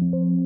Yeah.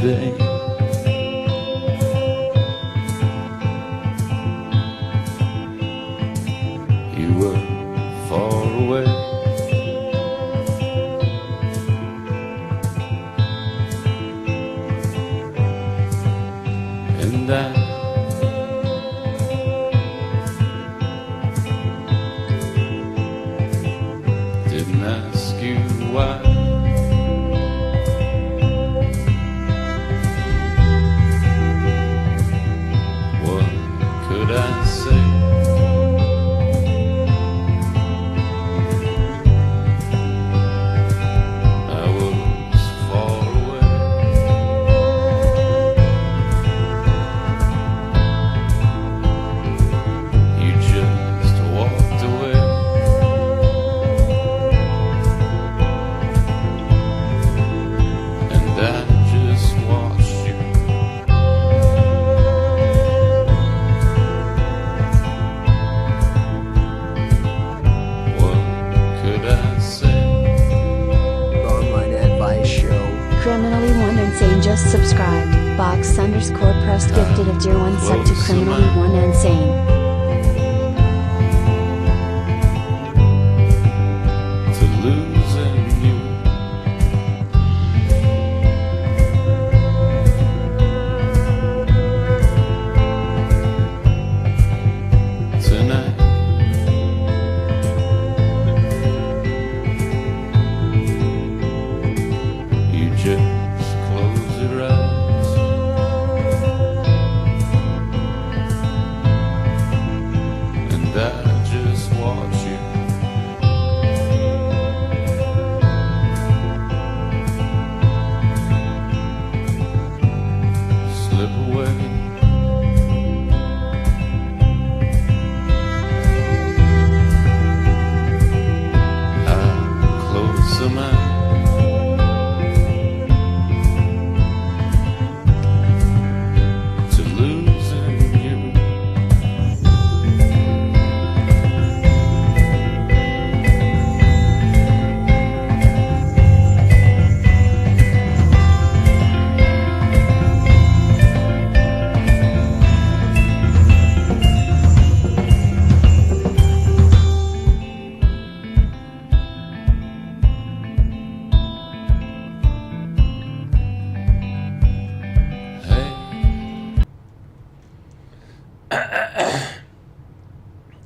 today. You were far away, and I didn't ask you why. What could I say? I was far away. You just walked away. And I just watched you. What could I say? Online advice show. Criminally One Insane just subscribed. Box_pressed gifted a tier 1 sub to Criminally One Insane. To losing you. Tonight. You just close your eyes. And I just watch you. Slip away. I close some eyes. To losing you.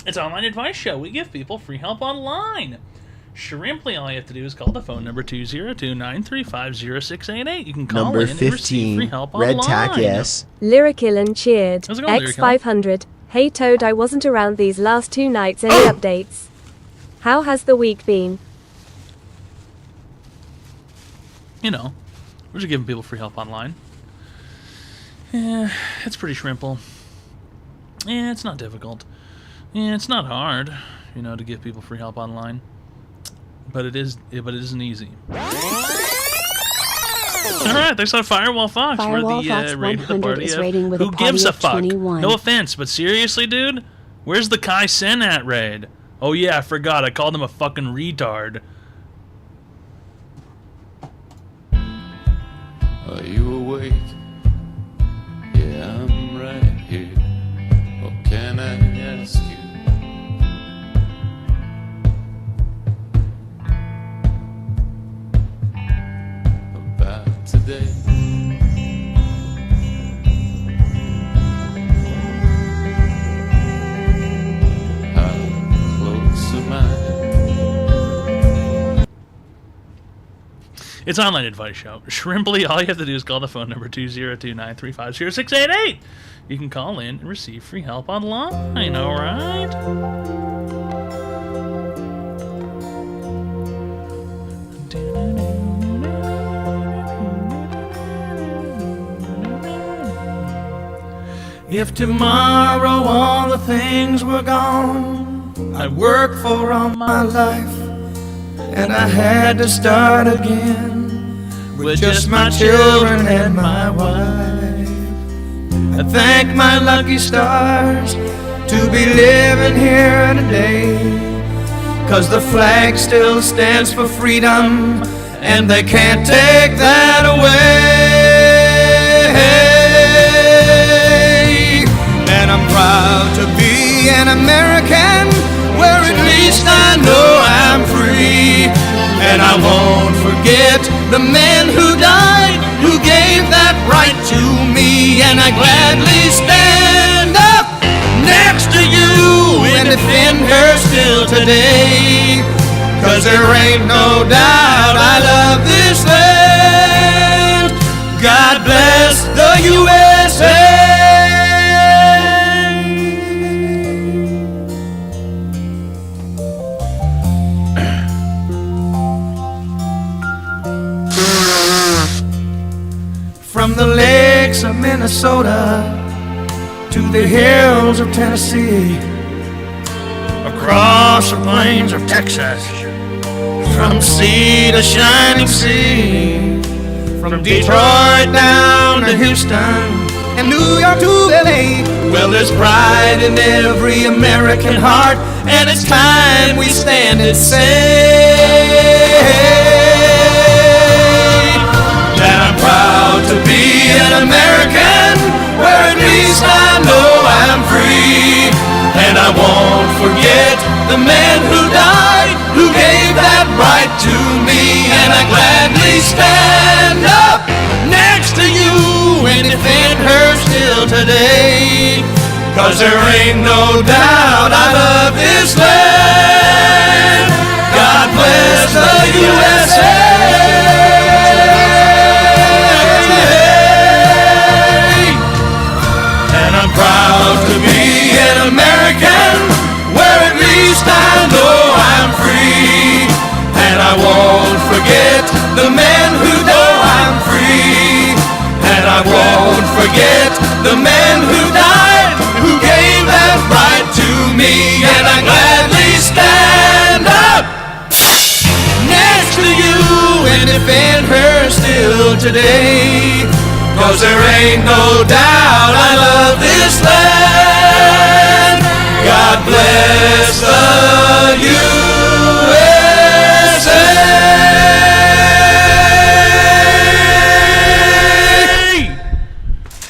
It's Online Advice Show. We give people free help online. Shrimply, all you have to do is call the phone number 202-935-0688. You can call Number in and receive free 15. help Red online. Tack, yes. Lyrical and cheered. How's it going, X500. Hey Toad, I wasn't around these last 2 nights. Any updates? How has the week been? You know, we're just giving people free help online. Yeah, it's pretty shrimple. Yeah, it's not difficult. Yeah, it's not hard, you know, to give people free help online. But it isn't easy. Alright, thanks for Firewall Fox. Firewall We're the Fox raid with the 100 party is of raiding with Who a party gives a of fuck? 21. No offense, but seriously, dude? Where's the Kai Sen at raid? Oh yeah, I forgot. I called him a fucking retard. Are you awake? Yeah, I'm right here. What can I ask you? About today. How close am I? It's Online Advice Show. Shrimply, all you have to do is call the phone number 202-935-0688. You can call in and receive free help online, alright? If tomorrow all the things were gone I worked for all my life, and I had to start again with just my children and my wife, I thank my lucky stars to be living here today, 'cause the flag still stands for freedom and they can't take that away. I'm proud to be an American, where at least I know I'm free. And I won't forget the men who died, who gave that right to me. And I gladly stand up next to you and defend her still today. 'Cause there ain't no doubt I love this land. God bless the USA. From the lakes of Minnesota to the hills of Tennessee, across the plains of Texas, from sea to shining sea, from Detroit down to Houston and New York to LA. Well, there's pride in every American heart, and it's time we stand and say that I'm proud to be an American, where at least I know I'm free. And I won't forget the men who died, who gave that right to me. And I gladly stand up next to you and defend her still today. 'Cause there ain't no doubt I love this land. God bless the USA. And I'm proud to be an American, where at least I know I'm free. And I won't forget the men who know I'm free. And I won't forget the men who died, who gave that right to me. And I gladly stand up next to you and defend her still today. 'Cause there ain't no doubt I love this land. God bless the USA.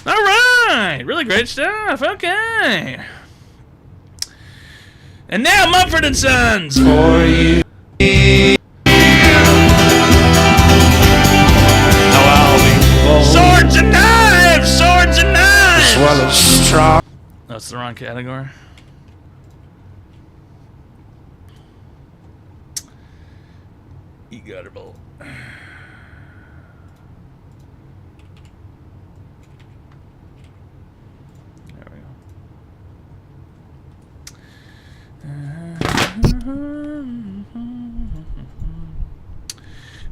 All right, really great stuff. Okay. And now Mumford and Sons. For you. Swords and knives! Swords and knives! Swallow straw. That's the wrong category. E-gutterable. There we go.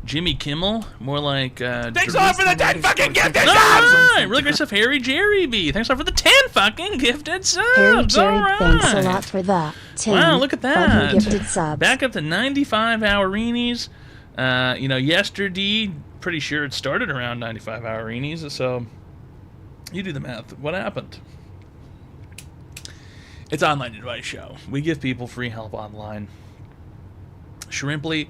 Jimmy Kimmel, more like thanks a lot for the 10 fucking gifted subs! Alright, really great stuff. Harry Jerry B, thanks a lot for the 10 fucking gifted subs! Harry Jerry, Alright. thanks a lot for the 10 Wow, look at that. fucking gifted subs. Back up to 95 hour-inies. You know, yesterday, pretty sure it started around 95 hour-inies, so you do the math. What happened? It's Online Advice Show. We give people free help online. Shrimply,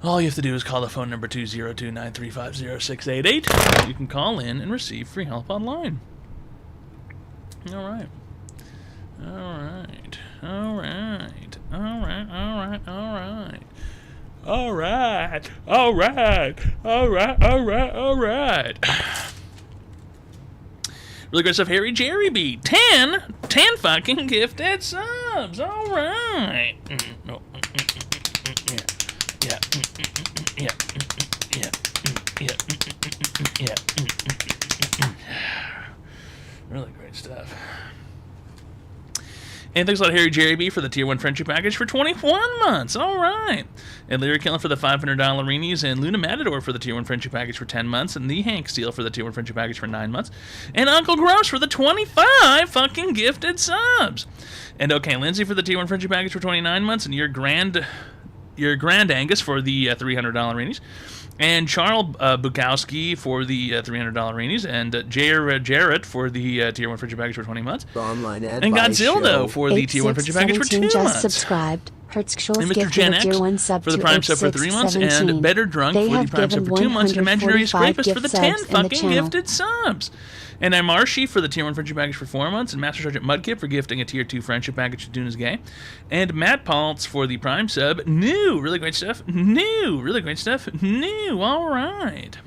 all you have to do is call the phone number 202-935-0688. You can call in and receive free help online. All right. All right. All right. All right. All right. All right. All right. All right. All right. All right. All right. Really great stuff. Harry Jerry B. 10 fucking gifted subs. All right. No. Yeah. Yeah. Yeah. Yeah. Yeah. Really great stuff. And thanks a lot, Harry Jerry B, for the Tier 1 Friendship Package for 21 months. All right. And Larry Killen for the $500 and Luna Matador for the Tier 1 Friendship Package for 10 months, and the Hank Steele for the Tier 1 Friendship Package for 9 months, and Uncle Gross for the 25 fucking gifted subs. And OK Lindsay for the Tier 1 Friendship Package for 29 months, and your Grand Angus for the $300 rainies, and Charles Bukowski for the $300 rainies, and Jarrett for the Tier 1 Friendship Package for 20 months, Online and advice Godzilla show. for the Tier 1 Friendship Package for 2 just months. subscribed. Hertzschulz And Mr. gifted Gen a X tier 1 sub for the to Prime age sub for 3 months, 617. and Better Drunk They for the have Prime sub given for 2 months, and Imaginary 145 Scrapist for the gift 10 subs in the fucking channel. gifted subs. And I'm Marshy for the tier 1 friendship package for 4 months, and Master Sergeant Mudkip for gifting a tier 2 friendship package to Dune is Gay. And Matt Paltz for the Prime sub. New, really great stuff. New, really great stuff. New, all right.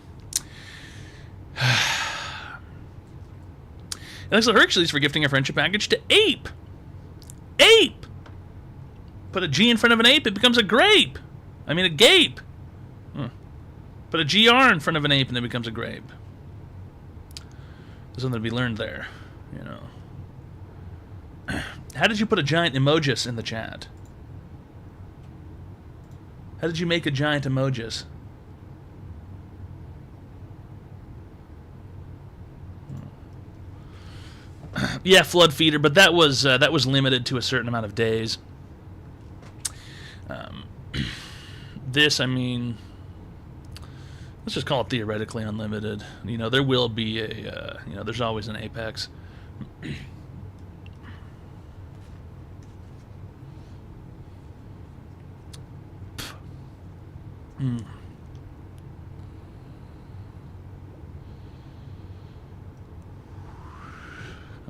Alexa Hercules for gifting a friendship package to Ape. Ape! Put a G in front of an ape, it becomes a grape. I mean a gape. Put a GR in front of an ape and it becomes a grape. There's something to be learned there, you know. How did you put a giant emojis in the chat? How did you make a giant emojis? Yeah, Flood Feeder, but that was limited to a certain amount of days. This, I mean, let's just call it theoretically unlimited. You know, there will be a, you know, there's always an apex.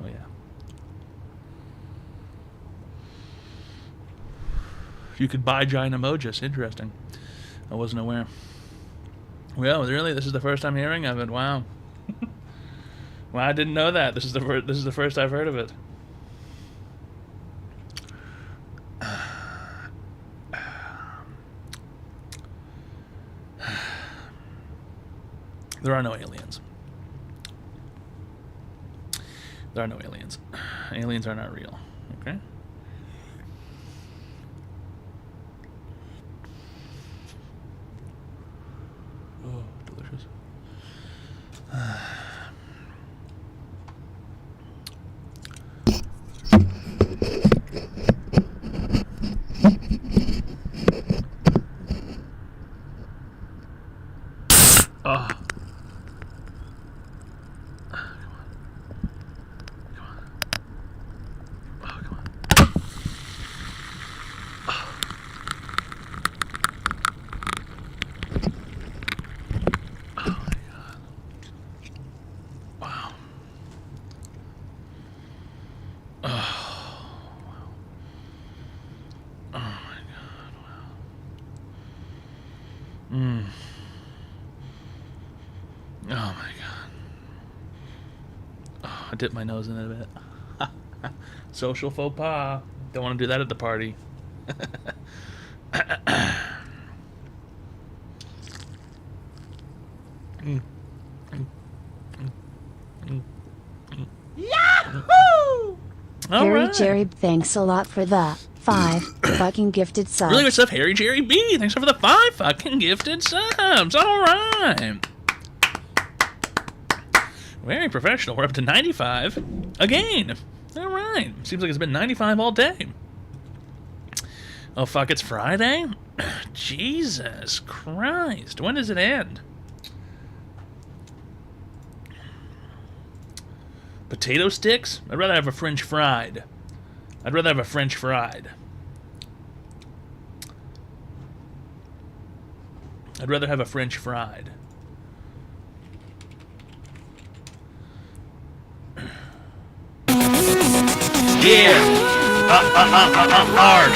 Oh, yeah. You could buy giant emojis. Interesting. I wasn't aware. Well, really, this is the first I'm hearing of it. Wow. Well, I didn't know that. This is the first I've heard of it. There are no aliens. There are no aliens. Aliens are not real. Okay? Oh, delicious. Oh. Oh my god. Oh, I dipped my nose in it a bit. Social faux pas. Don't want to do that at the party. Yahoo! All Harry right. Jerry, thanks a lot for the 5 fucking gifted subs. Really good stuff, Harry Jerry B. Thanks for the 5 fucking gifted subs. All right. Very professional. We're up to 95 again. All right. Seems like it's been 95 all day. Oh, fuck, it's Friday? Jesus Christ. When does it end? Potato sticks? I'd rather have a French fried. I'd rather have a French fried. I'd rather have a French fried. Yeah! Arg!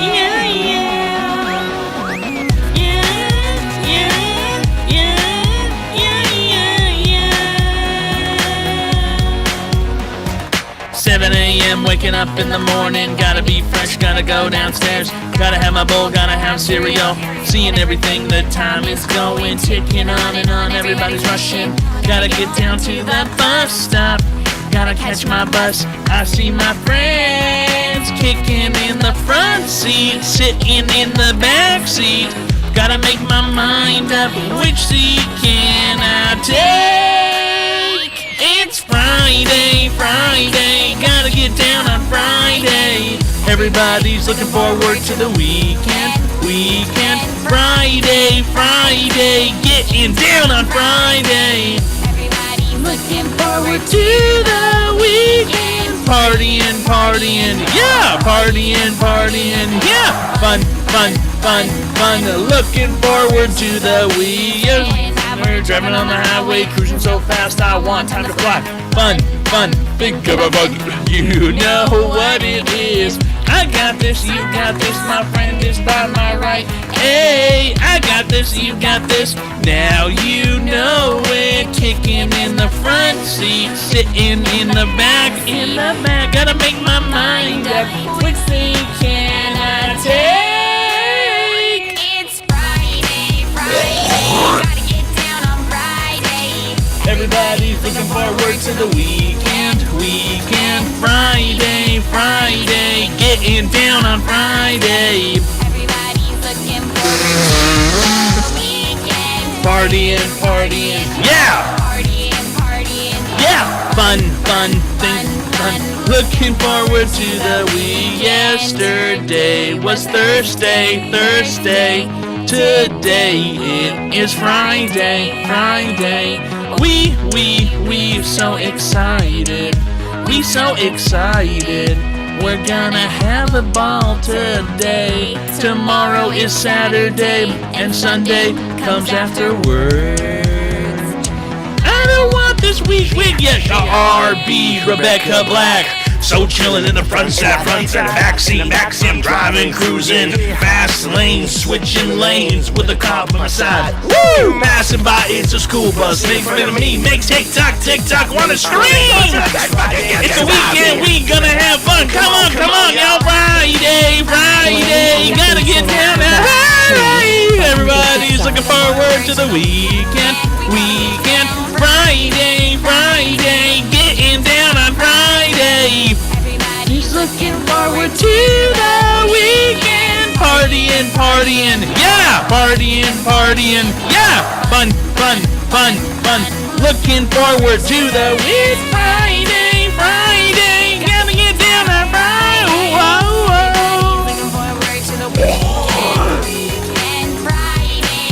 Yeah, yeah! Yeah, yeah, yeah, yeah. 7 a.m. waking up in the morning. Gotta be fresh, gotta go downstairs. Gotta have my bowl, gotta have cereal. Seeing everything, the time is going. Ticking on and on, everybody's rushing. Gotta get down to the bus stop. Gotta catch my bus. I see my friends kicking in the front seat, sitting in the back seat. Gotta make my mind up, which seat can I take? It's Friday, Friday, gotta get down on Friday. Everybody's looking forward to the weekend, weekend. Friday, Friday, getting down on Friday. Everybody looking forward to the weekend. partying, partying, yeah, partying, partying, yeah, fun, fun, fun, fun, looking forward to the weekend. We're driving on the highway, cruising so fast, I want time to fly. Fun, fun, think of a bug, you know what it is. I got this, you got this, my friend is by my right. Hey, I got this, you got this, now you know it. Kicking in the front seat, sitting in the back, gotta make my mind up. Which thing can I take? It's Friday, gotta get down on Friday. Everybody's looking forward to the weekend, Friday, Friday, getting down on Friday. Everybody's looking forward to the weekend. Partying, partying, yeah, Partying, partying. yeah, fun, fun, think, fun. Looking forward to the week. Yesterday was Thursday, today it is Friday, Friday. We so excited, we're gonna have a ball today. Tomorrow is Saturday, and Sunday comes afterwards. I don't want this week yet. RB, Rebecca Black. So chillin' in the front seat, backseat, I'm driving, cruising, fast lane, switching lanes with a cop on my side. Woo! Passing by, it's a school bus. Make fun of me, make TikTok, wanna scream! It's a weekend, we gonna have fun. Come on, y'all! Friday, gotta get down now. Hey, everybody's looking forward to the weekend, Friday, getting down on Friday. Everybody's looking forward to the weekend. Partying, yeah, partying, yeah, fun. Looking forward to the week. Friday, gotta get down on Friday. Looking forward to the weekend. Friday.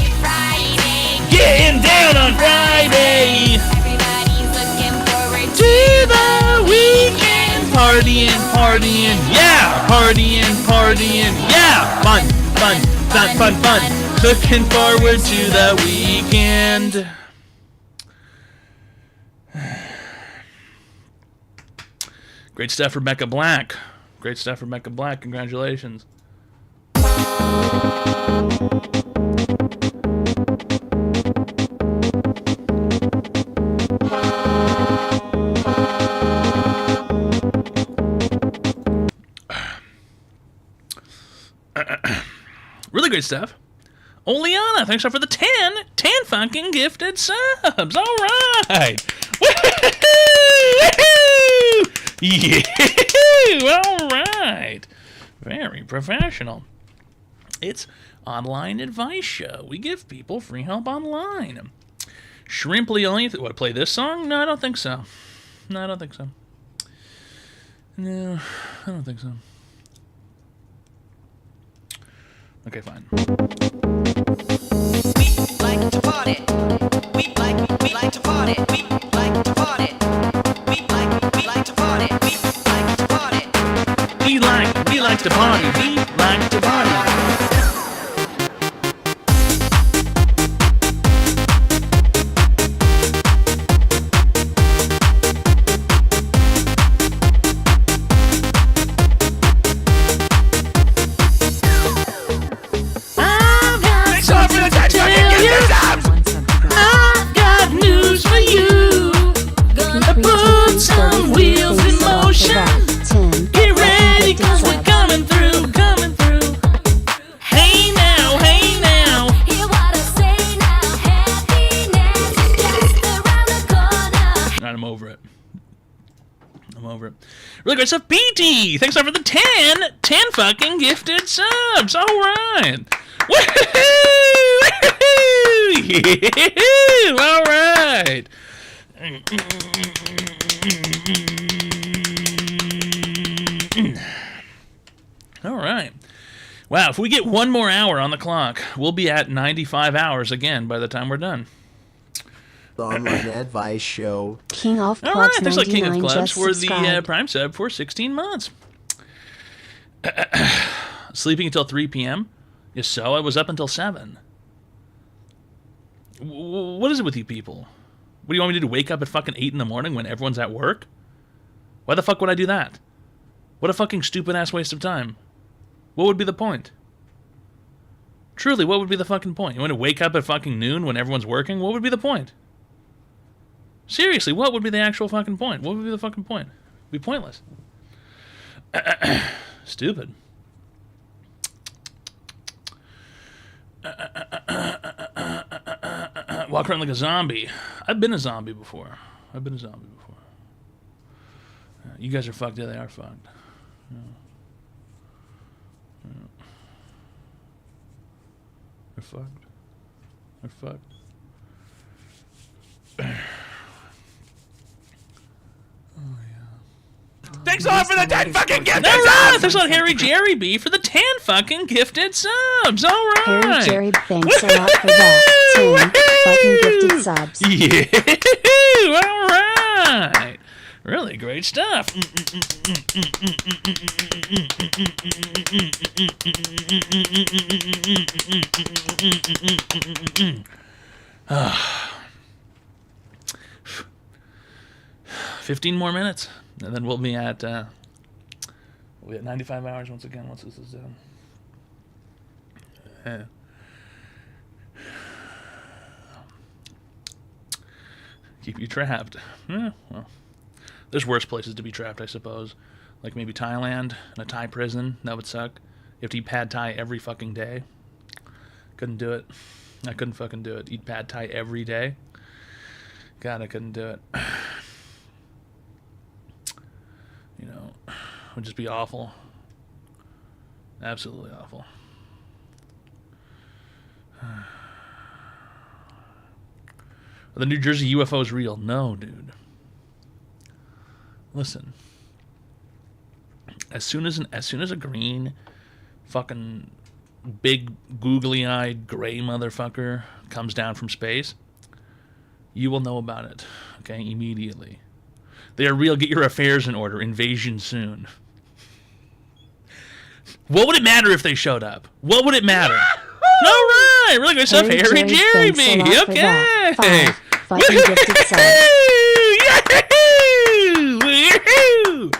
Getting down on Friday. Everybody's looking forward To the weekend. Partying, yeah, partying, yeah, fun. Looking forward to the weekend. Great stuff, Rebecca Black. Congratulations. Really great stuff. Oleana, thanks for the 10 fucking gifted subs. All right. Woo-hoo! Yeah. All right. Very professional. It's online advice show. We give people free help online. Shrimply only. What, play this song? No, I don't think so. No, I don't think so. Okay, fine. We like to party. We like to party. We like to party. We like to party. We like to party. We like to party. We like to party. I've got news for you. Gonna put some wheels in motion. Get ready, 'cause we're coming through. Hey now. Hear what I say now. Happiness is just around the corner. I'm over it. Really great stuff. BT, thanks for the 10 fucking gifted subs. All right. Woohoo! Yeah! All right. All right. Wow, if we get one more hour on the clock, we'll be at 95 hours again by the time we're done. the online advice show. King of All Clubs right, thanks a lot, King of 99 Clubs, just for the subscribed. Prime sub for 16 months. Sleeping until 3 p.m.? Yes, so I was up until 7. What is it with you people? What do you want me to do? Wake up at fucking 8 in the morning when everyone's at work? Why the fuck would I do that? What a fucking stupid ass waste of time. What would be the point? Truly, what would be the fucking point? You want to wake up at fucking noon when everyone's working? What would be the point? Seriously, what would be the actual fucking point? What would be the fucking point? It'd be pointless. Stupid. Walk around like a zombie. I've been a zombie before. You guys are fucked. Yeah, they are fucked. They're fucked. They're fucked. Thanks a lot for the 10 fucking gifted All right, subs! thanks a lot, Harry Jerry B, for the 10 fucking gifted subs. All right. Harry Jerry, thanks a lot for that. 10 fucking gifted subs. Yeah. All right. Really great stuff. 15 more minutes, and then we'll be at 95 hours once again once this is done. Keep you trapped. Yeah, well, there's worse places to be trapped, I suppose. Like maybe Thailand, in a Thai prison. That would suck. You have to eat pad Thai every fucking day. Couldn't do it. I couldn't fucking do it. Eat pad Thai every day. God, I couldn't do it. You know, it would just be awful. Absolutely awful. The New Jersey UFO is real. No, dude. Listen. As soon as a green, fucking big googly-eyed gray motherfucker comes down from space, you will know about it. Okay, immediately. They are real. Get your affairs in order. Invasion soon. What would it matter if they showed up? What would it matter? All right, really good stuff. Harry Jerry B. Okay. 5 fucking gifted subs. Yahoo!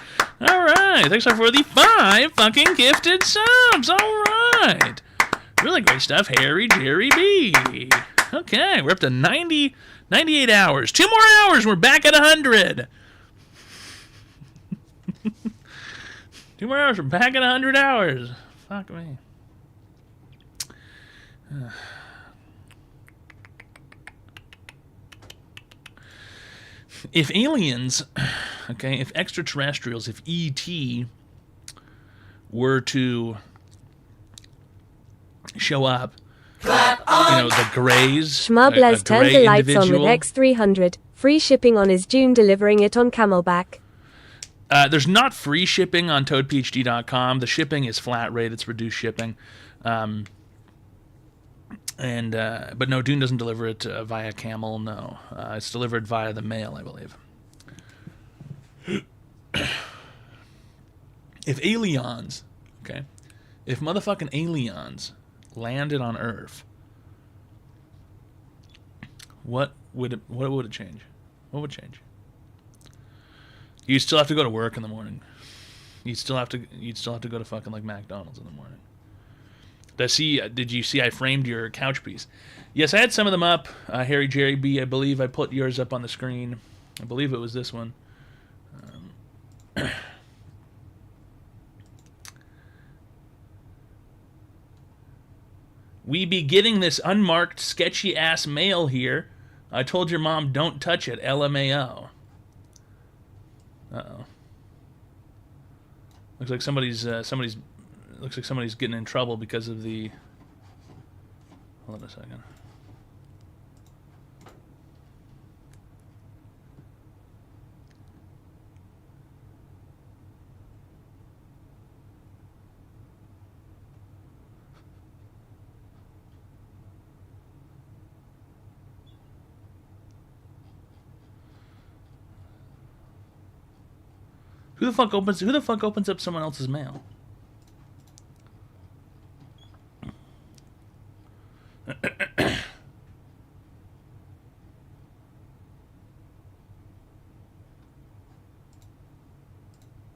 All right, thanks for the 5 fucking gifted subs. All right, really great stuff. Harry Jerry B. Okay, we're up to 98 hours. 2 more hours. We're back at 100. 2 more hours. We're back at 100 hours. Fuck me. If aliens, okay, if extraterrestrials, if ET were to show up, you know, the Greys, Schmubbles turned gray the lights on with individual. X300. Free shipping on his June, delivering it on Camelback. There's not free shipping on ToadPhD.com. The shipping is flat rate. It's reduced shipping. But no, Dune doesn't deliver it via Camel. No, it's delivered via the mail, I believe. If aliens, okay, if motherfucking aliens landed on Earth, what would it change? What would change? You'd still have to go to work in the morning. You'd still have to go to fucking like McDonald's in the morning. Did you see I framed your couch piece? Yes, I had some of them up. Harry Jerry B, I believe I put yours up on the screen. I believe it was this one. We be getting this unmarked, sketchy-ass mail here. I told your mom don't touch it, LMAO. Uh-oh. Looks like somebody's getting in trouble because of the... Hold on a second. Who the fuck opens up someone else's mail?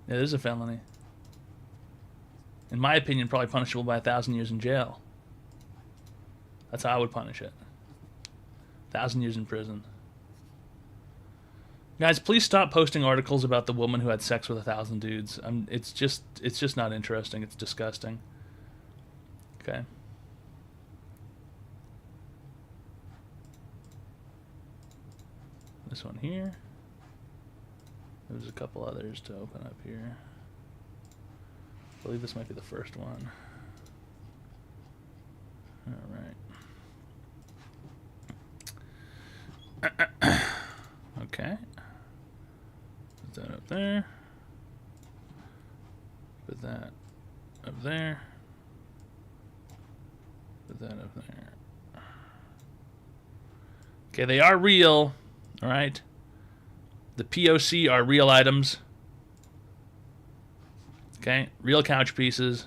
Yeah, this is a felony. In my opinion, probably punishable by 1,000 years in jail. That's how I would punish it. 1,000 years in prison. Guys, please stop posting articles about the woman who had sex with 1,000 dudes. It's just not interesting. It's disgusting. Okay. This one here. There's a couple others to open up here. I believe this might be the first one. Alright. Okay. Put that up there. Put that up there. Put that up there. Okay, they are real. Alright. The POC are real items. Okay, real couch pieces.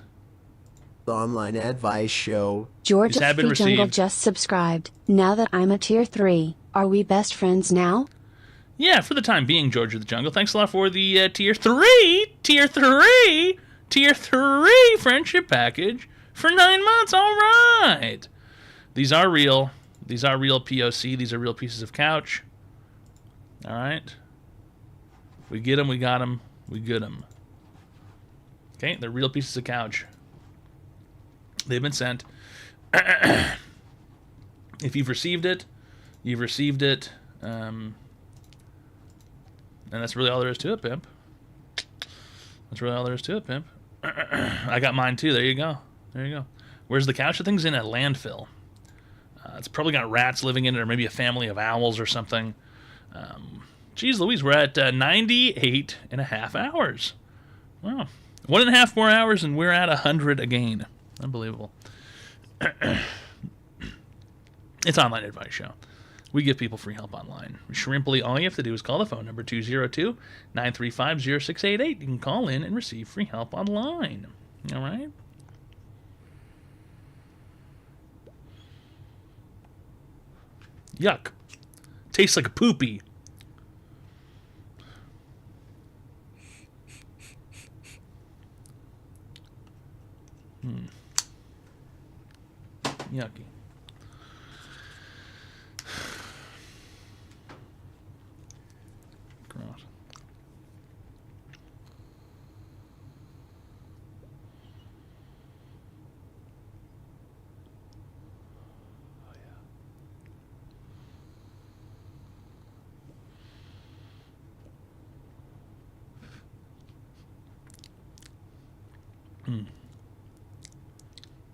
The online advice show. George These have of been Free Jungle received. just subscribed. Now that I'm a tier 3, are we best friends now? Yeah, for the time being, George of the Jungle. Thanks a lot for the tier 3 friendship package for 9 months. All right. These are real. These are real POC. These are real pieces of couch. All right. We get them. We got them. We good them. Okay, they're real pieces of couch. They've been sent. If you've received it, you've received it. And that's really all there is to it, pimp. That's really all there is to it, pimp. I got mine too. There you go. There you go. Where's the couch? The thing's in a landfill. It's probably got rats living in it, or maybe a family of owls or something. Geez Louise, we're at 98 and a half hours. Wow. 1.5 more hours and we're at 100 again. Unbelievable. It's Online Advice Show. We give people free help online. Shrimply, all you have to do is call the phone number 202-935-0688. You can call in and receive free help online. All right? Yuck. Tastes like a poopy. Yucky. Gross. Oh yeah.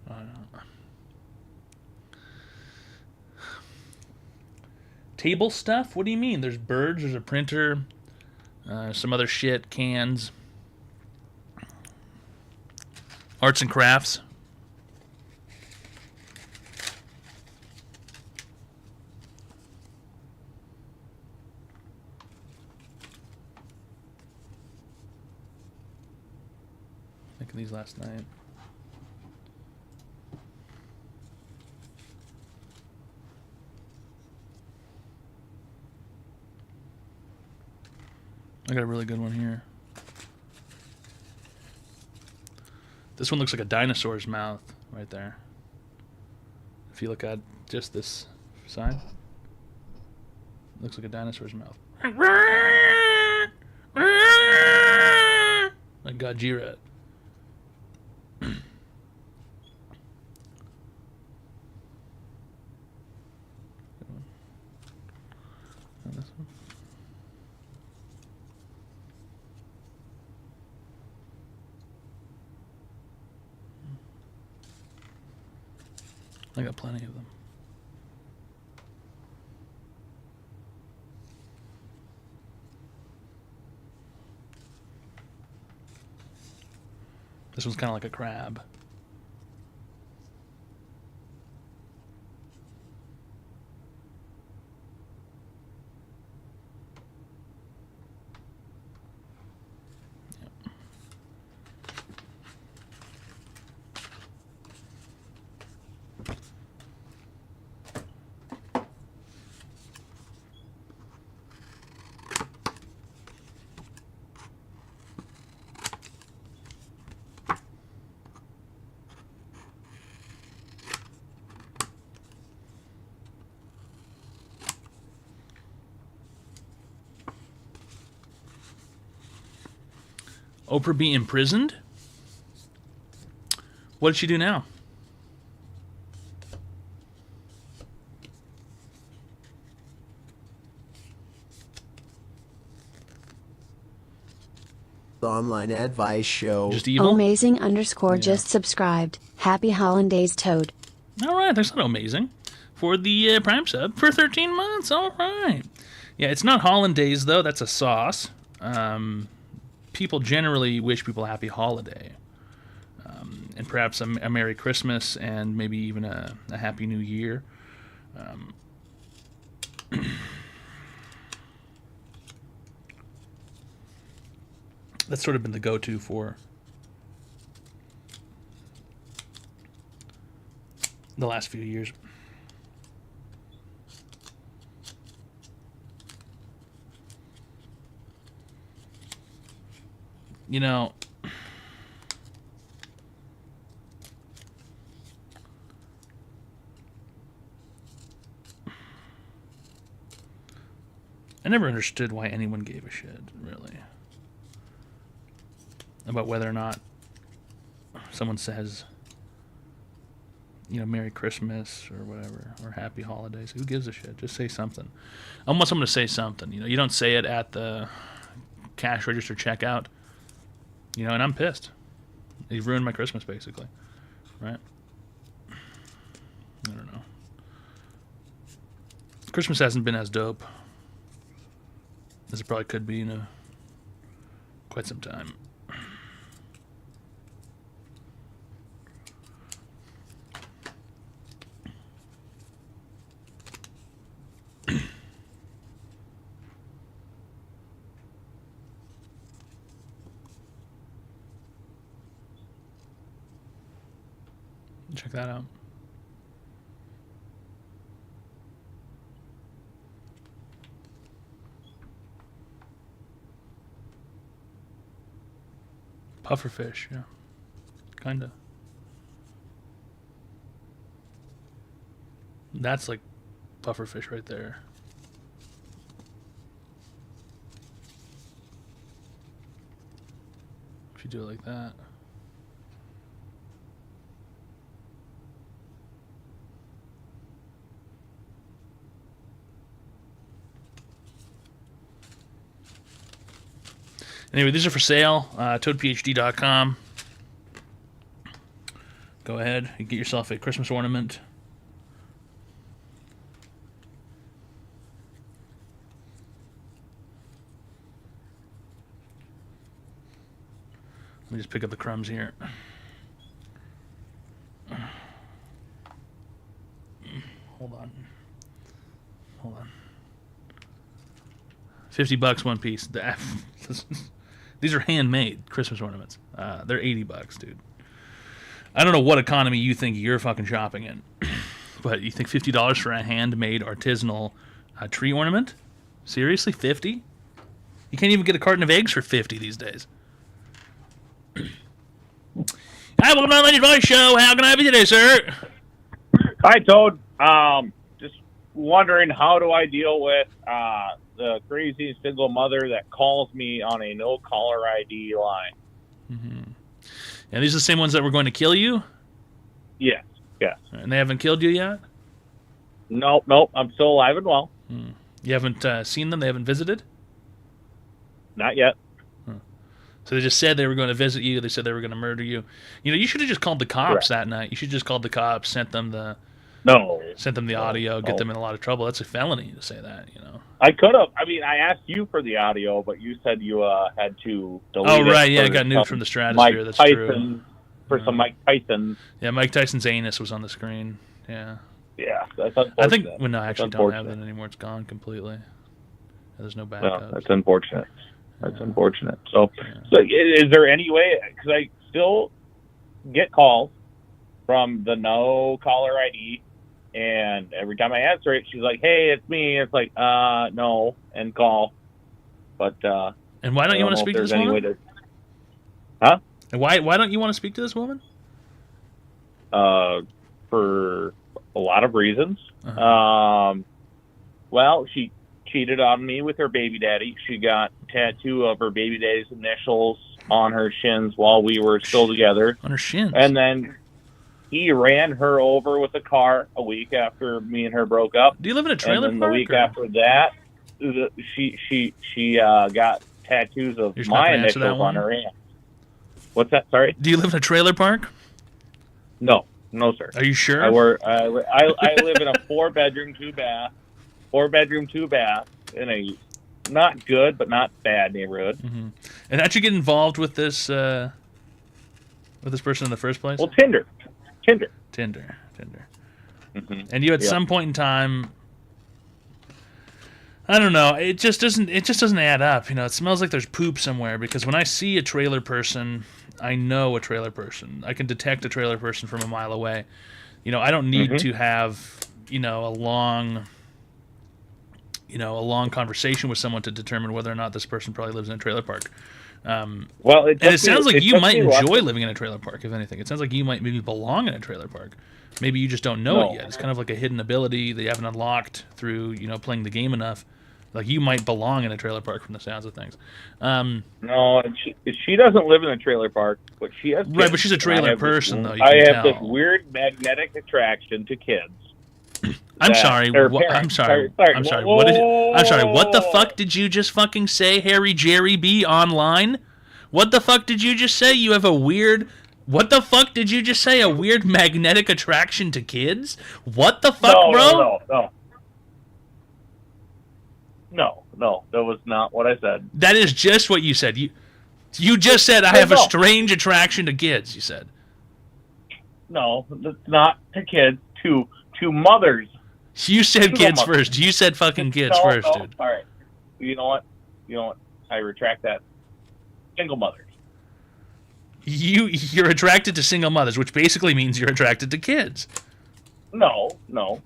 I don't know. Table stuff? What do you mean? There's birds, there's a printer, some other shit, cans. Arts and crafts. Making these last night. I got a really good one here. This one looks like a dinosaur's mouth right there. If you look at just this side, looks like a dinosaur's mouth. Like Gojira. And this one. I got plenty of them. This one's kind of like a crab. Oprah be imprisoned? What did she do now? The online advice show. Just evil? Amazing _ just subscribed. Happy holidays, Toad. All right, that's not amazing. For the Prime sub for 13 months. All right. Yeah, it's not hollandaise, though. That's a sauce. People generally wish people a happy holiday. And perhaps a Merry Christmas and maybe even a Happy New Year. That's sort of been the go-to for the last few years. You know, I never understood why anyone gave a shit, really, about whether or not someone says, you know, Merry Christmas or whatever, or Happy Holidays. Who gives a shit? Just say something. I want someone to say something. You know, you don't say it at the cash register checkout. You know, and I'm pissed. You've ruined my Christmas, basically. Right? I don't know. Christmas hasn't been as dope as it probably could be in quite some time. Check that out. Pufferfish, yeah. Kinda. That's like pufferfish right there. If you do it like that. Anyway, these are for sale. ToadPhD.com. Go ahead and get yourself a Christmas ornament. Let me just pick up the crumbs here. Hold on. $50 one piece. These are handmade Christmas ornaments. They're $80, dude. I don't know what economy you think you're fucking shopping in, but you think $50 for a handmade artisanal tree ornament? Seriously, 50? You can't even get a carton of eggs for 50 these days. Hi, welcome to the Online Advice Show. How can I help you today, sir? Hi, Toad. Just wondering, how do I deal with the crazy single mother that calls me on a no caller ID line? Mm-hmm. And these are the same ones that were going to kill you? Yes. And they haven't killed you yet? Nope. I'm still alive and well. You haven't seen them? They haven't visited? Not yet. So they just said they were going to visit you. They said they were going to murder you. You know, you should have just called the cops Correct. that night. You should have just called the cops, sent them the audio, get them in a lot of trouble. That's a felony to say that, you know. I could have. I mean, I asked you for the audio, but you said you had to delete it. Oh, right. Yeah, I for got nuked some from the stratosphere. Mike That's Tyson, true. For some Mike Tyson. Yeah, Mike Tyson's anus was on the screen. Yeah. Yeah, that's unfortunate. I think, well, no, I actually That's don't have that unfortunate. anymore. It's gone completely. There's no Well, backup. that's unfortunate. That's Yeah. unfortunate. So, Yeah. so is there any way? Because I still get calls from the no caller ID, and every time I answer it, she's like, "Hey, it's me." It's like, no, and call. But And why don't you want to speak to this any woman? way to? Huh? And why don't you want to speak to this woman? For a lot of reasons. Uh-huh. Well, she cheated on me with her baby daddy. She got a tattoo of her baby daddy's initials on her shins while we were still together. On her shins. And then he ran her over with a car a week after me and her broke up. Do you live in a trailer and then park? the week or- after that, she got tattoos of You're just not my gonna answer that initials one? on her hand. What's that? Sorry? Do you live in a trailer park? No, sir. Are you sure? I live in a 4-bedroom, 2-bath, 4-bedroom, 2-bath in a not good but not bad neighborhood. Mm-hmm. And how'd you get involved with this person in the first place? Well, Tinder. Tinder. Mm-hmm. And you at some point in time, I don't know, it just doesn't add up. You know, it smells like there's poop somewhere, because when I see a trailer person, I know a trailer person. I can detect a trailer person from a mile away. You know, I don't need to have, a long conversation with someone to determine whether or not this person probably lives in a trailer park. Well, it sounds like you might enjoy living in a trailer park, if anything. It sounds like you might maybe belong in a trailer park. Maybe you just don't know it yet. It's kind of like a hidden ability that you haven't unlocked through, playing the game enough. Like, you might belong in a trailer park from the sounds of things. No, she doesn't live in a trailer park, but she has kids. Right, but she's a trailer person, though. I have this weird magnetic attraction to kids. I'm sorry. I'm sorry. I'm sorry. What did I'm sorry. What the Whoa. fuck did you just fucking say, Harry Jerry B online? What the fuck did you just say? You have a weird. What the fuck did you just say? A weird magnetic attraction to kids? What the fuck, bro? No, that was not what I said. That is just what you said. You just said I have a strange attraction to kids. You said. No, that's not to kids. To mothers. You said Single kids mothers. first. You said fucking kids first, dude. All right. You know what? I retract that. Single mothers. You're attracted to single mothers, which basically means you're attracted to kids. No. Well,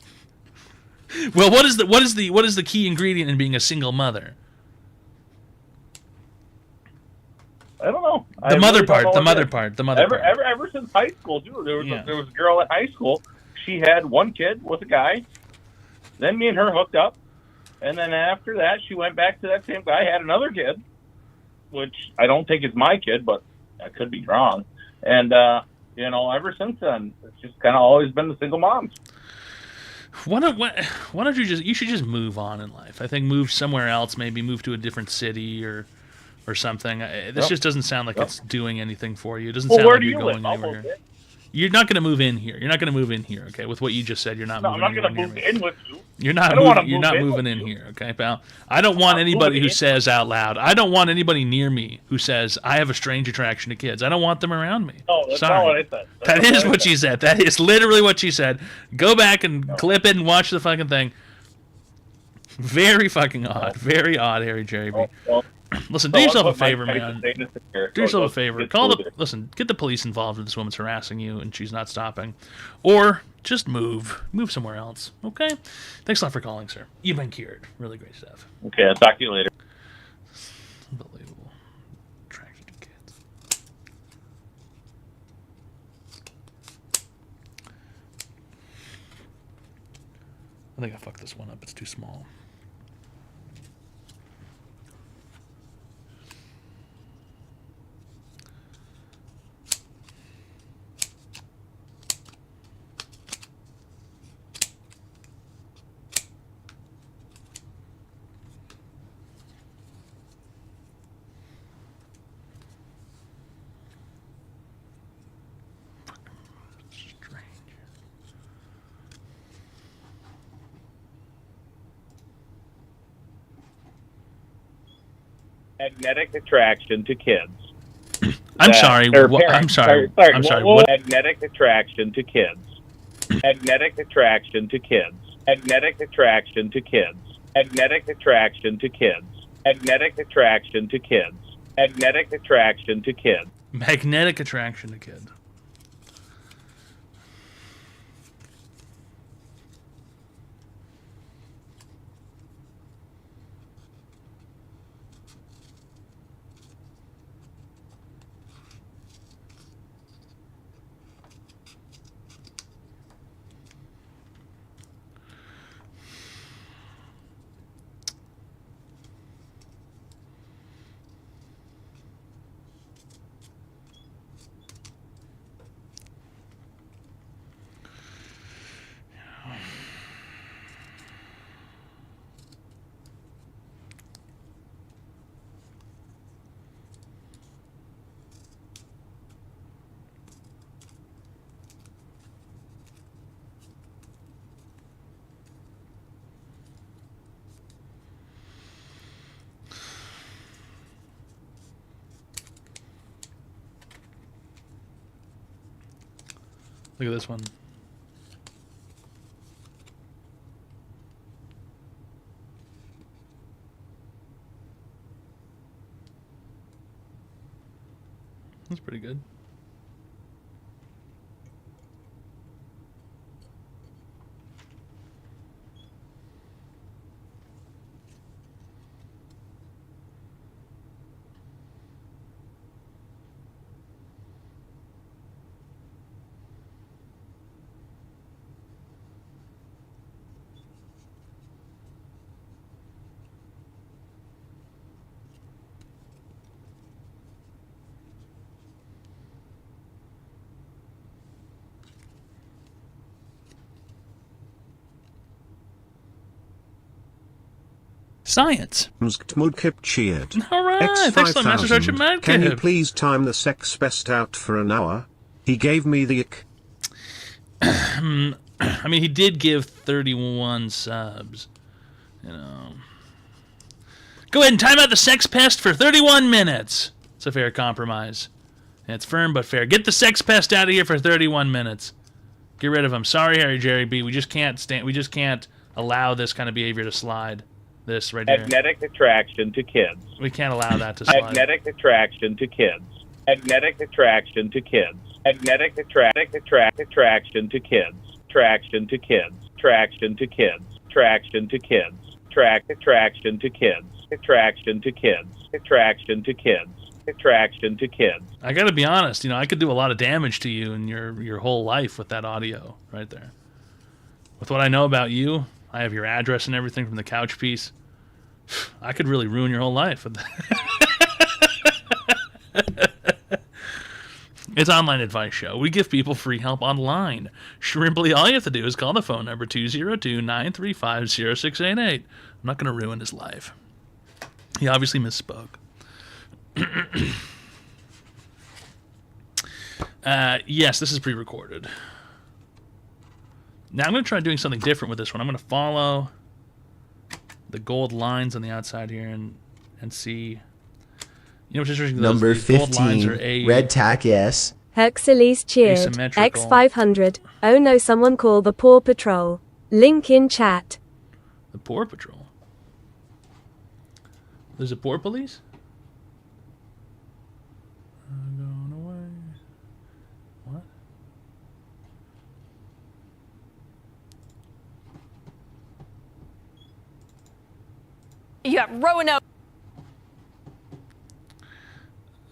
what is the key ingredient in being a single mother? I don't know. The mother part. Ever since high school, dude. There was a girl at high school. She had one kid with a guy. Then me and her hooked up, and then after that, she went back to that same guy, had another kid, which I don't think is my kid, but I could be wrong. And ever since then, it's just kind of always been the single moms. Why don't you should just move on in life. I think move somewhere else, maybe move to a different city or something. This just doesn't sound like it's doing anything for you. It doesn't sound like you're going anywhere. You're not going to move in here. You're not going to move in here, okay? With what you just said, you're not moving in. I'm not going to move in with you. You're not moving in here, okay, pal? I don't want anybody who says out loud, I don't want anybody near me who says, I have a strange attraction to kids. I don't want them around me. No, that's Sorry. not what I said. That is what she said. That is literally what she said. Go back and clip it and watch the fucking thing. Very fucking odd. Very odd, Harry Jerry B. Listen, do yourself a favor, man. Do yourself a favor. Get the police involved if this woman's harassing you and she's not stopping. Or just move. Move somewhere else. Okay? Thanks a lot for calling, sir. You've been cured. Really great stuff. Okay, I'll talk to you later. Unbelievable. Attraction to kids. I think I fucked this one up. It's too small. Magnetic attraction to kids. I'm sorry. I'm sorry. I'm sorry. What? Magnetic attraction to kids. Magnetic attraction to kids. Magnetic attraction to kids. Magnetic attraction to kids. Magnetic attraction to kids. Magnetic attraction to kids. Magnetic attraction to kids. Look at this one. That's pretty good. Science. Mudkip cheered. All right. Thanks a lot, Master Sergeant Madkip. Can you please time the sex best out for an hour? He gave me the ick. I mean, he did give 31 subs. You know. Go ahead and time out the sex pest for 31 minutes. It's a fair compromise. And it's firm but fair. Get the sex pest out of here for 31 minutes. Get rid of him. Sorry, Harry Jerry B. We just can't allow this kind of behavior to slide. This right here. Magnetic attraction to kids. We can't allow that to slide. Magnetic attraction to kids. Magnetic attraction to kids. Magnetic attraction to kids. Traction to kids. Traction to kids. Traction to kids. Attraction to kids. Attraction to kids. Attraction to kids. Attraction to kids. I gotta be honest, I could do a lot of damage to you in your whole life with that audio right there. With what I know about you, I have your address and everything from the couch piece. I could really ruin your whole life with that. It's Online Advice Show. We give people free help online. Shrimply, all you have to do is call the phone number 202-935-0688. I'm not going to ruin his life. He obviously misspoke. Yes, this is pre-recorded. Now I'm going to try doing something different with this one. I'm going to follow the gold lines on the outside here and see. Which is interesting. Number those gold lines 15, are Red Tack S. Hercules cheered. Asymmetrical. X500. Oh no, someone call the Paw Patrol. Link in chat. The Poor Patrol. There's a Poor Police? Going away. What? You got Roanoke.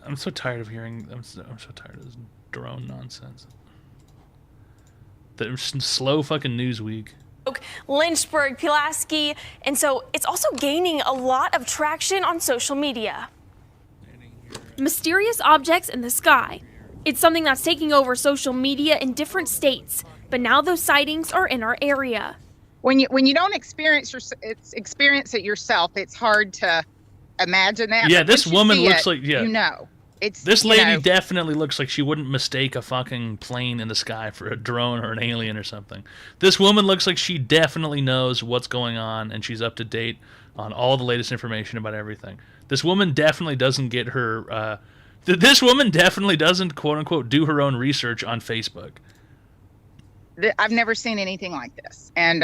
I'm so tired of hearing. I'm so tired of this drone nonsense. The slow fucking news week. Lynchburg, Pulaski, and so it's also gaining a lot of traction on social media. Mysterious objects in the sky. It's something that's taking over social media in different states, but now those sightings are in our area. When you don't experience it yourself, it's hard to imagine that. Yeah, But this once you woman see looks it, like it's this lady definitely looks like she wouldn't mistake a fucking plane in the sky for a drone or an alien or something. This woman looks like she definitely knows what's going on and she's up to date on all the latest information about everything. This woman definitely doesn't get her. This woman definitely doesn't quote unquote do her own research on Facebook. I've never seen anything like this, and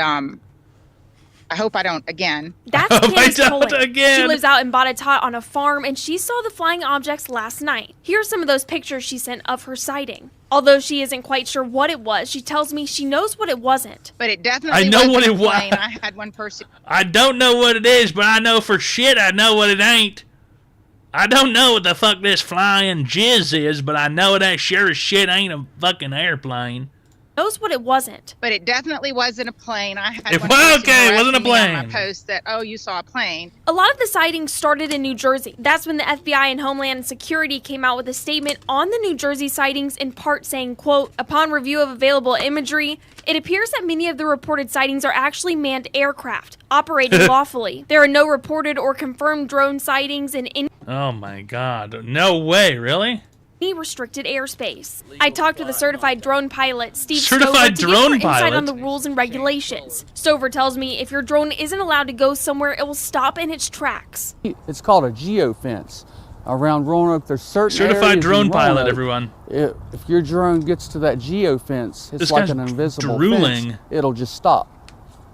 I hope I don't again. That's Candace Cohen. She lives out in Botetourt on a farm, and she saw the flying objects last night. Here are some of those pictures she sent of her sighting. Although she isn't quite sure what it was, she tells me she knows what it wasn't. But it definitely I know what wasn't it a was. plane. I had one person. I don't know what it is, but I know for shit I know what it ain't. I don't know what the fuck this flying jizz is, but I know that sure as shit ain't a fucking airplane. Knows what it wasn't. But it definitely wasn't a plane. I had It one was person okay, it wasn't a correcting me on plane. my post that, oh, you saw a plane. A lot of the sightings started in New Jersey. That's when the FBI and Homeland Security came out with a statement on the New Jersey sightings, in part saying, quote, upon review of available imagery, it appears that many of the reported sightings are actually manned aircraft operating lawfully. There are no reported or confirmed drone sightings in any Oh my god. No way, really? restricted airspace. I talked with a certified drone pilot, Steve Certified Stover, to drone get more insight pilot? on the rules and regulations. Stover tells me if your drone isn't allowed to go somewhere, it will stop in its tracks. It's called a geofence. around Roanoke. There's certain Certified areas drone in pilot, Roanoke, everyone. If your drone gets to that geofence, it's This like guy's an invisible drooling. fence. It'll just stop.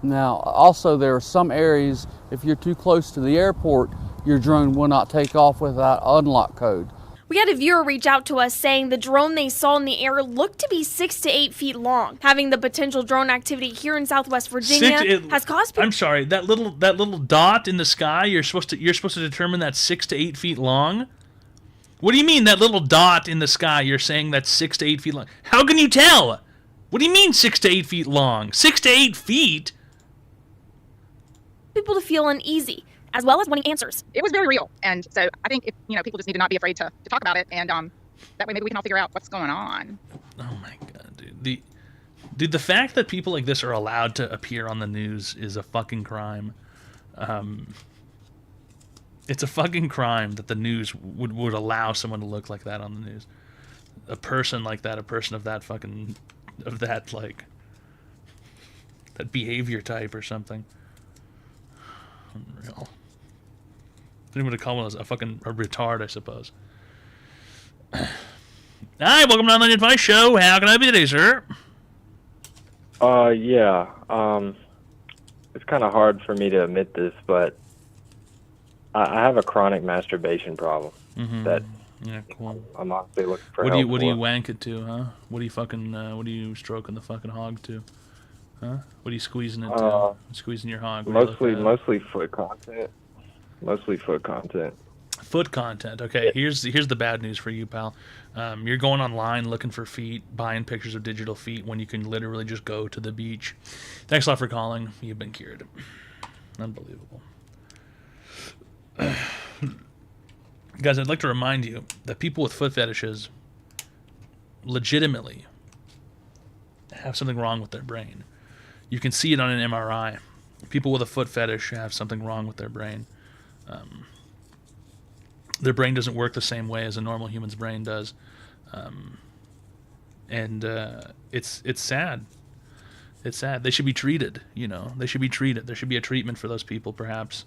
Now, also there are some areas, if you're too close to the airport, your drone will not take off without unlock code. We had a viewer reach out to us saying the drone they saw in the air looked to be 6 to 8 feet long. Having the potential drone activity here in Southwest Virginia has caused people. I'm sorry, that little dot in the sky. You're supposed to determine that's 6 to 8 feet long. What do you mean that little dot in the sky? You're saying that's 6 to 8 feet long. How can you tell? What do you mean 6 to 8 feet long? 6 to 8 feet. People to feel uneasy, as well as wanting answers. It was very real. And so I think if, people just need to not be afraid to talk about it. And that way maybe we can all figure out what's going on. Oh my God, dude. The fact that people like this are allowed to appear on the news is a fucking crime. It's a fucking crime that the news would allow someone to look like that on the news. A person like that, a person of that fucking, that behavior type or something. Unreal. Anyone would call one a fucking retard, I suppose. Hi, welcome to Online Advice Show. How can I be today, sir? Yeah. It's kind of hard for me to admit this, but I have a chronic masturbation problem that cool. I'm honestly looking for What help do you for. wank it to, huh? What do you fucking what do you stroking the fucking hog to? Huh? What are you squeezing it to? Squeezing your hog? Mostly foot content. Mostly foot content. Foot content. Okay, here's the bad news for you, pal. You're going online looking for feet, buying pictures of digital feet when you can literally just go to the beach. Thanks a lot for calling. You've been cured. Unbelievable. Guys, I'd like to remind you that people with foot fetishes legitimately have something wrong with their brain. You can see it on an MRI. People with a foot fetish have something wrong with their brain. Their brain doesn't work the same way as a normal human's brain does. It's sad. It's sad. They should be treated, They should be treated. There should be a treatment for those people, perhaps.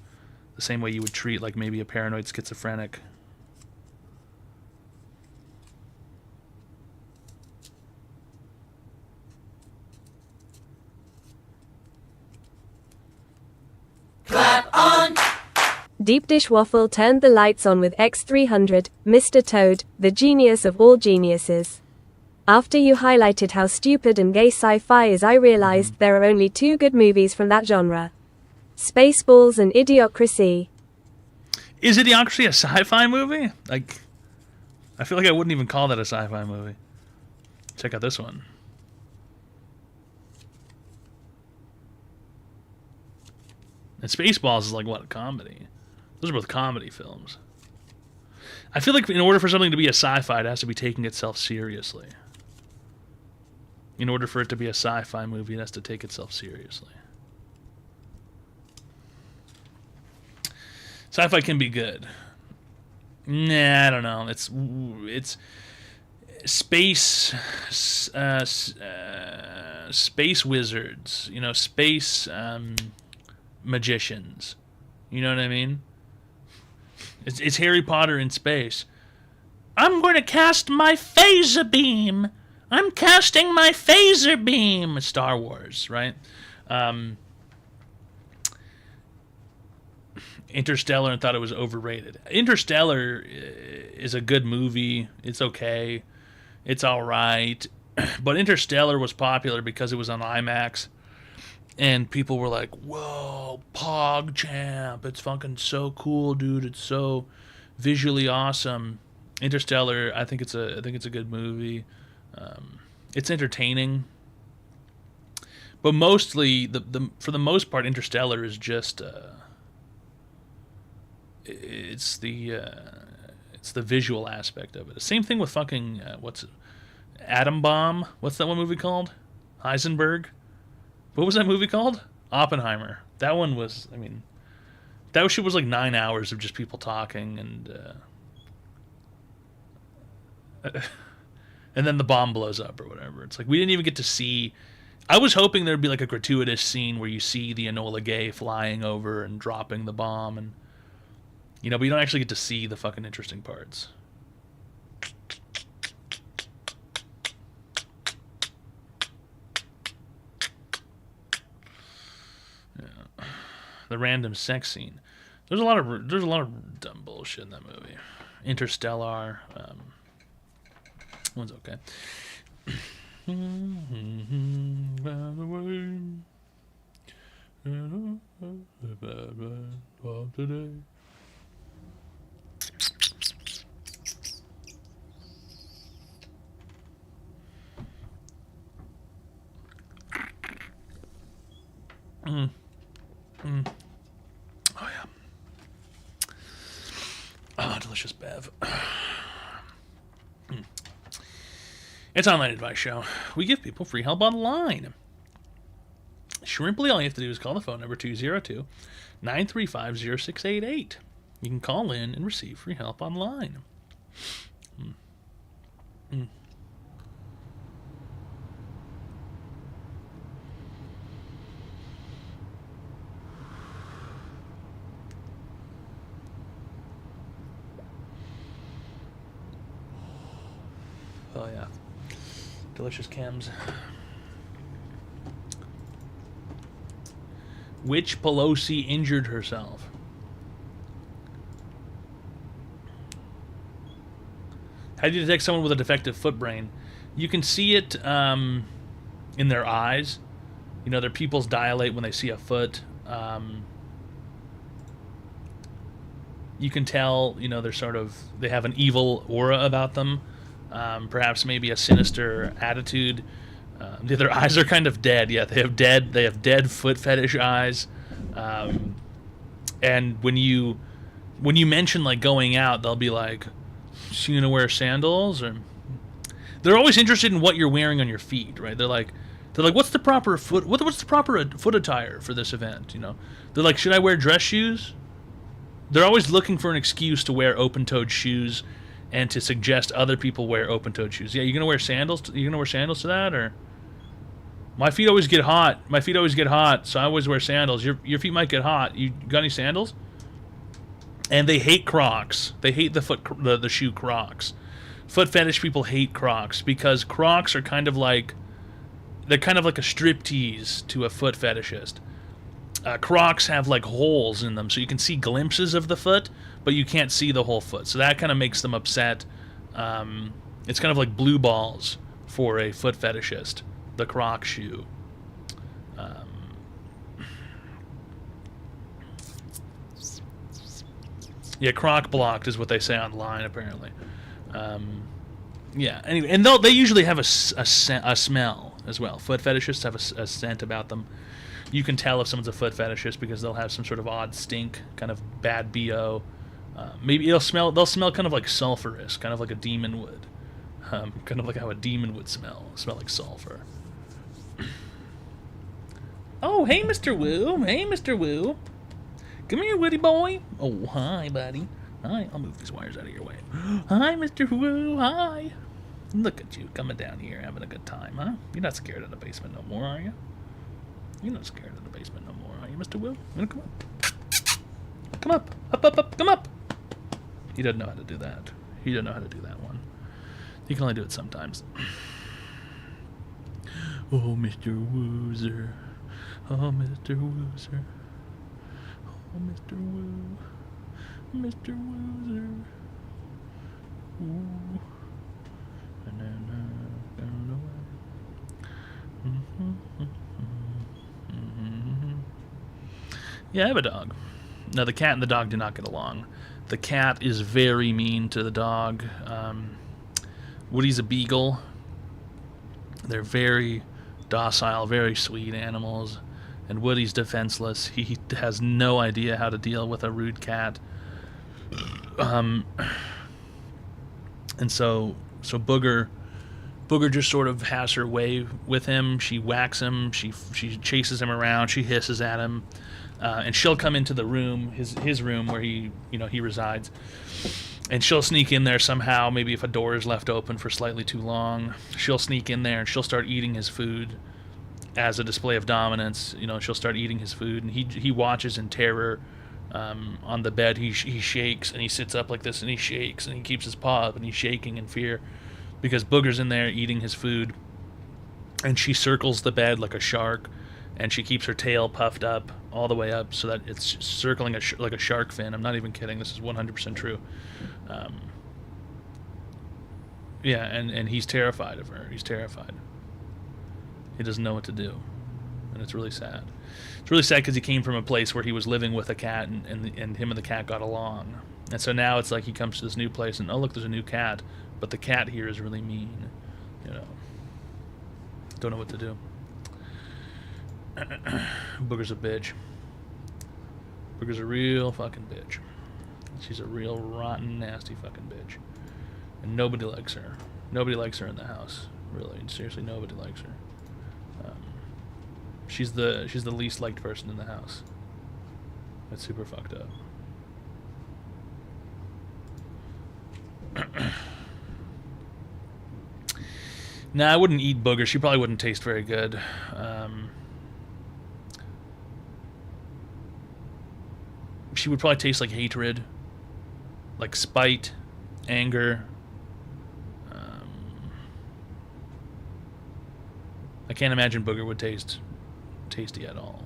The same way you would treat, like, maybe a paranoid schizophrenic. Clap on! Deep Dish Waffle turned the lights on with X300, Mr. Toad, the genius of all geniuses. After you highlighted how stupid and gay sci-fi is, I realized there are only two good movies from that genre. Spaceballs and Idiocracy. Is Idiocracy a sci-fi movie? Like, I feel like I wouldn't even call that a sci-fi movie. Check out this one. And Spaceballs is like, what, a comedy? Those are both comedy films. I feel like in order for something to be a sci-fi, it has to be taking itself seriously. In order for it to be a sci-fi movie, it has to take itself seriously. Sci-fi can be good. Nah, I don't know. It's space space wizards, space magicians. You know what I mean? It's Harry Potter in space. I'm going to cast my phaser beam. I'm casting my phaser beam. Star Wars, right? Interstellar, and thought it was overrated. Interstellar is a good movie. It's okay. It's all right. But Interstellar was popular because it was on IMAX. And people were like, whoa, PogChamp. It's fucking so cool, dude. It's so visually awesome. Interstellar, I think it's a good movie. It's entertaining. But mostly, for the most part, Interstellar is just... It's the visual aspect of it. Same thing with fucking Atom Bomb. What's that one movie called? Heisenberg. What was that movie called? Oppenheimer. That one was. That shit was like 9 hours of just people talking and then the bomb blows up or whatever. It's like we didn't even get to see. I was hoping there'd be like a gratuitous scene where you see the Enola Gay flying over and dropping the bomb, and You know, but you don't actually get to see the fucking interesting parts. Yeah. The random sex scene. There's a lot of dumb bullshit in that movie. Interstellar. One's okay. Today. Oh yeah. Oh, delicious bev. It's Online Advice Show. We give people free help online. Shrimply, all you have to do is call the phone number 202-935-0688. You can call in and receive free help online. Oh yeah. Delicious chems. Which Pelosi injured herself? How do you detect someone with a defective foot brain? You can see it in their eyes. You know, their pupils dilate when they see a foot. You can tell, you know, they have an evil aura about them. Perhaps maybe a sinister attitude. Their eyes are kind of dead. Yeah, they have dead foot fetish eyes. And when you mention like going out, they'll be like, "So you gonna wear sandals?" Or they're always interested in what you're wearing on your feet, right? They're like, what's the proper foot attire for this event? You know, they're like, should I wear dress shoes? They're always looking for an excuse to wear open-toed shoes and to suggest other people wear open-toed shoes. Yeah, you gonna wear sandals? You gonna wear sandals to that, or? My feet always get hot. So I always wear sandals. Your feet might get hot. You got any sandals? And they hate Crocs. They hate the shoe Crocs. Foot fetish people hate Crocs because Crocs are kind of like a striptease to a foot fetishist. Crocs have like holes in them, so you can see glimpses of the foot, but you can't see the whole foot. So that kind of makes them upset. It's kind of like blue balls for a foot fetishist. The Croc shoe. Yeah, Croc blocked is what they say online, apparently. Yeah, anyway, and they usually have a smell as well. Foot fetishists have a scent about them. You can tell if someone's a foot fetishist because they'll have some sort of odd stink, kind of bad BO. Maybe they'll smell kind of like sulfurous, kind of like a demon would. Kind of like how a demon would smell like sulfur. Oh, hey, Mr. Woo. Hey, Mr. Woo. Come here, Woody boy. Oh, hi, buddy. Hi. I'll move these wires out of your way. Hi, Mr. Woo. Hi. Look at you coming down here having a good time, huh? You're not scared of the basement no more, are you? You're not scared of the basement no more, are you, Mr. Woo? You wanna come up? Come up. Up. Come up. He doesn't know how to do that. He doesn't know how to do that one. He can only do it sometimes. Oh, Mr. Woozer. Oh, Mr. Woozer. Oh, Mr. Woo. Mr. Woozer. Ooh. And then, yeah, I have a dog. Now, the cat and the dog do not get along. The cat is very mean to the dog. Woody's a beagle. They're very docile, very sweet animals. And Woody's defenseless. He has no idea how to deal with a rude cat. And so Booger just sort of has her way with him. She whacks him. She chases him around. She hisses at him. And she'll come into the room, his room where he resides. And she'll sneak in there somehow. Maybe if a door is left open for slightly too long, she'll sneak in there and she'll start eating his food as a display of dominance. She'll start eating his food, and he watches in terror On the bed, he shakes and he sits up like this and he shakes and he keeps his paw up and he's shaking in fear because Booger's in there eating his food. And she circles the bed like a shark, and she keeps her tail puffed up all the way up so that it's circling like a shark fin. I'm not even kidding. This is 100% true. Yeah, and he's terrified of her. He's terrified. He doesn't know what to do, and it's really sad. It's really sad because he came from a place where he was living with a cat, and him and the cat got along. And so now it's like he comes to this new place, and oh look, there's a new cat, but the cat here is really mean. You know, don't know what to do. Booger's a bitch. Booger's a real fucking bitch. She's a real rotten, nasty fucking bitch. And nobody likes her. Nobody likes her in the house. Really, seriously, nobody likes her. She's the least liked person in the house. That's super fucked up. Nah, I wouldn't eat Booger. She probably wouldn't taste very good. She would probably taste like hatred, like spite, anger. I can't imagine Booger would taste tasty at all.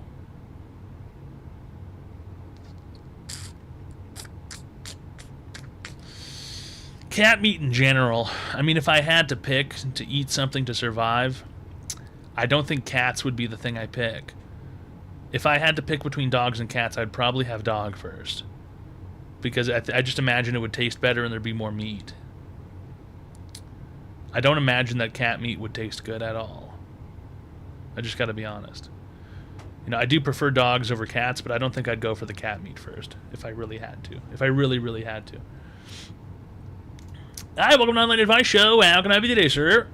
Cat meat in general. I mean, if I had to pick to eat something to survive, I don't think cats would be the thing I pick. If I had to pick between dogs and cats, I'd probably have dog first. Because I just imagine it would taste better and there'd be more meat. I don't imagine that cat meat would taste good at all. I just gotta be honest. You know, I do prefer dogs over cats, but I don't think I'd go for the cat meat first if I really had to. If I really, really had to. Hi, welcome to Online Advice Show. How can I help you today, sir?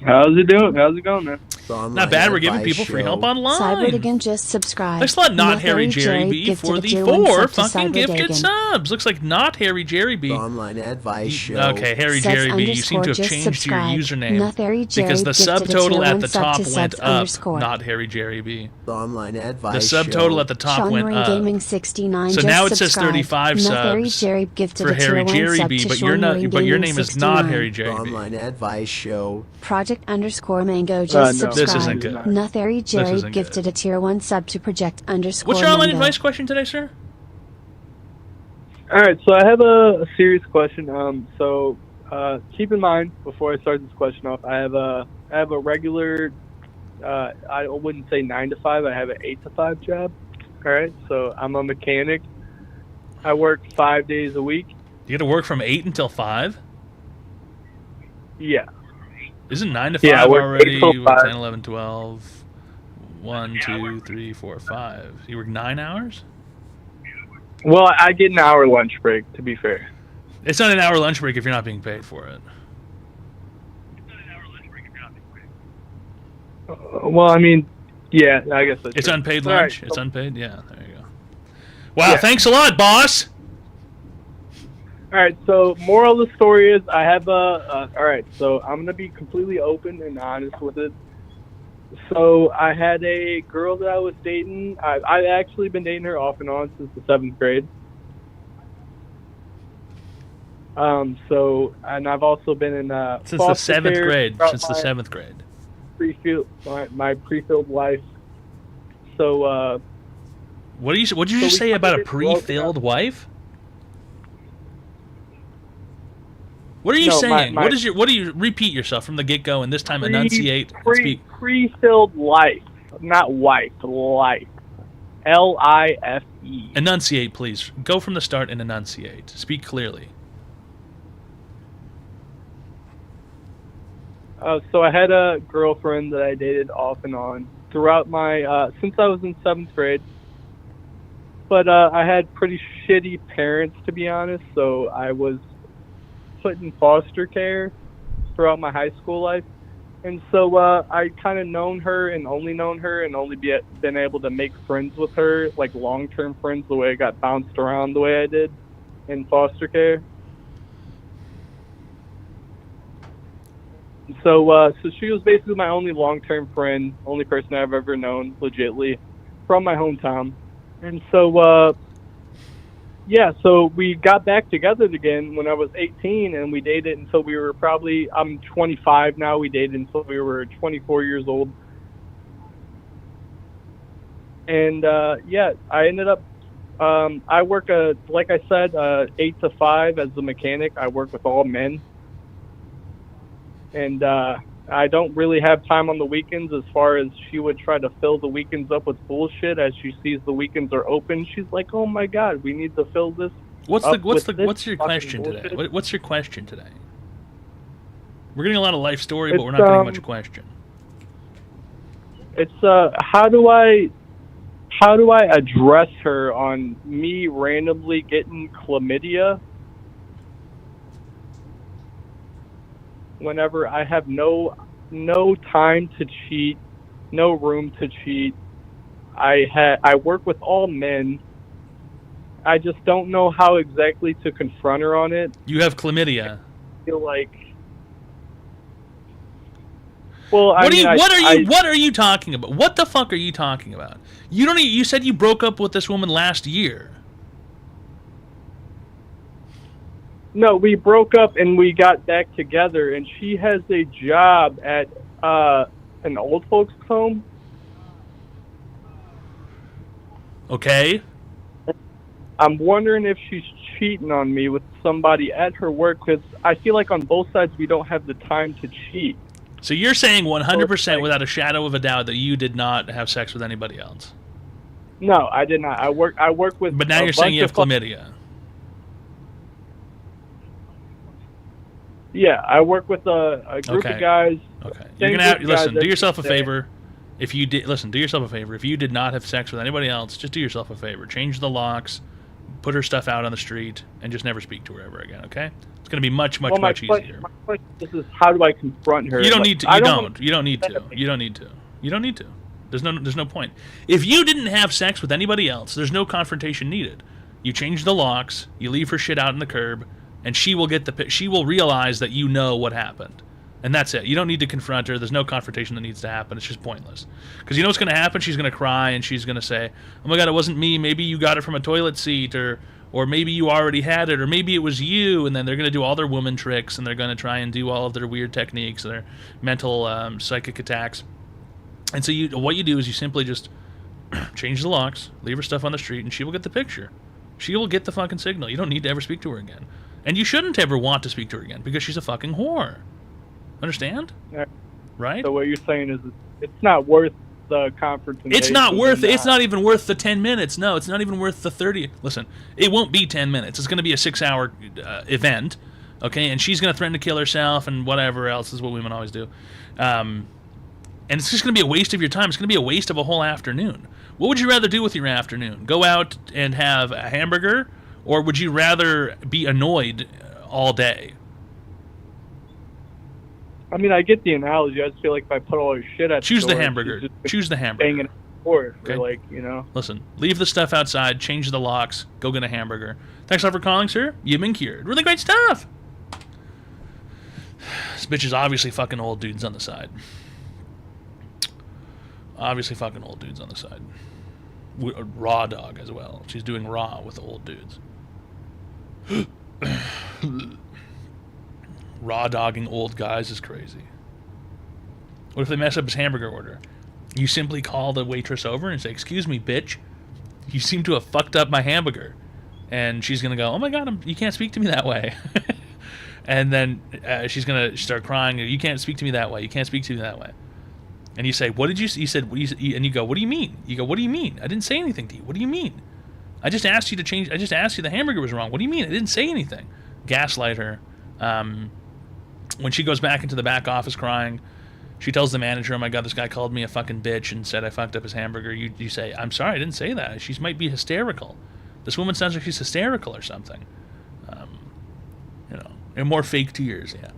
How's it doing? How's it going, man? Not bad. We're giving people free help online. Cyberdigan just subscribed. Looks like Not Harry Jerry B for the 4 fucking gifted subs. Looks like Not Harry Jerry B. Online Advice Show. Okay, Harry Jerry B, you seem to have changed your username because the subtotal at the top went up. Not Harry Jerry B. Online Advice The subtotal at the top went up. Gaming 69 so now it says 35 subs for Harry Jerry B, but your name is not Harry Jerry B. Online Advice Show. Project_Mango just subscribed. This isn't good. Nothary Jerry gifted a tier 1 sub to Project_. What's your online advice question today, sir? All right, so I have a serious question. Keep in mind before I start this question off, I have a regular. I wouldn't say 9 to 5. I have an 8 to 5 job. All right, so I'm a mechanic. I work 5 days a week. You got to work from 8 until 5? Yeah. Isn't 9 to 5 already? 10, 11, 12. 1, 2, 3, 4, 5. You work 9 hours? Well, I get an hour lunch break, to be fair. It's not an hour lunch break if you're not being paid for it. Well, I mean, yeah, I guess that's It's true. unpaid All lunch? right, It's unpaid? Yeah, there you go. Wow, thanks a lot, boss! All right, so moral of the story is I have all right, so I'm going to be completely open and honest with it. So I had a girl that I was dating. I've actually been dating her off and on since the 7th grade. And I've also been in Since the 7th grade. Since the 7th grade. My pre-filled life. So what did you just say about a pre-filled wife? What are you saying? What do you repeat yourself from the get-go and this time enunciate and speak? Pre-filled life, not wife, life. L-I-F-E. Enunciate, please. Go from the start and enunciate. Speak clearly. So I had a girlfriend that I dated off and on throughout my since I was in 7th grade. But I had pretty shitty parents, to be honest, so I was put in foster care throughout my high school life. And so I kind of only known her and only been able to make friends with her, like long-term friends, the way I got bounced around the way I did in foster care. So she was basically my only long-term friend, only person I've ever known legitly from my hometown. And so, yeah, so we got back together again when I was 18, and we dated until we were I'm 25 now. We dated until we were 24 years old. And, yeah, I ended up, I work, like I said, 8 to 5 as a mechanic. I work with all men. And I don't really have time on the weekends, as far as she would try to fill the weekends up with bullshit. As she sees the weekends are open, she's like, "Oh my God, we need to fill this." What's your question today? What's your question today? We're getting a lot of life story, but we're not getting much question. It's how do I address her on me randomly getting chlamydia whenever I have no time to cheat, no room to cheat. I work with all men. I just don't know how exactly to confront her on it. You have chlamydia. I feel like, well, what are you talking about? What the fuck are you talking about? You said you broke up with this woman last year. No, we broke up and we got back together, and she has a job at an old folks home. Okay. I'm wondering if she's cheating on me with somebody at her work, because I feel like on both sides we don't have the time to cheat. So you're saying 100% without a shadow of a doubt that you did not have sex with anybody else? No, I did not. I work with. But now you're saying you have chlamydia. Yeah, I work with a group of guys. Okay, you're gonna listen. Do yourself a favor. If you did do yourself a favor. If you did not have sex with anybody else, just do yourself a favor. Change the locks, put her stuff out on the street, and just never speak to her ever again. Okay? It's gonna be much easier. My question is, how do I confront her? You don't need to. You don't need to. There's no point. If you didn't have sex with anybody else, there's no confrontation needed. You change the locks. You leave her shit out in the curb. And she will realize that you know what happened. And that's it. You don't need to confront her. There's no confrontation that needs to happen. It's just pointless. Because you know what's going to happen? She's going to cry and she's going to say, "Oh my God, it wasn't me. Maybe you got it from a toilet seat, or maybe you already had it, or maybe it was you." And then they're going to do all their woman tricks, and they're going to try and do all of their weird techniques, their mental psychic attacks. And so what you do is you simply just change the locks, leave her stuff on the street, and she will get the picture. She will get the fucking signal. You don't need to ever speak to her again. And you shouldn't ever want to speak to her again, because she's a fucking whore. Understand? Right? So what you're saying is it's not worth the confrontation. It's not even worth the 10 minutes. No, it's not even worth the 30. Listen, it won't be 10 minutes. It's going to be a 6-hour event, okay? And she's going to threaten to kill herself and whatever else is what women always do. And it's just going to be a waste of your time. It's going to be a waste of a whole afternoon. What would you rather do with your afternoon? Go out and have a hamburger? Or would you rather be annoyed all day? I mean, I get the analogy. I just feel like if I put all your shit at Choose the hamburger. Choose the hamburger. Banging for okay. Like, you know. Listen, leave the stuff outside, change the locks, go get a hamburger. Thanks a lot for calling, sir. You've been cured. Really great stuff. This bitch is obviously fucking old dudes on the side. Obviously fucking old dudes on the side. Raw dog as well. She's doing raw with the old dudes. Raw dogging old guys is crazy. What if they mess up his hamburger order? You simply call the waitress over and say, "Excuse me, bitch. You seem to have fucked up my hamburger." And she's going to go, "Oh my God, you can't speak to me that way." And then she's going to start crying. "You can't speak to me that way. You can't speak to me that way." And you say, "What did you?" You said, and you go, "What do you mean?" You go, "What do you mean? I didn't say anything to you. What do you mean? I just asked you to change. I just asked you the hamburger was wrong. What do you mean? I didn't say anything." Gaslight her. When she goes back into the back office crying, she tells the manager, "Oh my God, this guy called me a fucking bitch and said I fucked up his hamburger." You say, "I'm sorry, I didn't say that. She might be hysterical. This woman sounds like she's hysterical or something." You know, and more fake tears, yeah.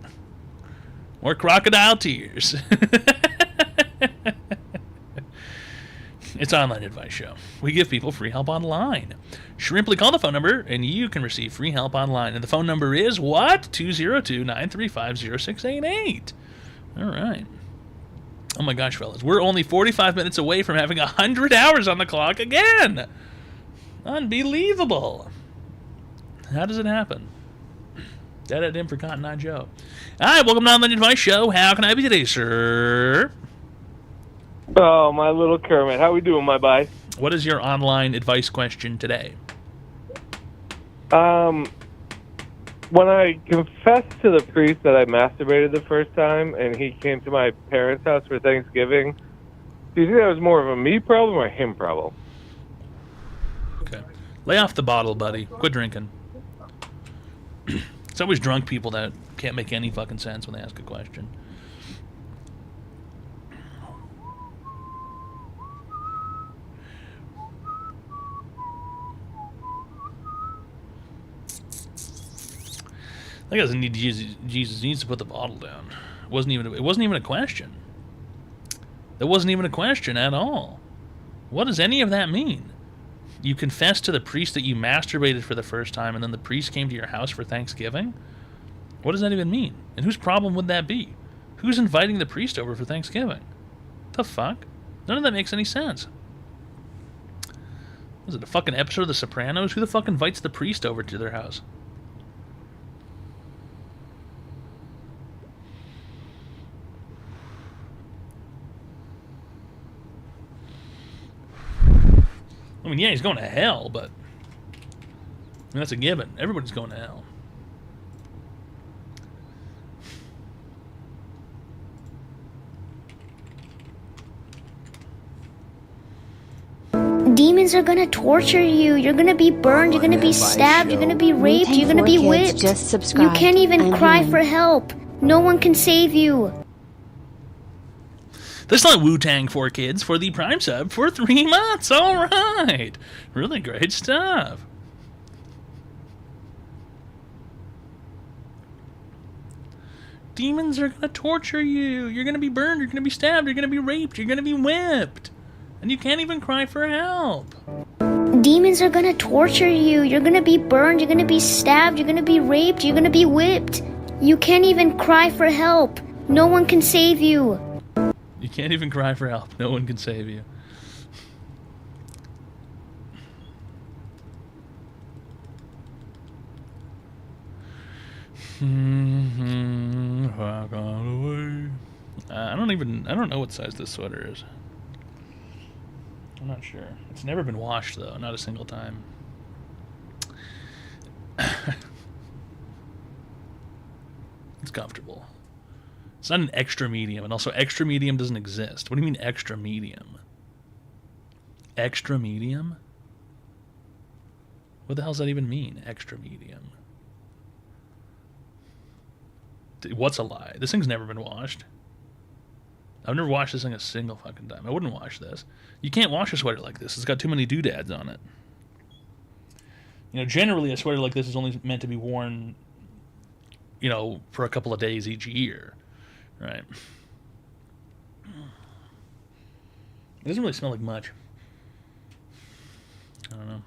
More crocodile tears. It's Online Advice Show. We give people free help online. Simply call the phone number, and you can receive free help online. And the phone number is what? 202-935-0688. All right. Oh my gosh, fellas. We're only 45 minutes away from having 100 hours on the clock again. Unbelievable. How does it happen? That in for Cotton Eye Joe. Hi, welcome to the Online Advice Show. How can I be today, sir? Oh, my little Kermit. How we doing, my bye? What is your online advice question today? When I confessed to the priest that I masturbated the first time and he came to my parents' house for Thanksgiving, do you think that was more of a me problem or a him problem? Okay. Lay off the bottle, buddy. Quit drinking. It's always drunk people that can't make any fucking sense when they ask a question. That guy doesn't need Jesus. Jesus needs to put the bottle down. It wasn't even a question. That wasn't even a question at all. What does any of that mean? You confessed to the priest that you masturbated for the first time, and then the priest came to your house for Thanksgiving? What does that even mean? And whose problem would that be? Who's inviting the priest over for Thanksgiving? The fuck? None of that makes any sense. Was it a fucking episode of The Sopranos? Who the fuck invites the priest over to their house? I mean, yeah, he's going to hell, but that's a given. Everybody's going to hell. Demons are gonna torture you. You're gonna be burned. You're gonna be stabbed. You're gonna be raped. You're gonna be whipped. Just subscribe. You can't even I'm cry human. for help. No one can save you. That's not Wu-Tang for Kids for the Prime sub for 3 months. All right. Really great stuff. Demons are going to torture you. You're going to be burned. You're going to be stabbed. You're going to be raped. You're going to be whipped. And you can't even cry for help. Demons are gonna torture you. You're gonna be burned. You're gonna be stabbed. You're gonna be raped. You're gonna be whipped. You can't even cry for help. No one can save you. You can't even cry for help. No one can save you. I don't know what size this sweater is. I'm not sure. It's never been washed though, not a single time. It's comfortable. It's not an extra medium, and also extra medium doesn't exist. What do you mean extra medium? Extra medium? What the hell does that even mean, extra medium? What's a lie? This thing's never been washed. I've never washed this thing a single fucking time. I wouldn't wash this. You can't wash a sweater like this. It's got too many doodads on it. You know, generally a sweater like this is only meant to be worn, you know, for a couple of days each year. Right? It doesn't really smell like much. I don't know.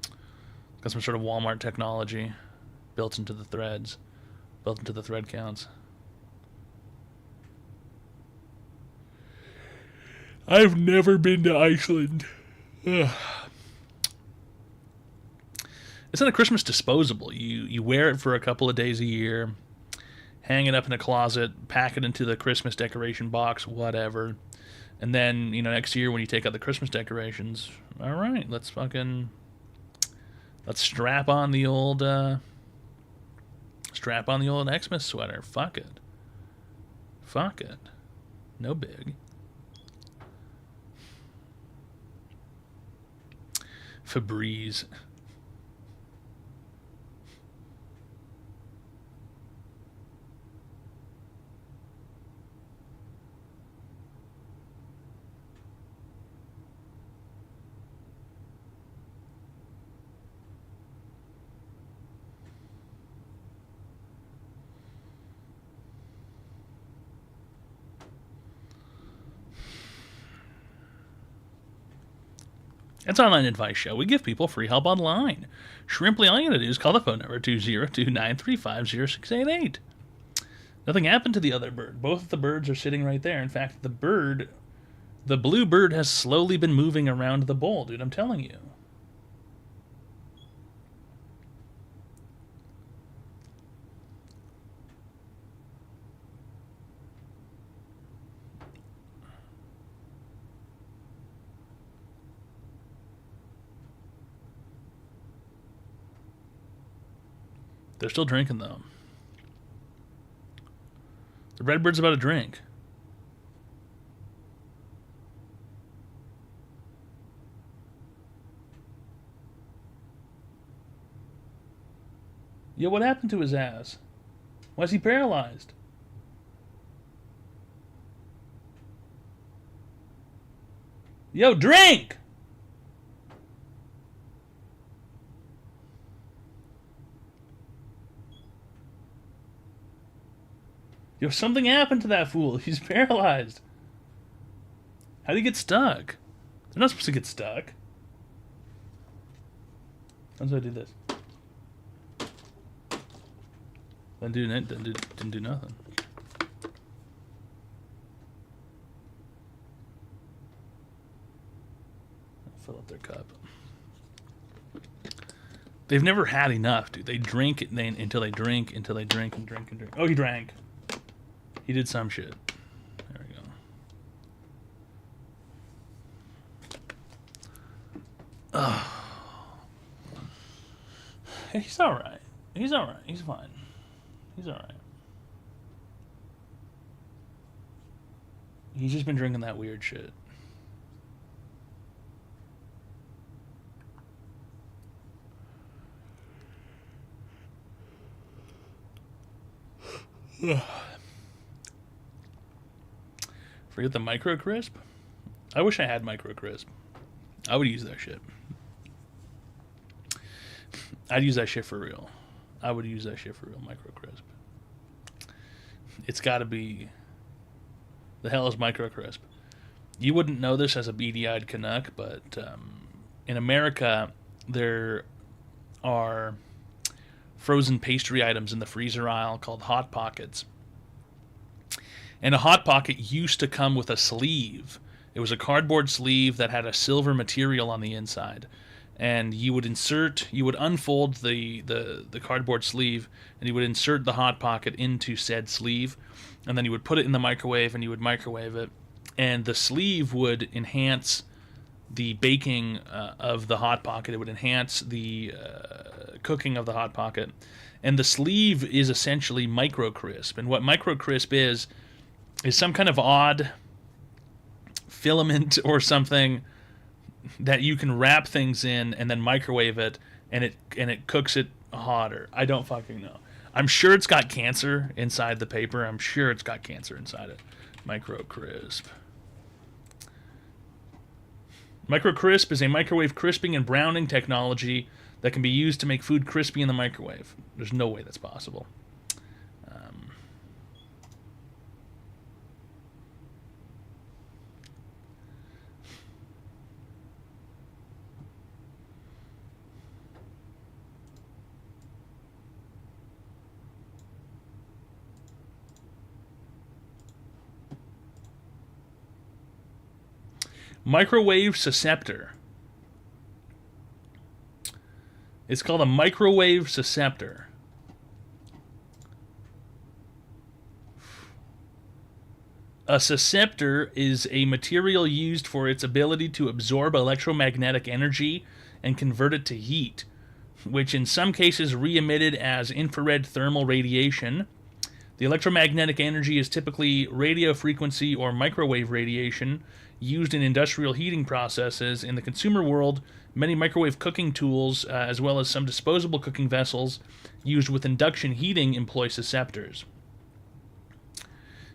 It's got some sort of Walmart technology built into the threads, built into the thread counts. I've never been to Iceland. Ugh. It's not a Christmas disposable. You wear it for a couple of days a year, hang it up in a closet, pack it into the Christmas decoration box, whatever. And then, you know, next year when you take out the Christmas decorations, all right, let's strap on the old Xmas sweater. Fuck it. Fuck it. No big. Febreze. It's Online Advice Show. We give people free help online. Shrimply, all you gotta do is call the phone number 202-935-0688. Nothing happened to the other bird. Both of the birds are sitting right there. In fact, the blue bird has slowly been moving around the bowl, dude. I'm telling you. They're still drinking, though. The red bird's about to drink. Yo, what happened to his ass? Why is he paralyzed? Yo, drink! Yo, something happened to that fool. He's paralyzed. How did he get stuck? They're not supposed to get stuck. How do I do this? Didn't do nothing. Fill up their cup. They've never had enough, dude. They drink it until they drink and drink. Oh, he drank. He did some shit. There we go. Oh. Hey, he's alright. He's alright. He's fine. He's alright. He's just been drinking that weird shit. Forget the Micro Crisp? I wish I had Micro Crisp. I would use that shit. I'd use that shit for real. I would use that shit for real, Micro Crisp. It's gotta be... The hell is Micro Crisp? You wouldn't know this as a beady-eyed Canuck, but in America, there are frozen pastry items in the freezer aisle called Hot Pockets. And a Hot Pocket used to come with a sleeve. It was a cardboard sleeve that had a silver material on the inside. And you would unfold the cardboard sleeve, and you would insert the Hot Pocket into said sleeve, and then you would put it in the microwave, and you would microwave it. And the sleeve would enhance the baking of the Hot Pocket. It would enhance the cooking of the Hot Pocket. And the sleeve is essentially Micro Crisp. And what Micro Crisp is some kind of odd filament or something that you can wrap things in and then microwave it, and it cooks it hotter. I don't fucking know. I'm sure it's got cancer inside the paper. I'm sure it's got cancer inside it. Micro Crisp. Micro Crisp is a microwave crisping and browning technology that can be used to make food crispy in the microwave. There's no way that's possible. Microwave Susceptor. It's called a microwave susceptor. A susceptor is a material used for its ability to absorb electromagnetic energy and convert it to heat, which in some cases re-emitted as infrared thermal radiation. The electromagnetic energy is typically radio frequency or microwave radiation used in industrial heating processes. In the consumer world, many microwave cooking tools, as well as some disposable cooking vessels used with induction heating, employ susceptors.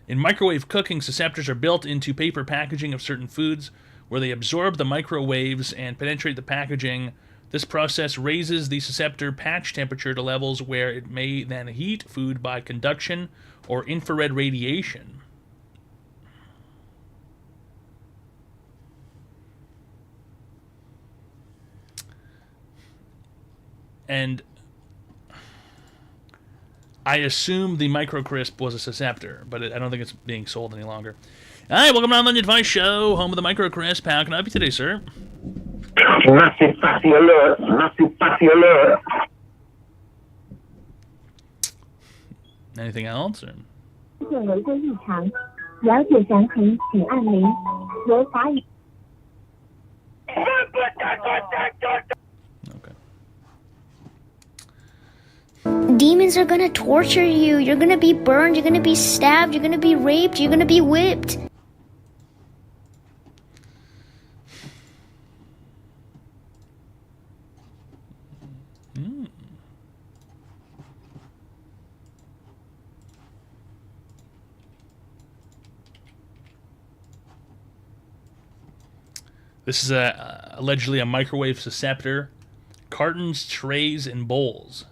In microwave cooking, susceptors are built into paper packaging of certain foods, where they absorb the microwaves and penetrate the packaging. This process raises the susceptor patch temperature to levels where it may then heat food by conduction or infrared radiation. And I assume the Microcrisp was a Susceptor, but I don't think it's being sold any longer. All right, welcome to Online Advice Show, home of the Microcrisp. How can I help you today, sir? Massive fatty alert! Massive fatty alert! Anything else? Or? 有一个异常，了解详情请按0。有法语。 Demons are gonna torture you. You're gonna be burned. You're gonna be stabbed. You're gonna be raped. You're gonna be whipped. This is allegedly a microwave susceptor. Cartons, trays, and bowls.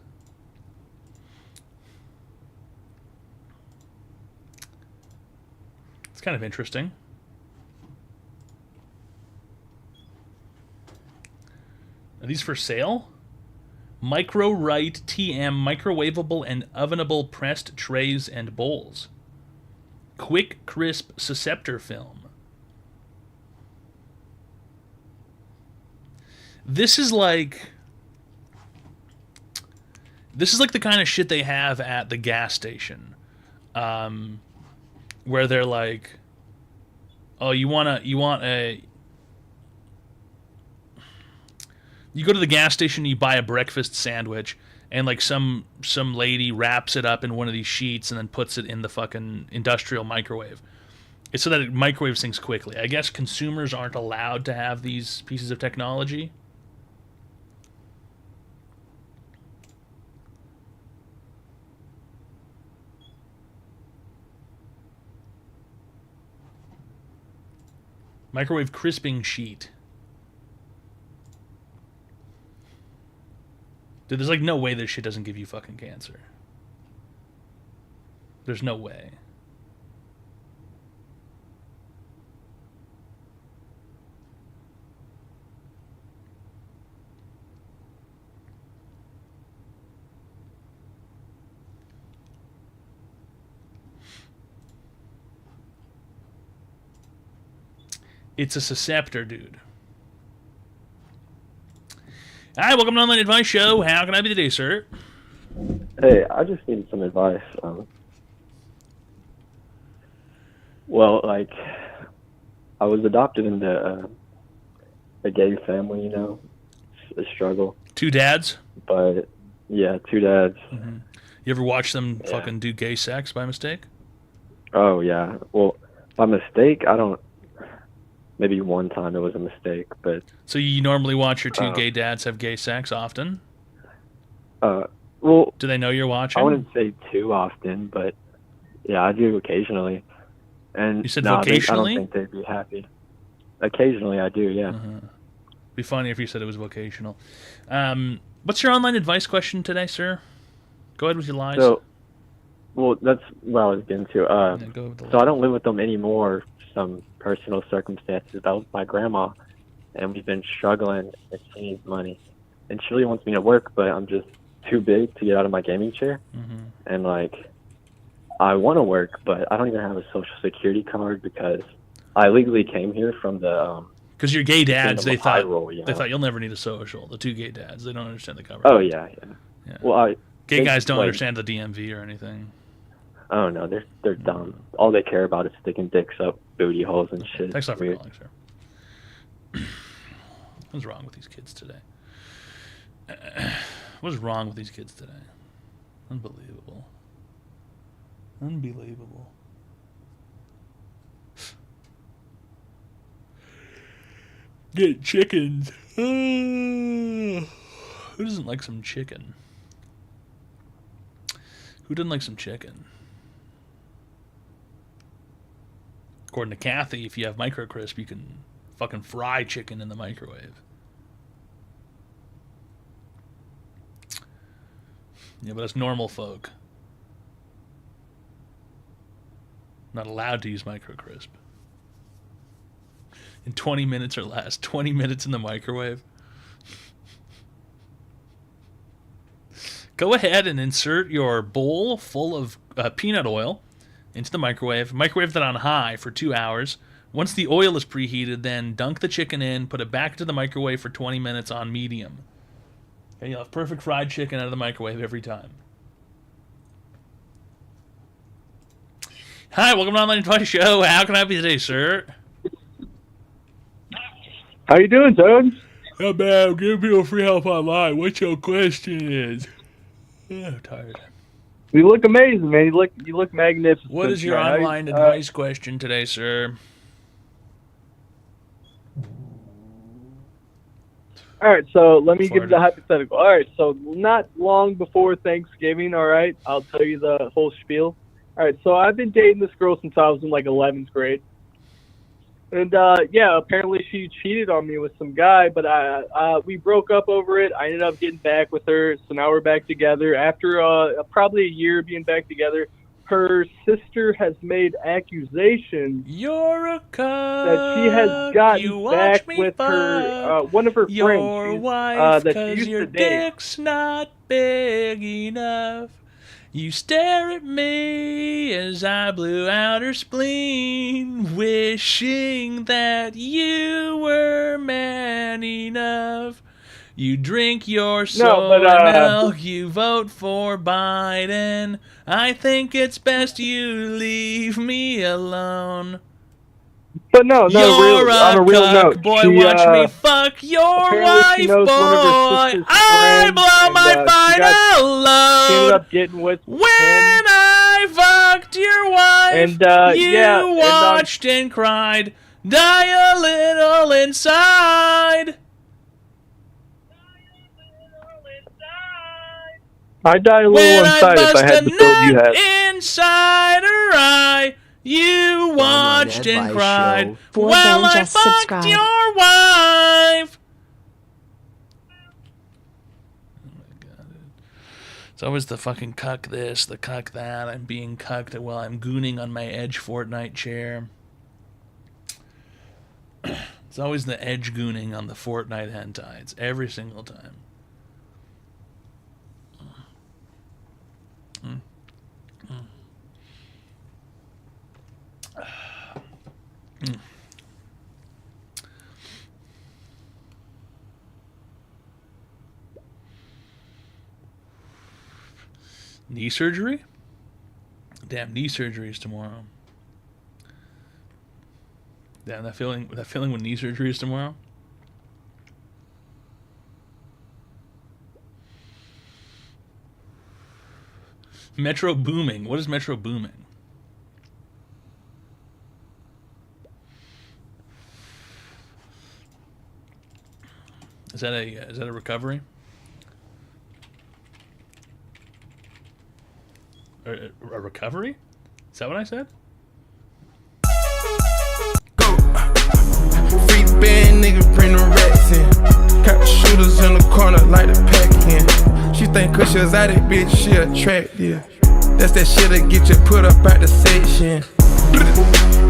It's kind of interesting. Are these for sale? Micro-Rite TM microwavable and ovenable pressed trays and bowls. Quick Crisp susceptor film. This is like the kind of shit they have at the gas station, where they're like, "Oh, you go to the gas station, you buy a breakfast sandwich, and like some lady wraps it up in one of these sheets and then puts it in the fucking industrial microwave. It's so that it microwaves things quickly. I guess consumers aren't allowed to have these pieces of technology." Microwave crisping sheet. Dude, there's like no way this shit doesn't give you fucking cancer. There's no way. It's a susceptor, dude. Hi, welcome to Online Advice Show. How can I be today, sir? Hey, I just needed some advice. Well, like, I was adopted into a gay family, you know. It's a struggle. Two dads? But, yeah, two dads. Mm-hmm. You ever watch them fucking do gay sex by mistake? Oh, yeah. Well, by mistake, I don't... Maybe one time it was a mistake, but... So you normally watch your two gay dads have gay sex often? Well... Do they know you're watching? I wouldn't say too often, but yeah, I do occasionally. And you said I vocationally? don't think they'd be happy. Occasionally I do, yeah. Be funny if you said it was vocational. What's your online advice question today, sir? Go ahead with your lies. So, well, that's what I was getting to. go with the So I don't live with them anymore. Some personal circumstances. That was my grandma, and we've been struggling, and she needs money. And she really wants me to work, but I'm just too big to get out of my gaming chair. And, like, I want to work, but I don't even have a social security card because I legally came here from the... Because you're gay dads, they thought role, you they know? thought you'll never need a social. The two gay dads, they don't understand the cover. Oh, yeah. Well, gay guys don't like, understand the DMV or anything. Oh, no, they're dumb. All they care about is sticking dicks up booty holes and shit. Thanks a lot for Weird. calling, sir. What's wrong with these kids today? What's wrong with these kids today? Unbelievable. Unbelievable. Get chickens. Who doesn't like some chicken? Who doesn't like some chicken? According to Kathy, if you have Microcrisp, you can fucking fry chicken in the microwave. Yeah, but that's normal folk. Not allowed to use Microcrisp. In 20 minutes or less. 20 minutes in the microwave. go ahead and insert your bowl full of peanut oil into the microwave. Microwave that on high for 2 hours. Once the oil is preheated, then dunk the chicken in, put it back into the microwave for 20 minutes on medium. And you'll have perfect fried chicken out of the microwave every time. Hi, welcome to Online Advice Show. How can I help you today, sir? How you doing, Toad? Not bad. I'm giving people free help online. What your question is? I'm tired. You look amazing, man. You look magnificent. What is your online advice question today, sir? All right, so let me give you the hypothetical. All right, so not long before Thanksgiving, all right, I'll tell you the whole spiel. All right, so I've been dating this girl since I was in like 11th grade. And yeah, apparently she cheated on me with some guy, but we broke up over it. I ended up getting back with her, so now we're back together. After probably a year being back together, her sister has made accusations that she has gotten back with her one of her friends that she used to date. Dick's not big enough. You stare at me as I blew out her spleen, wishing that you were man enough. You drink your soy milk, you vote for Biden. I think it's best you leave me alone. But no, on a real note, boy, watch me fuck your wife, boy. I blow my final load. She ended up getting with when I fucked your wife, and you watched and cried, die a little inside. I die a little inside if I had the build you had. Inside her eye, you watched and cried while I fucked your wife. Oh my God. It's always the fucking cuck this, the cuck that. I'm being cucked while I'm gooning on my Edge Fortnite chair. It's always the Edge gooning on the Fortnite hentai. It's every single time. Knee surgery? Damn, knee surgery is tomorrow. Damn, that feeling when knee surgery is tomorrow. Metro booming. What is Metro booming? Is that a recovery? A recovery? Is that what I said? Free band nigga bring the rats in. Got the shooters in the corner like the pack in. She think cause she was out that bitch, she attractive. That's that shit that get you put up at the section.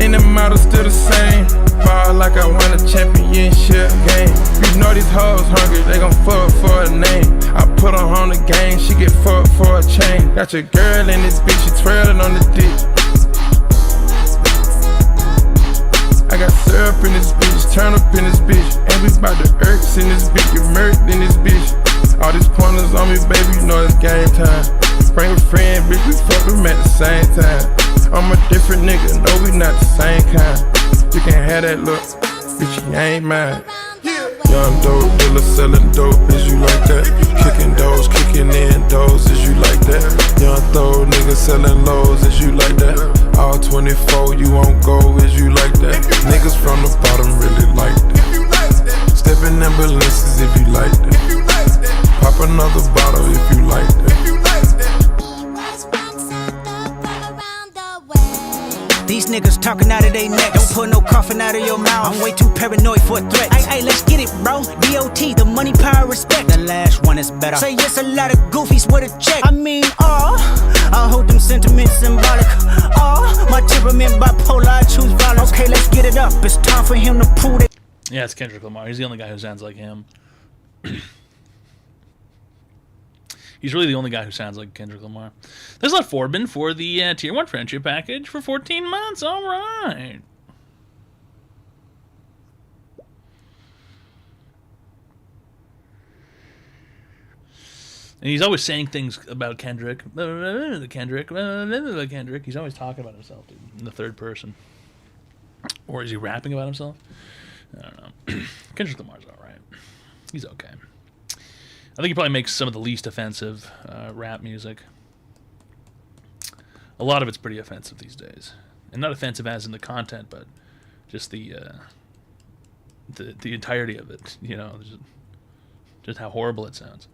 And the model still the same. Ball like I won a championship game. You know these hoes hungry, they gon' fuck for a name. I put her on the game, she get fucked for a chain. Got your girl in this bitch, she twirling on the dick. I got syrup in this bitch, turn up in this bitch. And we bout the irks in this bitch, get murked in this bitch. All these pointers on me, baby, you know it's game time. Bring a friend, bitch, we fuck them at the same time. I'm a different nigga, no, we not the same kind. You can have that look, bitch, you ain't mine. Young dope dealer selling dope, is you like that? Kicking doors, kicking in doors, is you like that? Young throw nigga selling lows, is you like that? All 24, you won't go, is you like that? Niggas from the bottom really like that. Stepping ambulances if you like that. Pop another bottle if you like that. These niggas talking out of their neck. Don't put no coffin out of your mouth. I'm way too paranoid for a threat. Ay, let's get it, bro. DOT, the money, power, respect. The last one is better. Say yes, a lot of goofies with a check. I mean, I hold them sentiments symbolic. My temperament bipolar, I choose violence. Okay, let's get it up. It's time for him to prove it. Yeah, it's Kendrick Lamar. He's the only guy who sounds like him. He's really the only guy who sounds like Kendrick Lamar. There's a lot Forbin for the Tier 1 friendship package for 14 months. All right. And he's always saying things about Kendrick. Kendrick. He's always talking about himself, dude, in the third person. Or is he rapping about himself? I don't know. Kendrick Lamar's all right. He's okay. I think he probably makes some of the least offensive rap music. A lot of it's pretty offensive these days, and not offensive as in the content, but just the entirety of it. You know, just how horrible it sounds.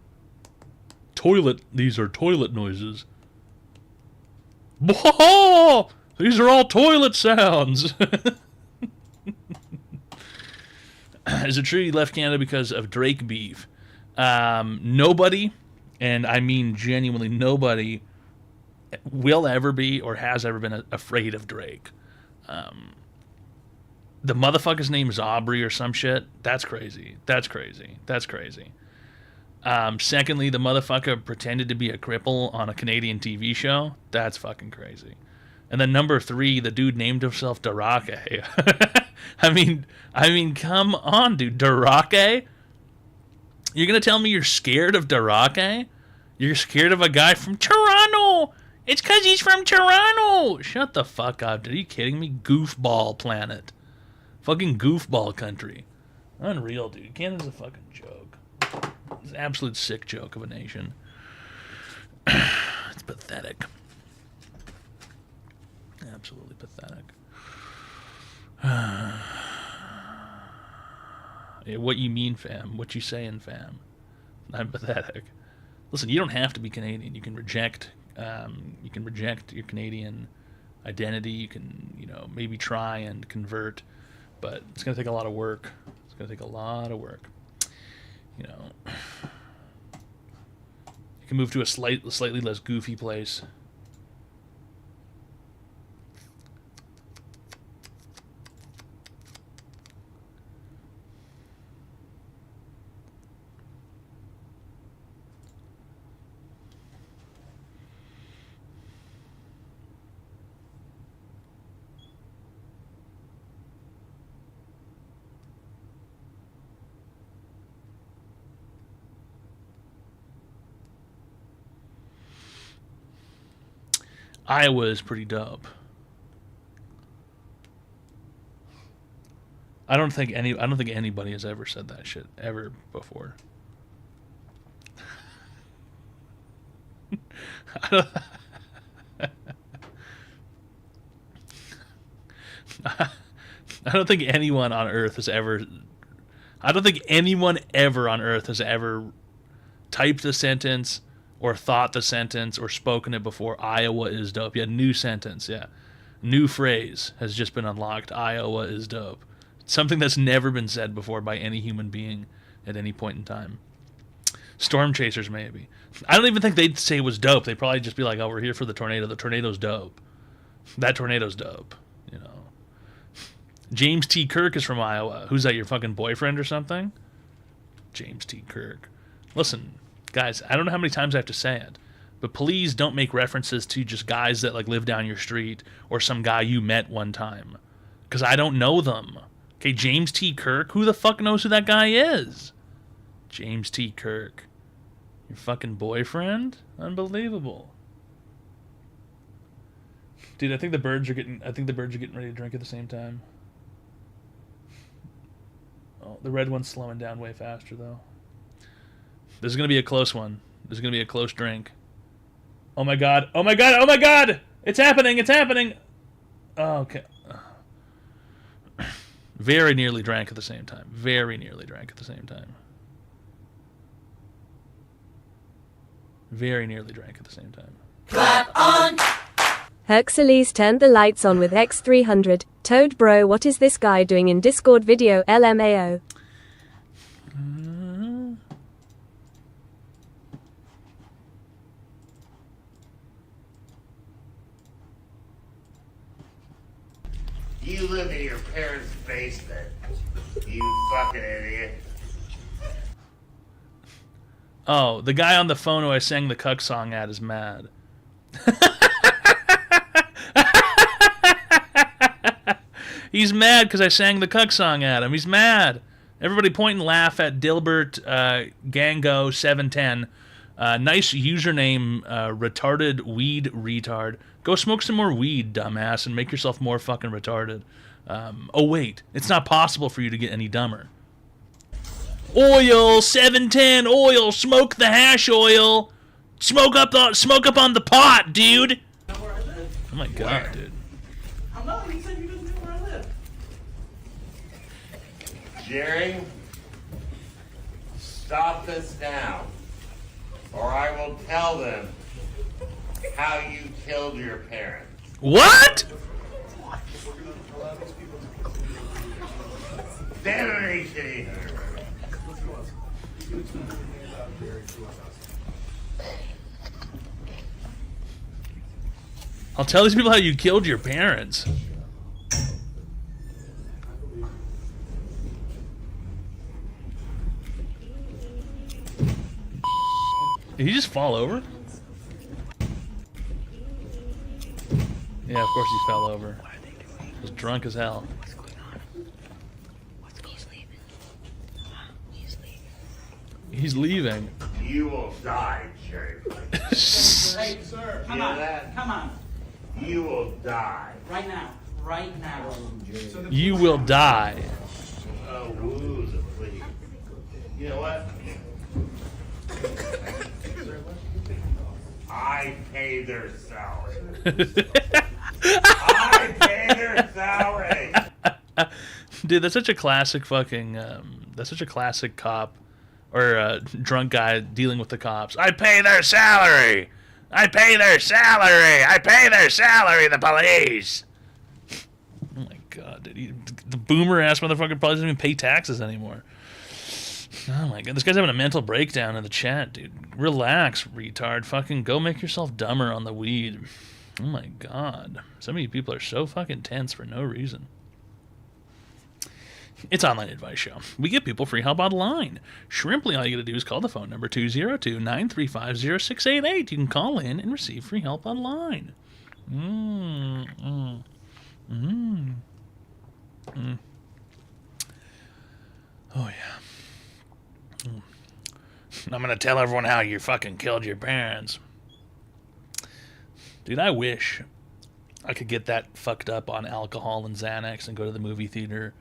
Toilet. These are toilet noises. Whoa! These are all toilet sounds. Is it true he left Canada because of Drake beef? Nobody, and I mean genuinely nobody, will ever be or has ever been afraid of Drake. The motherfucker's name is Aubrey or some shit. That's crazy. That's crazy. That's crazy. Secondly, the motherfucker pretended to be a cripple on a Canadian TV show. That's fucking crazy. And then number 3, the dude named himself Darake. I mean, come on, dude. Darake? You're gonna tell me you're scared of Darake? You're scared of a guy from Toronto? It's because he's from Toronto! Shut the fuck up. Are you kidding me? Goofball planet. Fucking goofball country. Unreal, dude. Canada's a fucking joke. It's an absolute sick joke of a nation. It's pathetic. Absolutely pathetic. Yeah, what you mean, fam? What you saying, fam? I'm pathetic. Listen, you don't have to be Canadian. You can reject. You can reject your Canadian identity. You can, maybe try and convert, but it's gonna take a lot of work. It's gonna take a lot of work. You can move to a slightly less goofy place. Iowa is pretty dope. I don't think anybody has ever said that shit ever before. I don't think anyone on Earth has ever. I don't think anyone ever on Earth has ever typed a sentence or thought the sentence or spoken it before. Iowa is dope. Yeah, new sentence. Yeah, new phrase has just been unlocked. Iowa is dope. Something that's never been said before by any human being at any point in time. Storm chasers, maybe. I don't even think they'd say it was dope. They'd probably just be like, "Oh, we're here for the tornado. The tornado's dope. That tornado's dope." James T. Kirk is from Iowa. Who's that? Your fucking boyfriend or something? James T. Kirk. Listen, guys, I don't know how many times I have to say it, but please don't make references to just guys that live down your street or some guy you met one time, because I don't know them. Okay, James T. Kirk. Who the fuck knows who that guy is? James T. Kirk. Your fucking boyfriend? Unbelievable. Dude, I think the birds are getting ready to drink at the same time. Oh, the red one's slowing down way faster though. This is gonna be a close one. This is gonna be a close drink. Oh my god! Oh my god! Oh my god! It's happening! It's happening! Oh, okay. Very nearly drank at the same time. Very nearly drank at the same time. Very nearly drank at the same time. Clap on! Hercules turned the lights on with X300. Toad bro, what is this guy doing in Discord video? LMAO. You live in your parents' basement. You fucking idiot. Oh, the guy on the phone who I sang the cuck song at is mad. He's mad because I sang the cuck song at him. He's mad. Everybody point and laugh at Dilbert Gango710. Nice username, retarded weed retard. Go smoke some more weed, dumbass, and make yourself more fucking retarded. Oh, wait. It's not possible for you to get any dumber. Oil, 710, oil, smoke the hash oil. Smoke up on the pot, dude. Oh my god, dude. I'm not. He said you didn't know where I live. Jerry, stop this now, or I will tell them how you killed your parents. What? Damnation. I'll tell these people how you killed your parents. Did he just fall over? Yeah, of course he fell over. He was drunk as hell. He's leaving. You will die, Jerry. Hey, sir, come on, come on. You will die. Right now, right now. You will die. Oh, wooze, please. You know what? I pay their salary. I pay their salary. Dude, that's such a classic fucking. That's such a classic cop or drunk guy dealing with the cops. I pay their salary. I pay their salary. I pay their salary. The police. Oh my god, dude! The boomer ass motherfucker probably doesn't even pay taxes anymore. Oh my god, this guy's having a mental breakdown in the chat, dude. Relax, retard. Fucking go make yourself dumber on the weed. Oh my god, some of you people are so fucking tense for no reason. It's Online Advice Show. We give people free help online. Shrimply, all you gotta do is call the phone number 202-935-0688. You can call in and receive free help online. Oh, yeah. I'm gonna tell everyone how you fucking killed your parents. Dude, I wish I could get that fucked up on alcohol and Xanax and go to the movie theater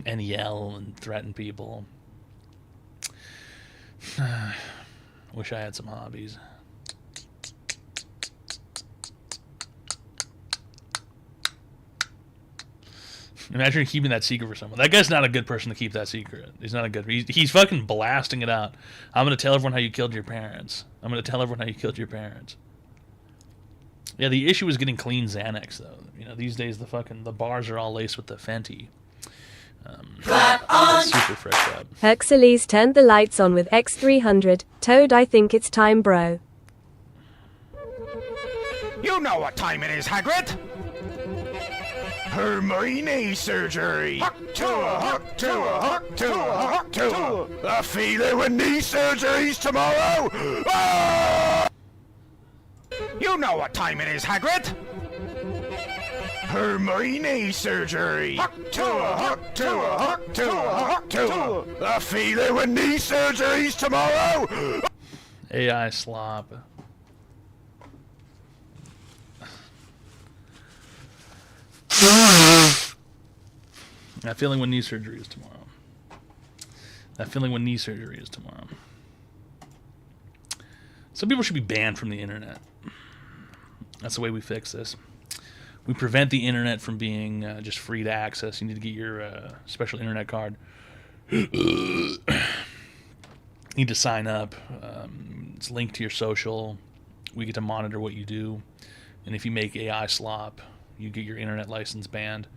and yell and threaten people. Wish I had some hobbies. Imagine keeping that secret for someone. That guy's not a good person to keep that secret. He's not a good... He's fucking blasting it out. I'm going to tell everyone how you killed your parents. I'm going to tell everyone how you killed your parents. Yeah, the issue is getting clean Xanax, though. You know, these days the bars are all laced with the Fenty. Clap on. Super fresh up. Hercules turned the lights on with X300. Toad, I think it's time, bro. You know what time it is, Hagrid. Her my knee surgery. Huck to a huck to a huck to a huck to a. I feel it with knee surgeries tomorrow. Ah! You know what time it is, Hagrid. Her my knee surgery. Huck to a huck to a huck to a huck to a. I feel it with knee surgeries tomorrow. AI slop. That feeling when knee surgery is tomorrow. That feeling when knee surgery is tomorrow. Some people should be banned from the internet. That's the way we fix this. We prevent the internet from being just free to access. You need to get your special internet card. You need to sign up. It's linked to your social. We get to monitor what you do. And if you make AI slop, you get your internet license banned.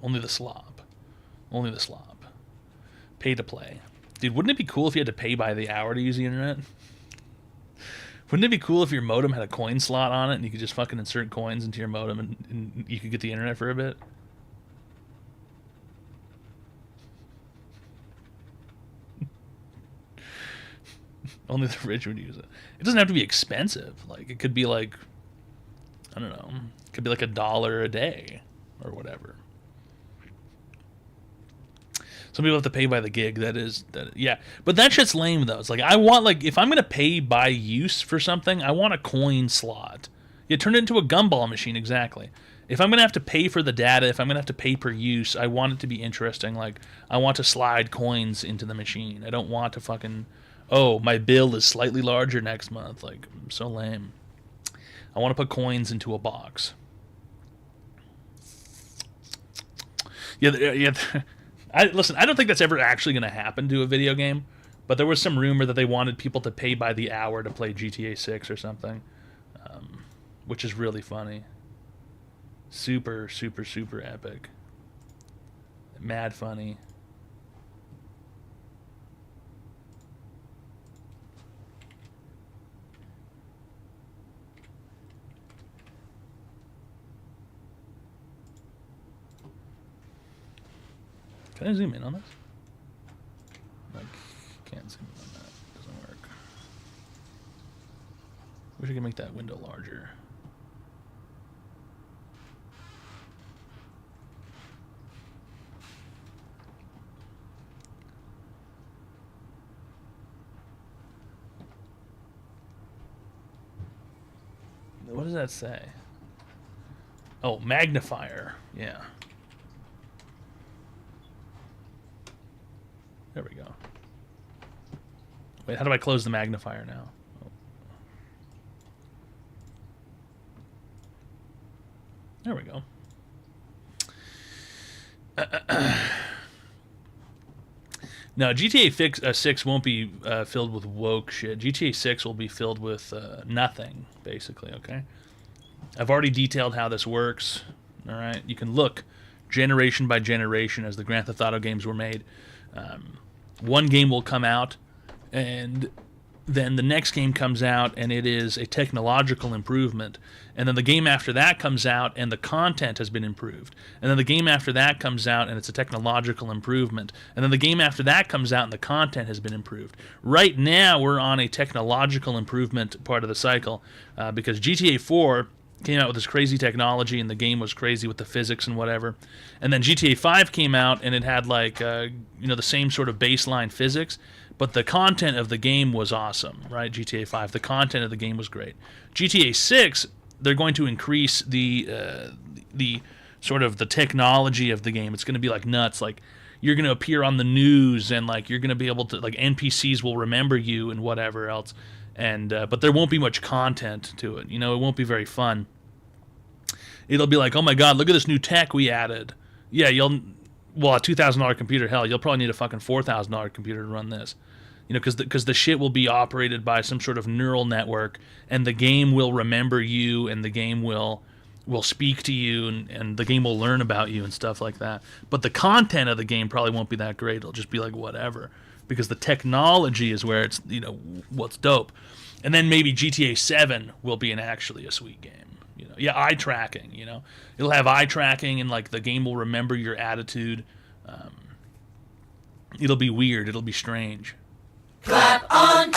Only the slop. Only the slop. Pay to play. Dude, wouldn't it be cool if you had to pay by the hour to use the internet? Wouldn't it be cool if your modem had a coin slot on it and you could just fucking insert coins into your modem and you could get the internet for a bit? Only the rich would use it. It doesn't have to be expensive. Like, it could be like, I don't know, it could be like $1 a day or whatever. Some people have to pay by the gig. Yeah. But that shit's lame, though. It's like, I want, like, if I'm going to pay by use for something, I want a coin slot. You turn it into a gumball machine, exactly. If I'm going to have to pay for the data, if I'm going to have to pay per use, I want it to be interesting. Like, I want to slide coins into the machine. I don't want to fucking, oh, my bill is slightly larger next month. Like, so lame. I want to put coins into a box. Yeah. Listen, I don't think that's ever actually going to happen to a video game, but there was some rumor that they wanted people to pay by the hour to play GTA 6 or something, which is really funny. Super, super, super epic. Mad funny. Can I zoom in on this? Like, can't zoom in on that. Doesn't work. Wish I could make that window larger. What does that say? Oh, magnifier. Yeah. There we go. Wait, how do I close the magnifier now? Oh. There we go. No, GTA 6 won't be filled with woke shit. GTA 6 will be filled with nothing, basically, okay? I've already detailed how this works, all right? You can look generation by generation as the Grand Theft Auto games were made. One game will come out, and then the next game comes out, and it is a technological improvement. And then the game after that comes out, and the content has been improved. And then the game after that comes out, and it's a technological improvement. And then the game after that comes out, and the content has been improved. Right now, we're on a technological improvement part of the cycle, because GTA 4 came out with this crazy technology, and the game was crazy with the physics and whatever. And then GTA 5 came out, and it had like the same sort of baseline physics, but the content of the game was awesome, right? GTA 5, the content of the game was great. GTA 6, they're going to increase the sort of the technology of the game. It's going to be like nuts. Like, you're going to appear on the news, and like you're going to be able to, like, NPCs will remember you and whatever else. And but there won't be much content to it. It won't be very fun. It'll be like, oh my god, look at this new tech we added. Yeah, a $2,000 computer, hell, you'll probably need a fucking $4,000 computer to run this. Because the shit will be operated by some sort of neural network, and the game will remember you, and the game will speak to you, and the game will learn about you and stuff like that. But the content of the game probably won't be that great. It'll just be like whatever. Because the technology is where it's, what's dope. And then maybe GTA 7 will be actually a sweet game. Eye tracking, It'll have eye tracking, and like the game will remember your attitude. It'll be weird. It'll be strange. Clap on!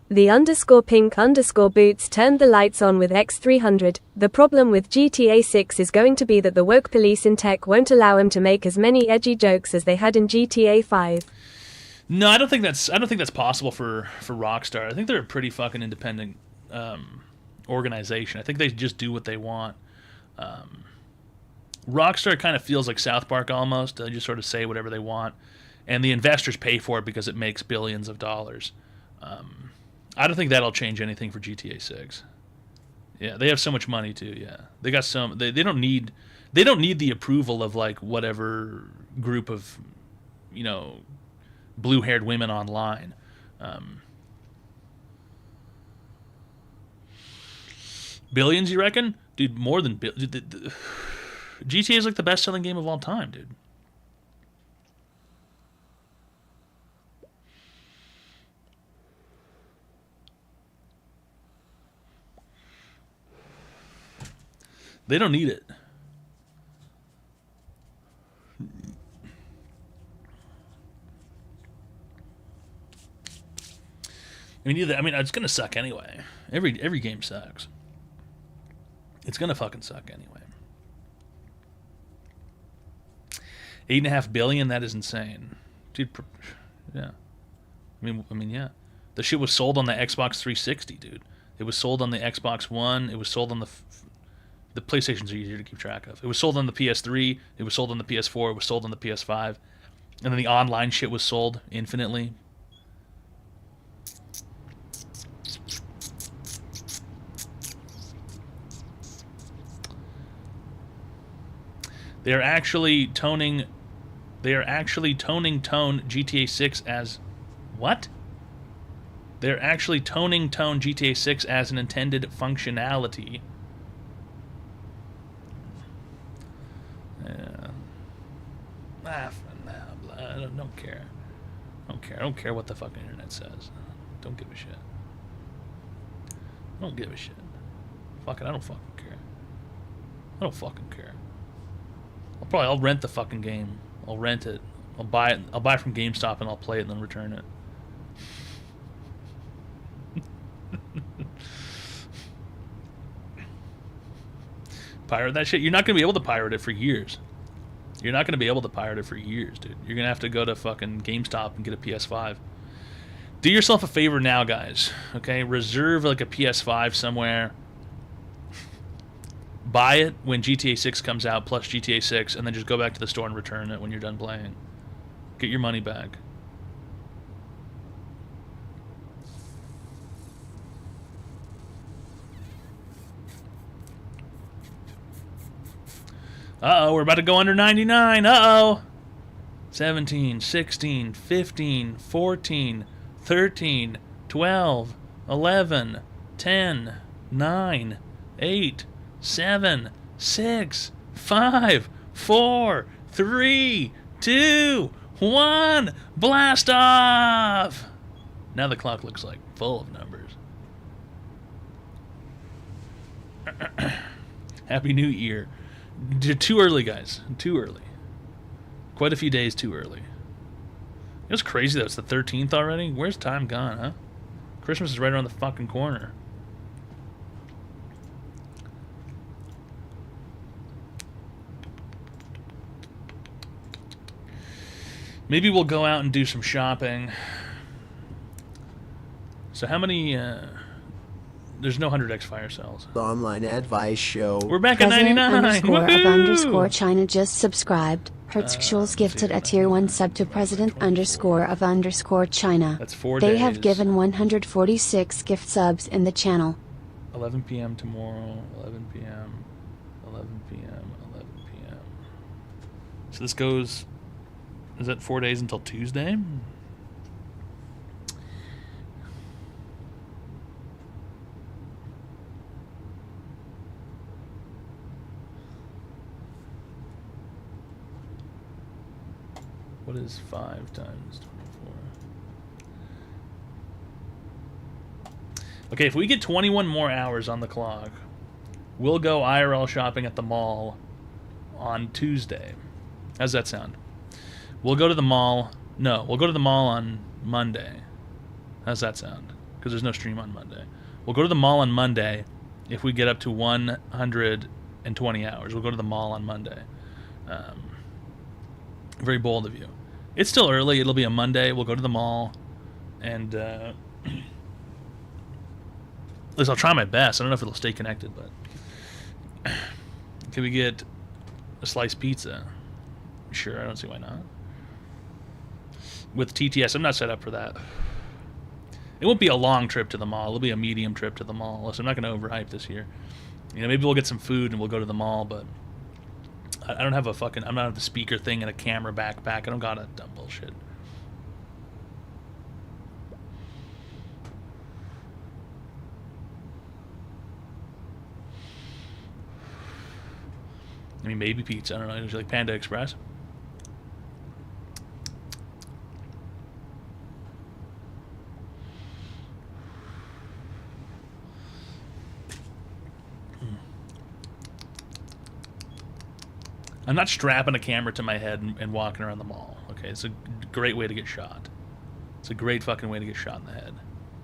The _pink_boots turned the lights on with X300. The problem with GTA 6 is going to be that the woke police in tech won't allow him to make as many edgy jokes as they had in GTA 5. No, I don't think that's possible for Rockstar. I think they're a pretty fucking independent organization. I think they just do what they want. Rockstar kind of feels like South Park almost. They just sort of say whatever they want, and the investors pay for it because it makes billions of dollars. I don't think that'll change anything for GTA 6. Yeah, they have so much money too. Yeah, they got some. They don't need the approval of like whatever group of blue-haired women online. Billions, you reckon? Dude, more than GTA is like the best-selling game of all time, dude. They don't need it. it's gonna suck anyway. Every game sucks. It's gonna fucking suck anyway. $8.5 billion. That is insane, dude. Yeah. I mean, yeah. The shit was sold on the Xbox 360, dude. It was sold on the Xbox One. It was sold on the PlayStations are easier to keep track of. It was sold on the PS3. It was sold on the PS4. It was sold on the PS5. And then the online shit was sold infinitely. They are actually toning tone GTA 6 as what? They're actually toning tone GTA 6 as an intended functionality. Yeah. I don't care. I don't care what the fucking internet says. Don't give a shit. I don't give a shit. Fuck it, I don't fucking care. I don't fucking care. I'll rent the fucking game. I'll rent it. I'll buy it. I'll buy it from GameStop and I'll play it and then return it. Pirate that shit. You're not gonna be able to pirate it for years. You're not gonna be able to pirate it for years, dude. You're gonna have to go to fucking GameStop and get a PS5. Do yourself a favor now, guys. Okay, reserve like a PS5 somewhere. Buy it when GTA 6 comes out, plus GTA 6, and then just go back to the store and return it when you're done playing. Get your money back. Uh-oh, we're about to go under 99. Uh-oh. 17, 16, 15, 14, 13, 12, 11, 10, 9, 8, 7, 6, 5, 4, 3, 2, 1. Blast off! Now the clock looks like full of numbers. Happy New Year. Too early, guys. Too early. Quite a few days too early. It's crazy though. It's the 13th already. Where's time gone, huh? Christmas is right around the fucking corner. Maybe we'll go out and do some shopping. So how many... there's no 100x fire cells. The online advice show. We're back at 99. President_of_ China just subscribed. Hertzschulz gifted a tier 1 sub to President_of_ China. That's 4 They days. have given 146 gift subs in the channel. 11 p.m. tomorrow. 11 p.m. 11 p.m. 11 p.m. So this goes... Is that 4 days until Tuesday? What is 5 times 24? Okay, if we get 21 more hours on the clock, we'll go IRL shopping at the mall on Tuesday. How's that sound? We'll go to the mall. No, we'll go to the mall on Monday. How's that sound? Because there's no stream on Monday. We'll go to the mall on Monday if we get up to 120 hours. We'll go to the mall on Monday. Very bold of you. It's still early. It'll be a Monday. We'll go to the mall. And at least I'll try my best. I don't know if it'll stay connected, but... Can we get a sliced pizza? Sure, I don't see why not. With TTS, I'm not set up for that. It won't be a long trip to the mall. It'll be a medium trip to the mall. Listen, I'm not going to overhype this year. You know, maybe we'll get some food and we'll go to the mall, but I don't have a fucking... I'm not have the speaker thing and a camera backpack. I don't got a dumb bullshit. I mean, maybe pizza. I don't know. Is it like Panda Express? I'm not strapping a camera to my head and walking around the mall. Okay, it's a great way to get shot. It's a great fucking way to get shot in the head.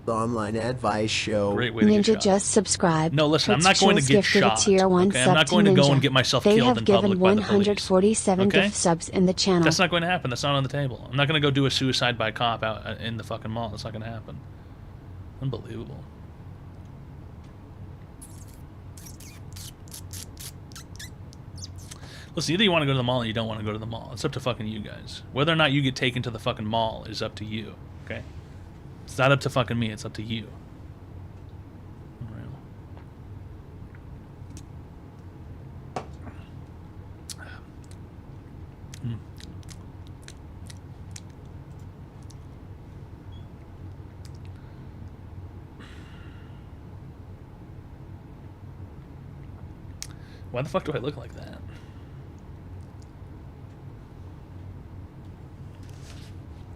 The online advice show. Great way to get Ninja shot. just subscribed. No, listen, I'm Hertz not going to Jules get gifted a shot. tier 1 Okay? I'm sub not to going to go Ninja. and get myself They killed have in given public by the police. 147 Okay? gift subs in the channel. That's not going to happen. That's not on the table. I'm not going to go do a suicide by cop out in the fucking mall. That's not going to happen. Unbelievable. Listen, either you want to go to the mall or you don't want to go to the mall. It's up to fucking you guys. Whether or not you get taken to the fucking mall is up to you. Okay? It's not up to fucking me. It's up to you. Why the fuck do I look like that?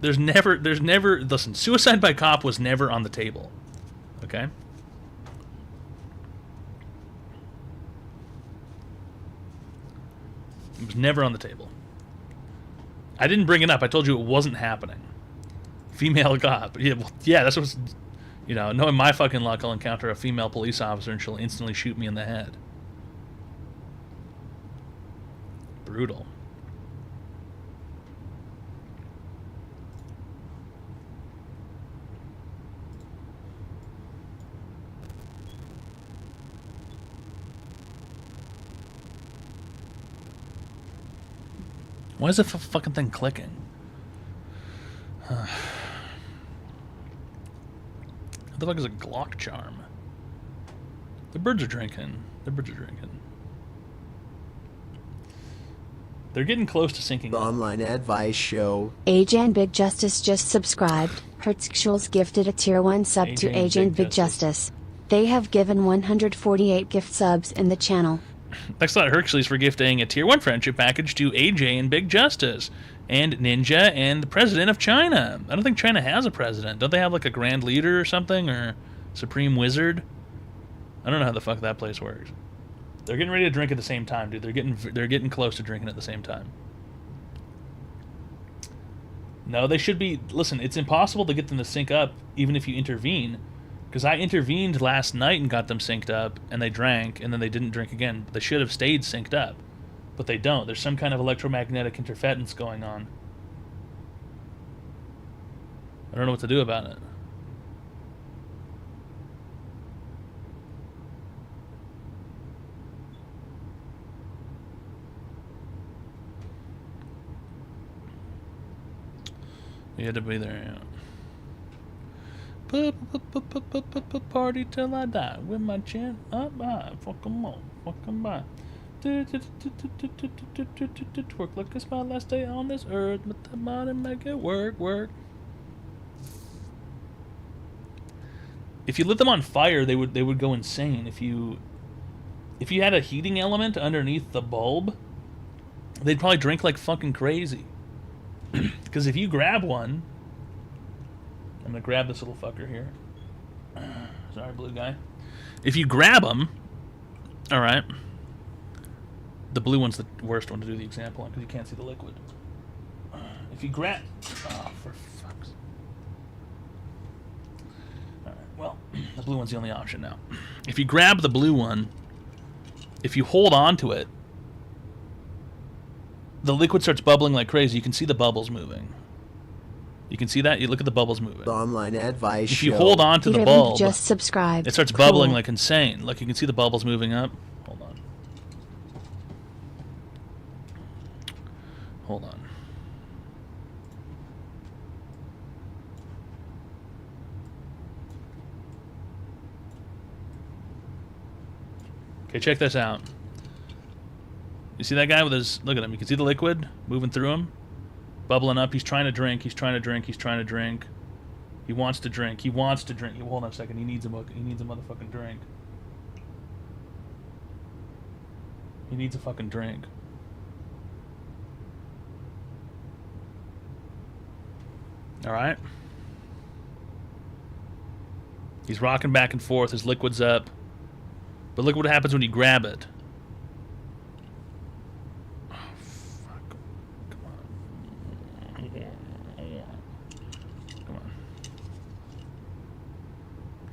There's never, listen, suicide by cop was never on the table. Okay? It was never on the table. I didn't bring it up. I told you it wasn't happening. Female cop. Yeah, well, yeah, that's what's, you know, knowing my fucking luck, I'll encounter a female police officer and she'll instantly shoot me in the head. Brutal. Why is the fucking thing clicking? What the fuck is a Glock charm? The birds are drinking. The birds are drinking. They're getting close to sinking. The online advice show. AJ and Big Justice just subscribed. Hertz Jules gifted a tier 1 sub to AJ and Big Justice. They have given 148 gift subs in the channel. Thanks a lot, Hercules, for gifting a tier 1 friendship package to AJ and Big Justice. And Ninja and the president of China. I don't think China has a president. Don't they have like a grand leader or something? Or supreme wizard? I don't know how the fuck that place works. They're getting ready to drink at the same time, dude. They're getting close to drinking at the same time. No, they should be... Listen, it's impossible to get them to sync up even if you intervene. Because I intervened last night and got them synced up, and they drank, and then they didn't drink again. They should have stayed synced up. But they don't. There's some kind of electromagnetic interference going on. I don't know what to do about it. You had to be there, yeah. Party till I die with my chin up high. Fuck 'em all, fuck 'em by. Work like it's my last day on this earth, but the body make it work. If you lit them on fire, they would go insane. If you had a heating element underneath the bulb, they'd probably drink like fucking crazy. Because if you grab one, I'm gonna grab this little fucker here. Sorry, blue guy. If you grab them, all right. The blue one's the worst one to do the example on because you can't see the liquid. If you grab, oh, for fuck's. All right. Well, the blue one's the only option now. If you grab the blue one, if you hold on to it, the liquid starts bubbling like crazy. You can see the bubbles moving. You can see that? You look at the bubbles moving. The online advice If you hold on to the bulb, just subscribed. it starts bubbling like insane. Like you can see the bubbles moving up. Hold on. Hold on. Okay, check this out. You see that guy with his... Look at him. You can see the liquid moving through him. Bubbling up. He's trying to drink. He's trying to drink. He's trying to drink. He wants to drink. He wants to drink. Hold on a second. He needs a motherfucking drink. He needs a fucking drink. Alright? He's rocking back and forth. His liquid's up. But look what happens when you grab it.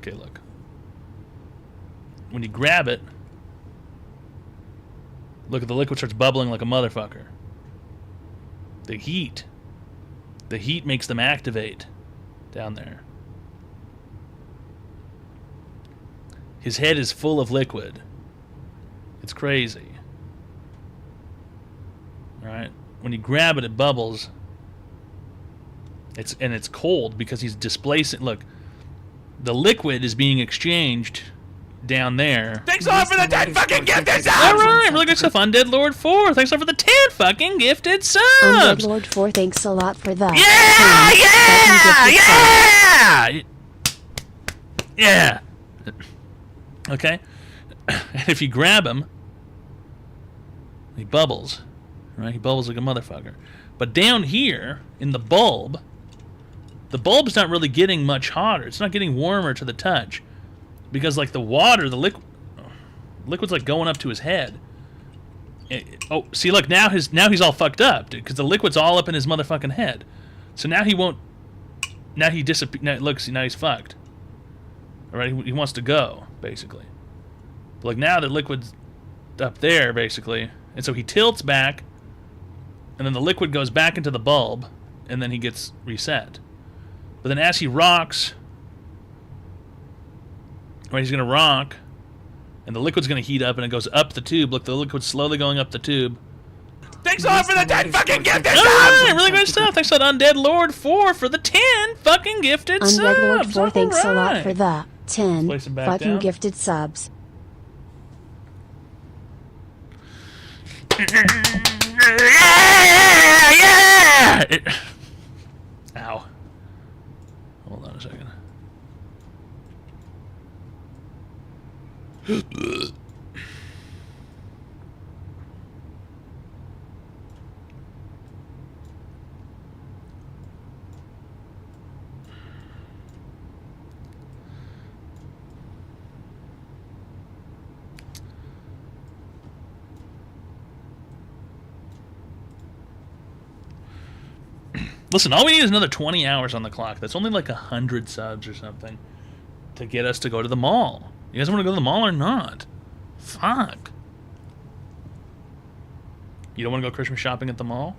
Okay, look. When you grab it, look at the liquid starts bubbling like a motherfucker. The heat makes them activate down there. His head is full of liquid. It's crazy. All right? When you grab it, it bubbles. It's cold because he's displacing. Look, the liquid is being exchanged down there. Thanks a lot for the 10 fucking gifted subs! Alright, really good stuff. Undead Lord 4, thanks a lot for the 10 fucking gifted subs! Undead Lord 4, thanks a lot for that. Yeah! Okay? And if you grab him, he bubbles. Right? He bubbles like a motherfucker. But down here, in the bulb's not really getting much hotter. It's not getting warmer to the touch. Because, like, the water, the liquid's, like, going up to his head. Oh, see, look, now he's all fucked up, dude, because the liquid's all up in his motherfucking head. So now he won't... Now he disappears... Now, look, see, now he's fucked. All right, he wants to go, basically. But, like, now the liquid's up there, basically. And so he tilts back, and then the liquid goes back into the bulb, and then he gets reset. But then as he rocks... Right, he's going to rock, and the liquid's going to heat up, and it goes up the tube. Look, the liquid's slowly going up the tube. Thanks a lot for the 10 fucking gifted subs! Alright, really good stuff. Thanks a lot, Undead Lord 4, for the 10 fucking gifted subs. Undead Lord 4, thanks a lot Alright. for that. 10 Place him back fucking down. gifted subs. Ow. Hold on a second. Listen, all we need is another 20 hours on the clock. That's only like 100 subs or something to get us to go to the mall. You guys want to go to the mall or not? Fuck. You don't want to go Christmas shopping at the mall?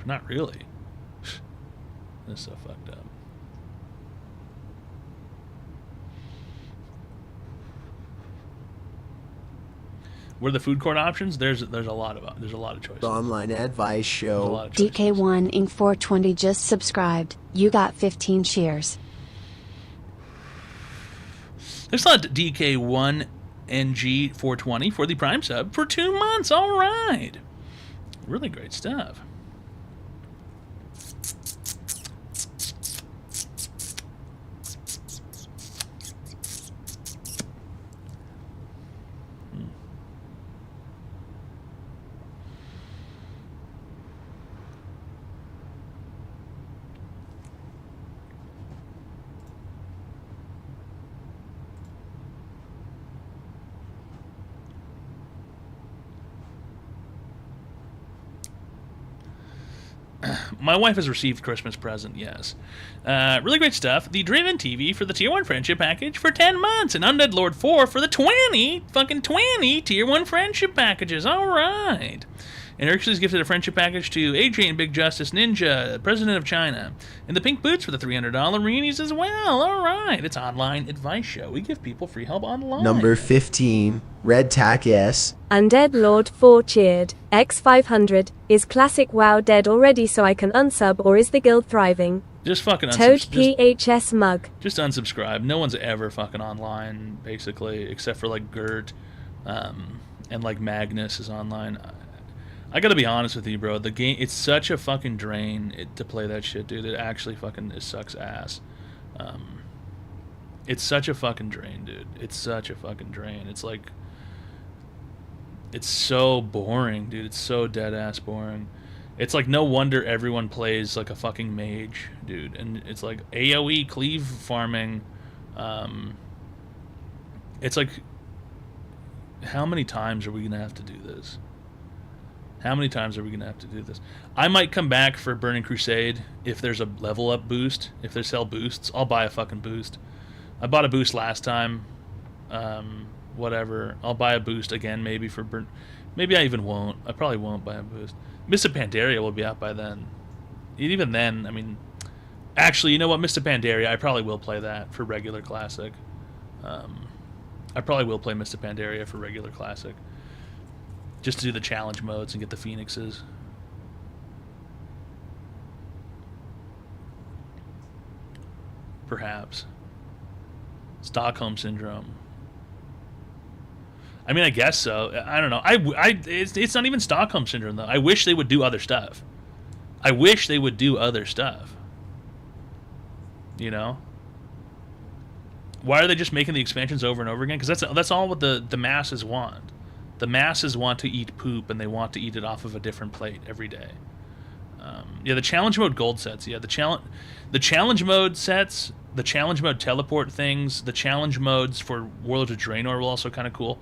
Not really. This is so fucked up. What are the food court options? There's a lot of choices. Online advice show. DK1 Inc 420 just subscribed. You got 15 cheers. There's a lot of DK1 NG 420 for the Prime sub for 2 months. All right, really great stuff. My wife has received Christmas present, yes. Really great stuff. The Driven TV for the Tier 1 Friendship Package for 10 months. And Undead Lord 4 for the 20 Tier 1 Friendship Packages. All right. And Hercules gifted a friendship package to Adrian Big Justice Ninja, President of China. And the Pink Boots for the $300 Reunies as well. All right. It's Online Advice Show. We give people free help online. Number 15, Red Tack S. Undead Lord 4 cheered. X500. Is Classic WoW dead already so I can unsub, or is the guild thriving? Just fucking Toad unsubscribe. PHS mug. Just unsubscribe. No one's ever fucking online, basically, except for like Gert, and like Magnus is online. I gotta be honest with you, bro. The game, it's such a fucking drain to play that shit, dude. It actually fucking sucks ass. It's such a fucking drain, dude. It's such a fucking drain. It's like, it's so boring, dude. It's so dead ass boring. It's like no wonder everyone plays like a fucking mage, dude. And it's like AoE cleave farming. It's like, how many times are we gonna have to do this? How many times are we going to have to do this? I might come back for Burning Crusade if there's a level up boost. If they sell boosts, I'll buy a fucking boost. I bought a boost last time. Whatever. I'll buy a boost again maybe for Maybe I even won't. I probably won't buy a boost. Mists of Pandaria will be out by then. Even then, I mean... Actually, you know what? Mists of Pandaria, I probably will play that for regular Classic. I probably will play Mists of Pandaria for regular Classic. Just to do the challenge modes and get the Phoenixes. Perhaps. Stockholm Syndrome. I mean, I guess so. I don't know. It's not even Stockholm Syndrome, though. I wish they would do other stuff. I wish they would do other stuff. You know? Why are they just making the expansions over and over again? Because that's all what the masses want. The masses want to eat poop, and they want to eat it off of a different plate every day. Yeah, the challenge mode gold sets. Yeah, the challenge mode sets, the challenge mode teleport things, the challenge modes for Warlords of Draenor were also kind of cool.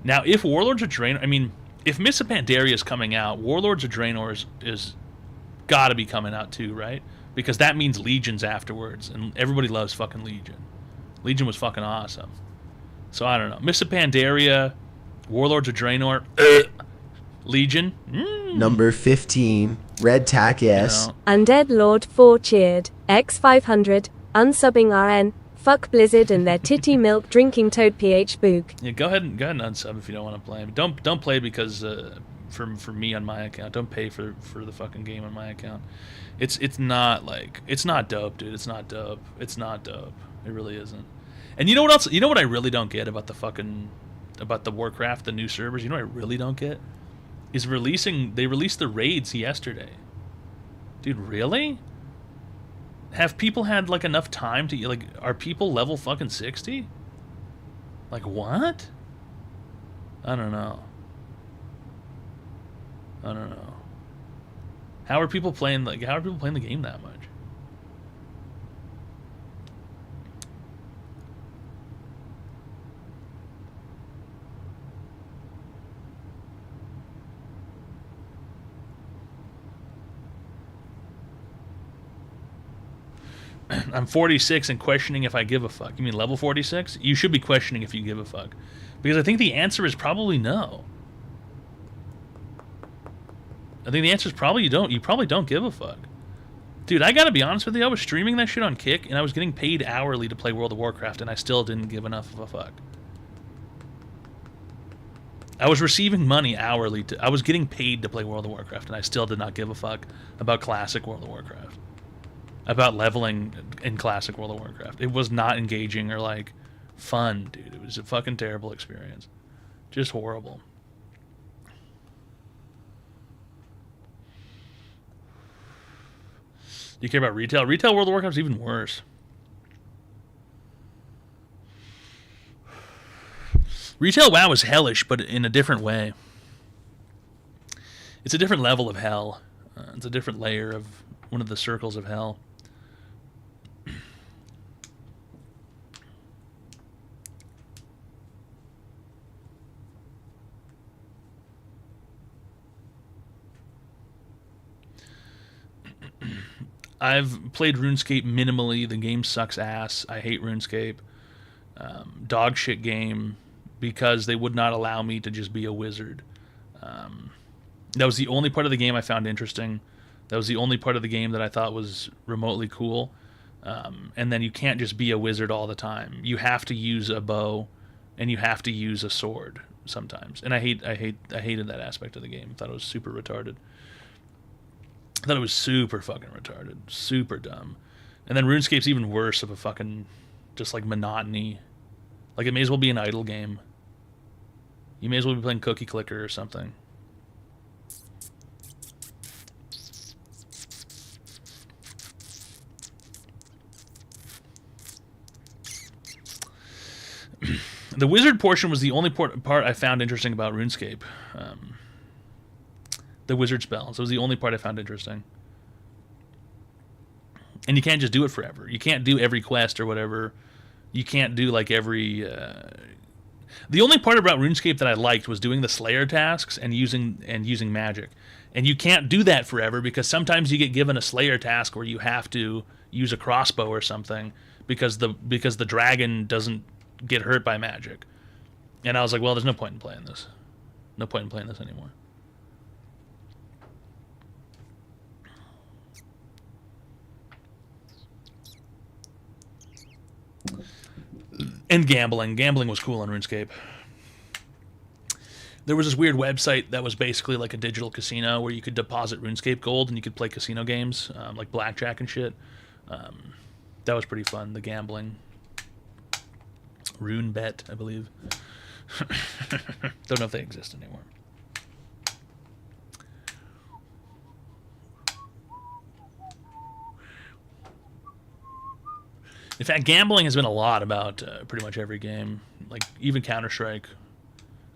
Now, if Warlords of Draenor, I mean, if Mists of Pandaria is coming out, Warlords of Draenor is got to be coming out too, right? Because that means Legions afterwards, and everybody loves fucking Legion. Legion was fucking awesome. So I don't know. Mists of Pandaria, Warlords of Draenor, Legion. Number 15, Red Tack S. Undead Lord 4 cheered. X500, unsubbing RN. Fuck Blizzard and their titty milk drinking toad PH boog. Yeah, go ahead and unsub if you don't want to play. Don't play because for me on my account. Don't pay for the fucking game on my account. It's not dope, dude. It's not dope. It's not dope. It really isn't. And you know what else? You know what I really don't get about the Warcraft, the new servers? You know what I really don't get? Is they released the raids yesterday. Dude, really? Have people had like enough time to like? Are people level fucking 60? Like what? I don't know. How are people playing the game that much? I'm 46 and questioning if I give a fuck. You mean level 46? You should be questioning if you give a fuck. Because I think the answer is probably no. I think the answer is probably you don't. You probably don't give a fuck. Dude, I gotta be honest with you. I was streaming that shit on Kick, and I was getting paid hourly to play World of Warcraft, and I still didn't give enough of a fuck. I was receiving money hourly. I was getting paid to play World of Warcraft, and I still did not give a fuck about classic World of Warcraft. About leveling in classic World of Warcraft. It was not engaging or, like, fun, dude. It was a fucking terrible experience. Just horrible. Do you care about retail? Retail World of Warcraft is even worse. Retail WoW is hellish, but in a different way. It's a different level of hell. It's a different layer of one of the circles of hell. I've played RuneScape minimally. The game sucks ass. I hate RuneScape. Dog shit game because they would not allow me to just be a wizard. That was the only part of the game I found interesting. That was the only part of the game that I thought was remotely cool. And then you can't just be a wizard all the time. You have to use a bow and you have to use a sword sometimes. And I hated that aspect of the game. I thought it was super retarded. I thought it was super fucking retarded. Super dumb. And then RuneScape's even worse of a fucking just like monotony. Like it may as well be an idle game. You may as well be playing Cookie Clicker or something. The wizard portion was the only part I found interesting about RuneScape. The wizard spells. It was the only part I found interesting. And you can't just do it forever. You can't do every quest or whatever. You can't do like every... The only part about RuneScape that I liked was doing the Slayer tasks and using magic. And you can't do that forever because sometimes you get given a Slayer task where you have to use a crossbow or something because the dragon doesn't get hurt by magic. And I was like, well, there's no point in playing this. No point in playing this anymore. And gambling. Gambling was cool on RuneScape. There was this weird website that was basically like a digital casino where you could deposit RuneScape gold and you could play casino games, like blackjack and shit. That was pretty fun, the gambling. RuneBet, I believe. Don't know if they exist anymore. In fact, gambling has been a lot about pretty much every game. Like, even Counter-Strike.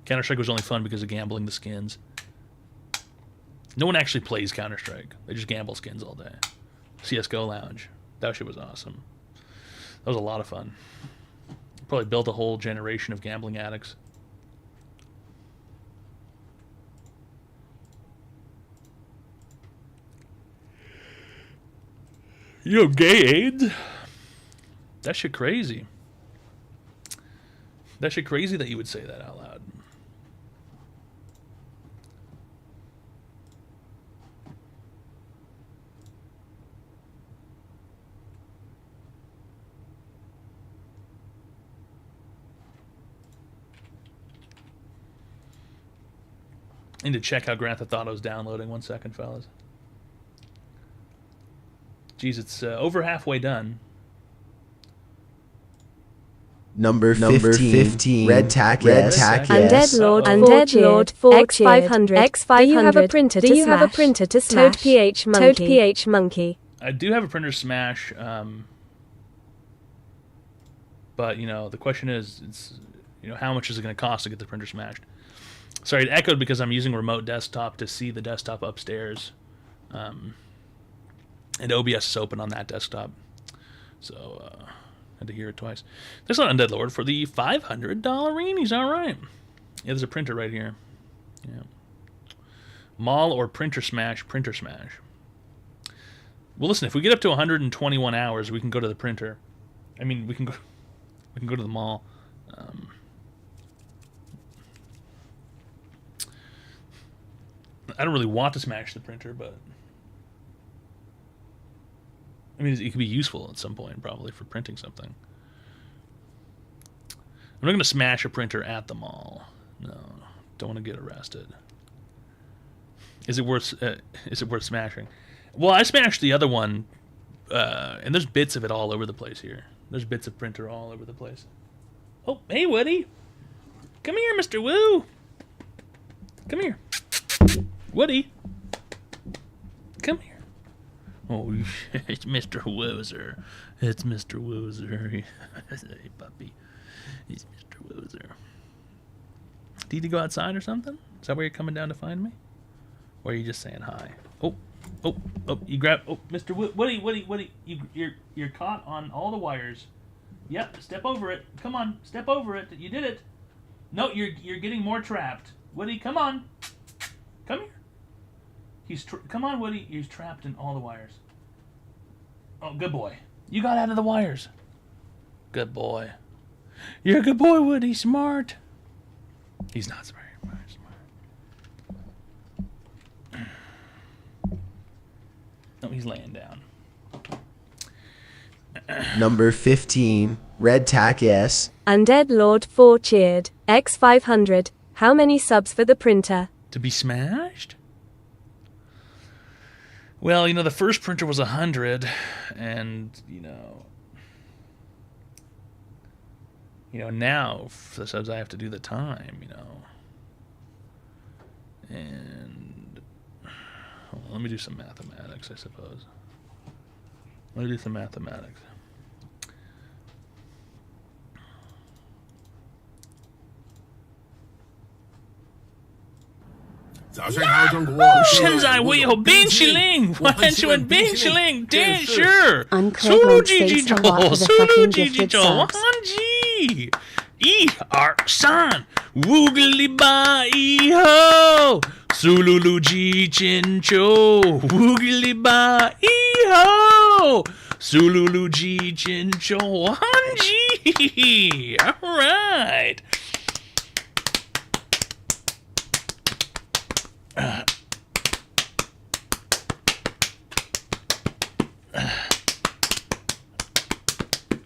Counter-Strike was only fun because of gambling the skins. No one actually plays Counter-Strike. They just gamble skins all day. CSGO Lounge. That shit was awesome. That was a lot of fun. Probably built a whole generation of gambling addicts. Yo, gay AIDS? That shit crazy. That shit crazy that you would say that out loud. I need to check how Grand Theft Auto is downloading. 1 second, fellas. Jeez, it's over halfway done. Number 15, Red Tack S. Undead Lord, X500, X500. Do you have a printer to smash? Do you have a printer to smash? Toad PH Monkey. Toad PH Monkey. I do have a printer smash, but you know the question is, how much is it going to cost to get the printer smashed? Sorry, it echoed because I'm using remote desktop to see the desktop upstairs, and OBS is open on that desktop, so had to hear it twice. There's not Undead Lord for the $500 reenies. All right, yeah, there's a printer right here. Yeah, mall or printer smash, printer smash. Well, listen, if we get up to 121 hours, we can go to the printer. I mean, we can go to the mall. I don't really want to smash the printer, but I mean, it could be useful at some point, probably, for printing something. I'm not going to smash a printer at the mall. No, don't want to get arrested. Is it worth smashing? Well, I smashed the other one, and there's bits of it all over the place here. There's bits of printer all over the place. Oh, hey, Woody. Come here, Mr. Woo. Come here. Woody. Come here. Oh, it's Mr. Woozer. It's Mr. Woozer. Hey, puppy. He's Mr. Woozer. Do you need to go outside or something? Is that where you're coming down to find me? Or are you just saying hi? Oh, you grab... Oh, Mr. Woody. You're caught on all the wires. Yep, step over it. Come on, step over it. You did it. No, you're getting more trapped. Woody, come on. Come here. Come on, Woody. He's trapped in all the wires. Oh, good boy. You got out of the wires. Good boy. You're a good boy, Woody. Smart. He's not smart. No, he's laying down. Number 15, Red Tack S. Undead Lord 4 cheered. X500. How many subs for the printer? To be smashed? Well, the first printer was 100, and, now, for the subs, I have to do the time, And, hold on, let me do some mathematics, I suppose. Let me do some mathematics. Shenzai Weiho Bing Shiling! Why aren't you in Bing Shiling? Dan, sure! Sulu Gigi Joel! Sulu Gigi Joel! 1G! San. Woogly ba ho. Sululu ji chin cho. Woogly ba ho. Sululu ji chin cho. Hanji. All right.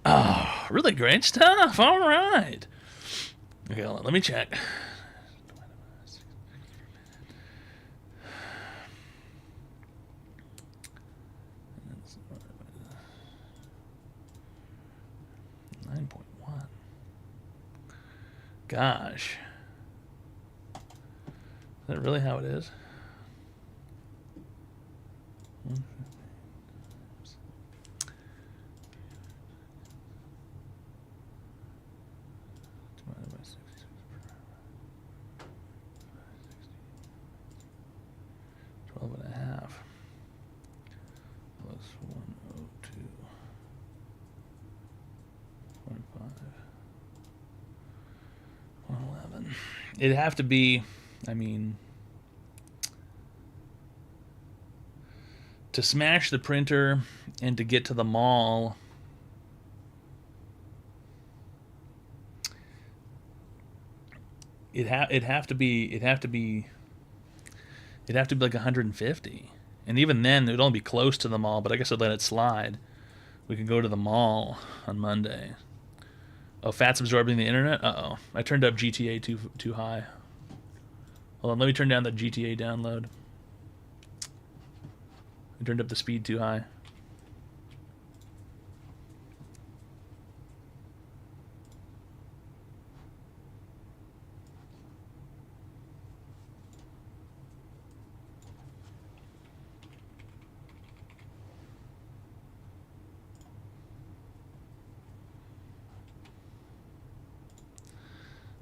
Oh, really great stuff. All right. Okay, hold on, let me check. Gosh. Is that really how it is? It'd have to be, I mean, to smash the printer and to get to the mall. It'd have to be like 150, and even then it would only be close to the mall. But I guess I'd let it slide. We could go to the mall on Monday. Oh, Fat's absorbing the internet? Uh-oh. I turned up GTA too high. Hold on, let me turn down the GTA download. I turned up the speed too high.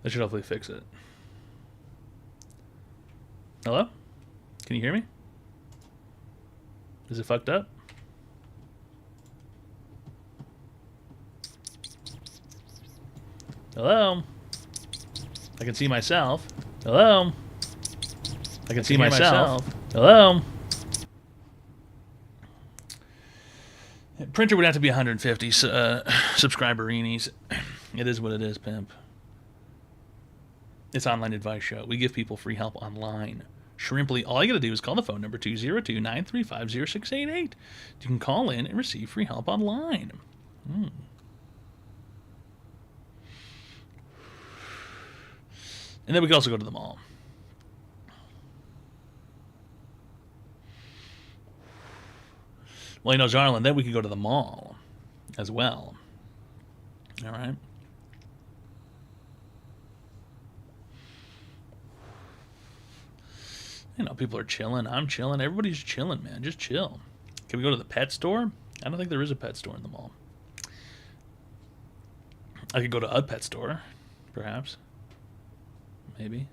That should hopefully fix it. Hello? Can you hear me? Is it fucked up? Hello? I can see myself. Hello? I can see myself. Hello? Printer would have to be 150 subscribereenies. It is what it is, pimp. It's Online Advice Show. We give people free help online. Shrimply, all you got to do is call the phone number 202-935-0688. You can call in and receive free help online. And then we can also go to the mall. Well, you know, Zarlin, then we could go to the mall as well. All right. You know, people are chilling. I'm chilling. Everybody's chilling, man. Just chill. Can we go to the pet store? I don't think there is a pet store in the mall. I could go to a pet store, perhaps. Maybe.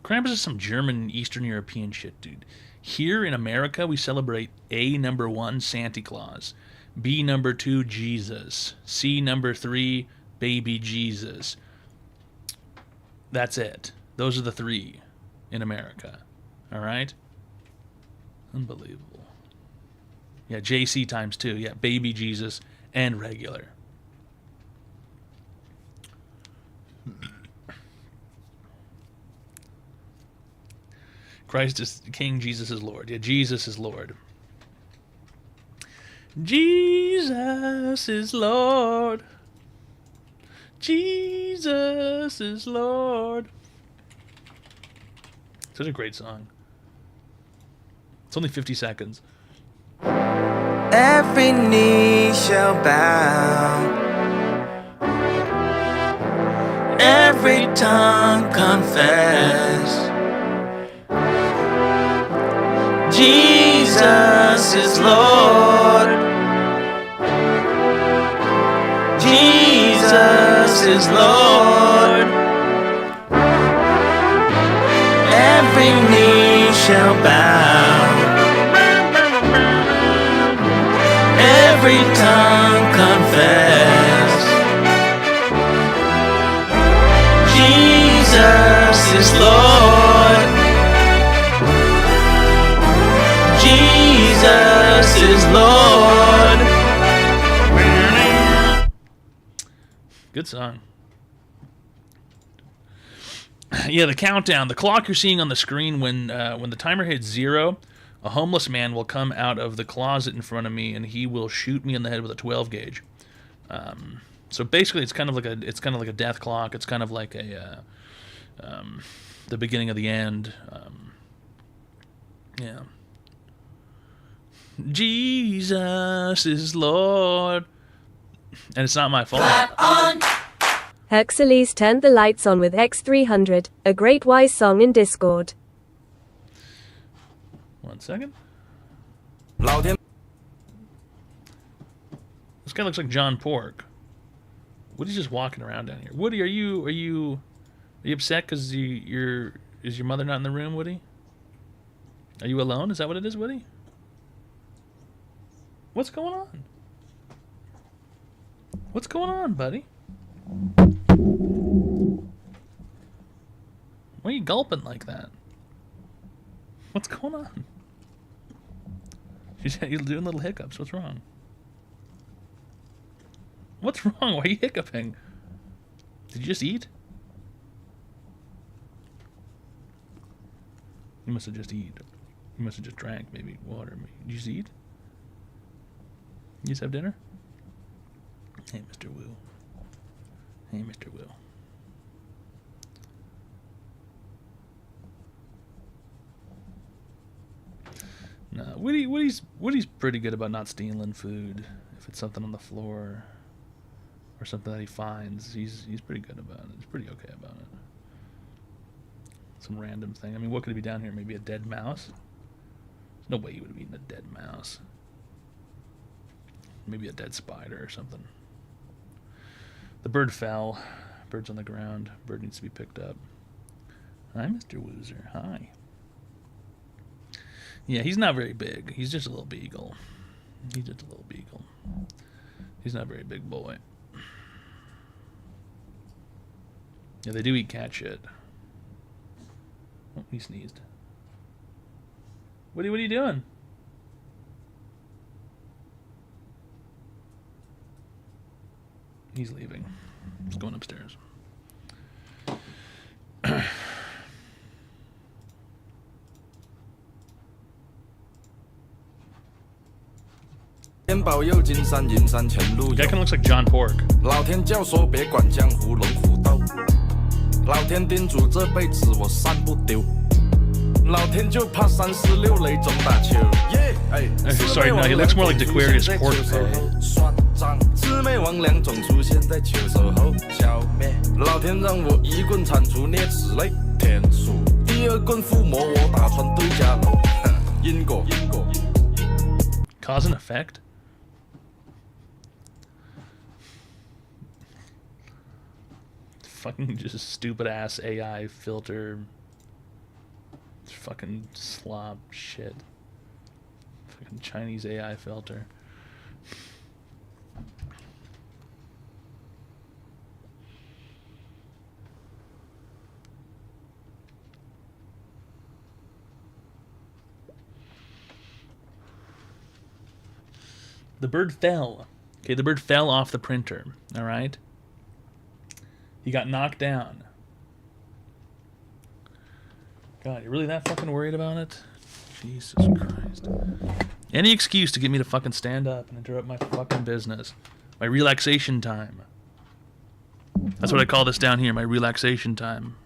Krampus is some German Eastern European shit, dude. Here in America, we celebrate A, number 1, Santa Claus. B, number 2, Jesus. C, number 3, baby Jesus. That's it. Those are the 3 in America. All right? Unbelievable. Yeah, JC times 2. Yeah, baby Jesus and regular. Christ is King, Jesus is Lord. Yeah, Jesus is Lord. Jesus is Lord. Jesus is Lord. Such a great song. It's only 50 seconds. Every knee shall bow, every tongue confess, Jesus is Lord. Jesus is Lord. Every knee shall bow, every tongue confess. Jesus is Lord. Jesus is Lord. Good song. Yeah, the countdown, the clock you're seeing on the screen when the timer hits 0, a homeless man will come out of the closet in front of me and he will shoot me in the head with a 12 gauge. So basically, it's kind of like a death clock. It's kind of like a the beginning of the end. Yeah. Jesus is Lord, and it's not my fault. Hercules turned the lights on with X300, a great wise song in Discord. 1 second. This guy looks like John Pork. Woody's just walking around down here. Woody, are you upset because is your mother not in the room, Woody? Are you alone? Is that what it is, Woody? What's going on? What's going on, buddy? Why are you gulping like that? What's going on? You're doing little hiccups. What's wrong? What's wrong? Why are you hiccuping? Did you just eat? You must have just eat. You must have just drank maybe water. Did you just eat? You just have dinner? Hey, Mr. Wu. Hey, Mr. Wu. No, Woody's pretty good about not stealing food. If it's something on the floor or something that he finds, he's pretty good about it. He's pretty okay about it. Some random thing. I mean, what could it be down here? Maybe a dead mouse? There's no way you would have eaten a dead mouse. Maybe a dead spider or something. The bird fell. Bird's on the ground. Bird needs to be picked up. Hi, Mr. Woozer. Hi. Yeah, he's not very big. He's just a little beagle. He's just a little beagle. He's not a very big boy. Yeah, they do eat cat shit. Oh, he sneezed. Woody, what are you doing? He's leaving. He's going upstairs. Guy kind of looks like John Pork. 老天教唆别管江湖龙虎斗，老天叮嘱这辈子我散不丢，老天就怕36雷中打球。Sorry, no, he looks more like Aquarius Pork. 算账，魑魅魍魉总出现在球手后消灭，老天让我一棍铲除啮齿类天数，第二棍附魔我打穿对家楼，因果。 Cause and effect? Fucking just stupid ass AI filter. Fucking slop shit. Fucking Chinese AI filter. The bird fell. Okay, the bird fell off the printer. All right? He got knocked down. God, you really that fucking worried about it? Jesus Christ. Any excuse to get me to fucking stand up and interrupt my fucking business. My relaxation time. That's what I call this down here, my relaxation time.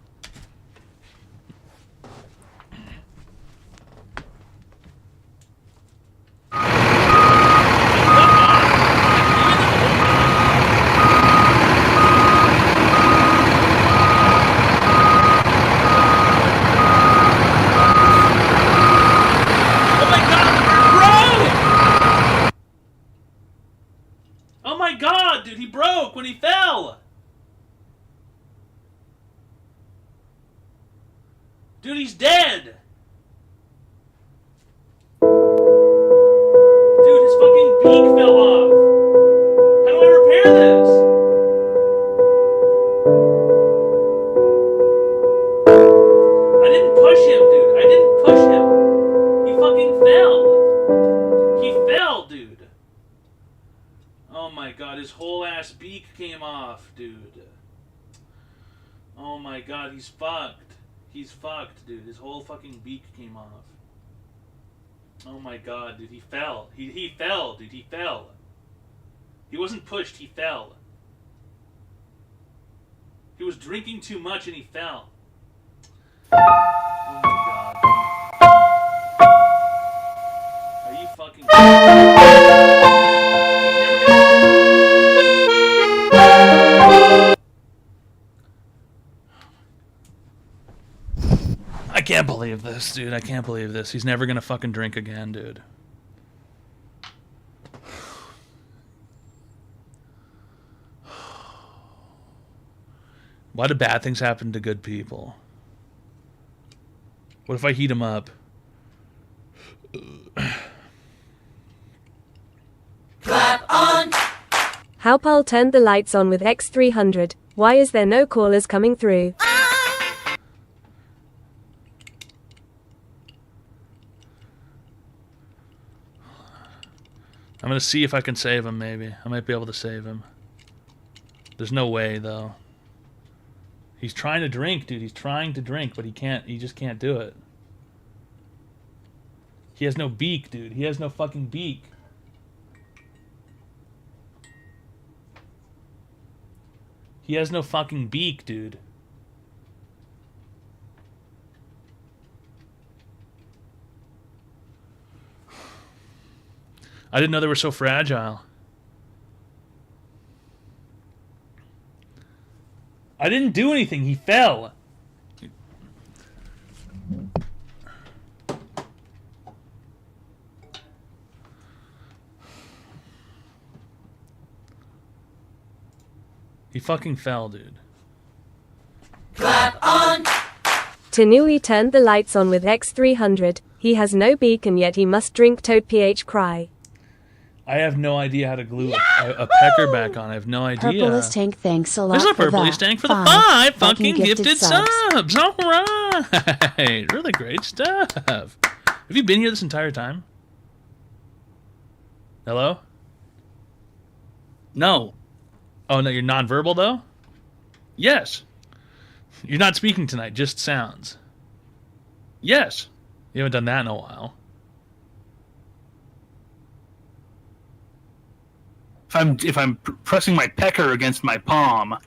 When he fell! Dude, he's dead! Dude, his fucking beak fell off! Oh my god, his whole ass beak came off, dude. Oh my god, he's fucked. He's fucked, dude. His whole fucking beak came off. Oh my god, dude, he fell. He fell, dude, he fell. He wasn't pushed, he fell. He was drinking too much and he fell. Oh my god. Are you fucking... I can't believe this, dude. I can't believe this. He's never gonna fucking drink again, dude. Why do bad things happen to good people? What if I heat him up? Clap on! Howpal turned the lights on with X300. Why is there no callers coming through? I'm gonna see if I can save him, maybe. I might be able to save him. There's no way, though. He's trying to drink, dude. He's trying to drink, but he can't. He just can't do it. He has no beak, dude. He has no fucking beak. He has no fucking beak, dude. I didn't know they were so fragile. I didn't do anything. He fell. He fucking fell, dude. Clap on! Tanui turned the lights on with X300. He has no beak and yet he must drink Toad PH cry. I have no idea how to glue a pecker back on. I have no idea. Purplest Tank, thanks a lot. There's a for Purplest that. Tank for the 5 fucking gifted subs. subs. All right. Really great stuff. Have you been here this entire time? Hello? No. Oh, no, you're nonverbal, though? Yes. You're not speaking tonight, just sounds. Yes. You haven't done that in a while. If I'm pressing my pecker against my palm.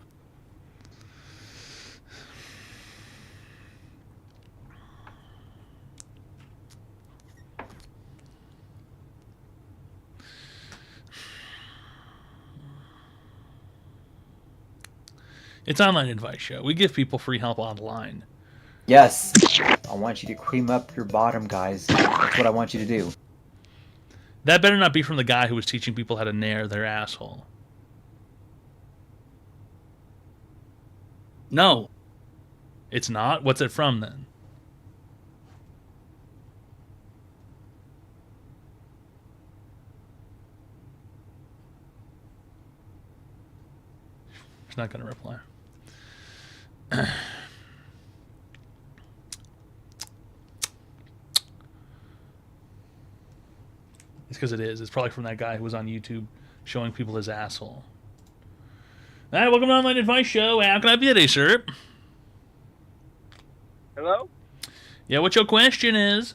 It's Online Advice Show. We give people free help online. Yes. I want you to cream up your bottom, guys. That's what I want you to do. That better not be from the guy who was teaching people how to nair their asshole. No. It's not? What's it from, then? He's not going to reply. It's because it is. It's probably from that guy who was on YouTube showing people his asshole. All right, welcome to Online Advice Show. How can I be today, sir? Hello? Yeah, what your question is?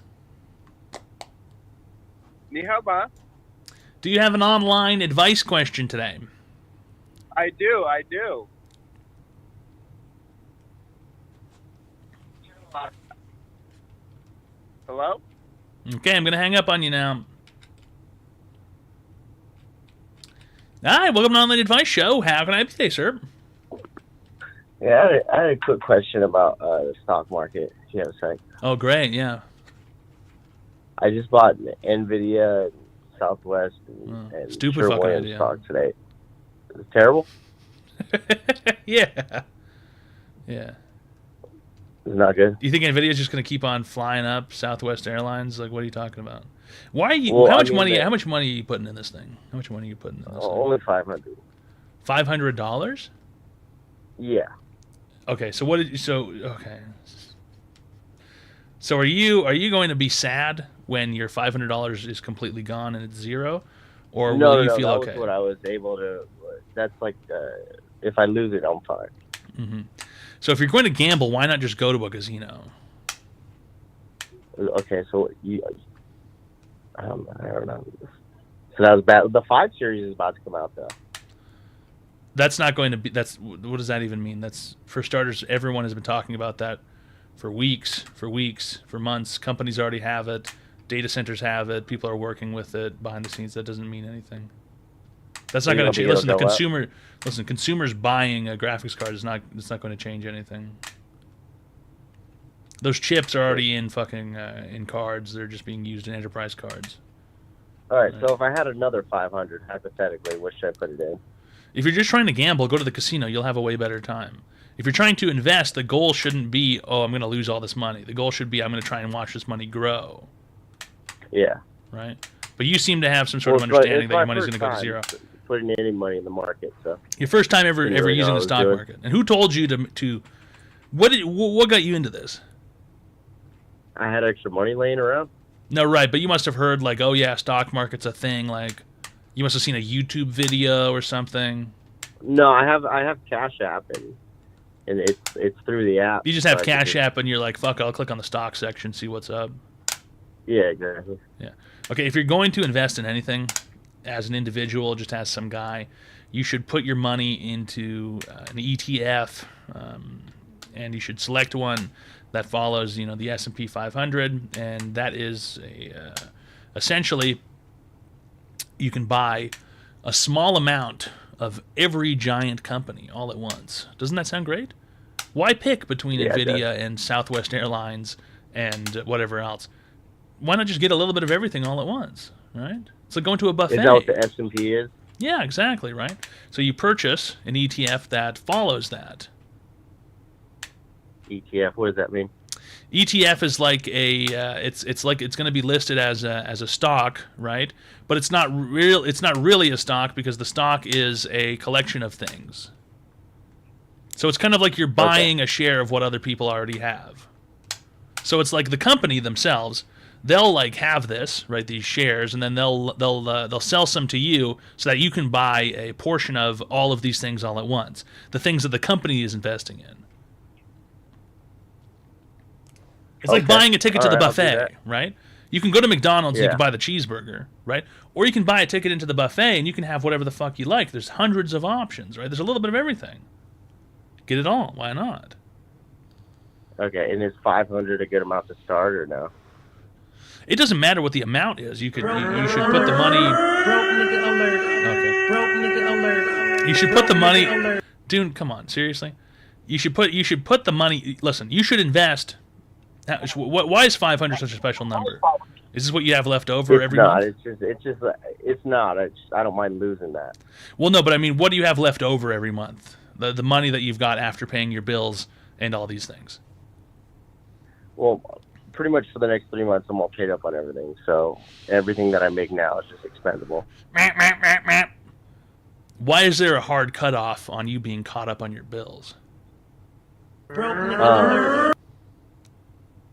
Ni hao ba? Do you have an online advice question today? I do. Hello? Okay, I'm going to hang up on you now. All right, welcome to Online Advice Show. How can I help you today, sir? Yeah, I had a quick question about the stock market. If you have a sec. Oh, great, yeah. I just bought NVIDIA, and Southwest, and stupid Sherwin fucking idea. stock today. It's terrible. Yeah. Yeah. It's not good. Do you think NVIDIA's just going to keep on flying up Southwest Airlines? Like, what are you talking about? Why are you? Well, how I much mean, money? How much money are you putting in this thing? How much money are you putting in this? Only $500. $500? Yeah. Okay, so what did you? So okay. So are you going to be sad when your $500 is completely gone and it's zero, or No, will you no, feel that okay? was what I was able to. That's like, if I lose it, I'm fine. Hmm. So if you're going to gamble, why not just go to a casino? Okay, so I don't know. So that was bad. The 5 Series is about to come out, though. That's not going to be. What does that even mean? That's, for starters, everyone has been talking about that for weeks, for months. Companies already have it. Data centers have it. People are working with it behind the scenes. That doesn't mean anything. That's not going to change. Listen, consumers buying a graphics card is not. It's not going to change anything. Those chips are already in fucking in cards. They're just being used in enterprise cards. All right, so if I had another 500, hypothetically, what should I put it in? If you're just trying to gamble, go to the casino. You'll have a way better time. If you're trying to invest, the goal shouldn't be, oh, I'm going to lose all this money. The goal should be, I'm going to try and watch this money grow. Yeah. Right? But you seem to have some sort of understanding that your money's going to go to zero. Putting any money in the market, so. Your first time ever using the stock market. And who told you to what got you into this? I had extra money laying around. No, right, but you must have heard, like, oh yeah, stock market's a thing. Like, you must have seen a YouTube video or something. No, I have Cash App, and it's through the app. You just have Cash App, and you're like, fuck, I'll click on the stock section, see what's up. Yeah, exactly. Yeah. Okay, if you're going to invest in anything, as an individual, just as some guy, you should put your money into an ETF, and you should select one that follows, the S&P 500, and that is essentially you can buy a small amount of every giant company all at once. Doesn't that sound great? Why pick between NVIDIA and Southwest Airlines and whatever else? Why not just get a little bit of everything all at once, right? It's like going to a buffet. Is that what the S&P is? Yeah, exactly, right? So you purchase an ETF that follows that. ETF, what does that mean? ETF is like it's like it's going to be listed as a stock, right? But it's not real. It's not really a stock because the stock is a collection of things. So it's kind of like you're buying a share of what other people already have. So it's like the company themselves, they'll like have this, right? These shares, and then they'll sell some to you so that you can buy a portion of all of these things all at once. The things that the company is investing in. It's like buying a ticket to the buffet, right? You can go to McDonald's and you can buy the cheeseburger, right? Or you can buy a ticket into the buffet and you can have whatever the fuck you like. There's hundreds of options, right? There's a little bit of everything. Get it all. Why not? Okay, and is 500 a good amount to start or no? It doesn't matter what the amount is. You should put the money. Broke nigga alert. Okay. Broke nigga alert. You should put the money. Dude, come on, seriously. You should put the money. Listen, you should invest. Why is 500 such a special number? Is this what you have left over every month? It's not. I don't mind losing that. Well, no, but I mean, what do you have left over every month? The money that you've got after paying your bills and all these things. Well, pretty much for the next 3 months, I'm all paid up on everything. So everything that I make now is just expendable. Why is there a hard cutoff on you being caught up on your bills?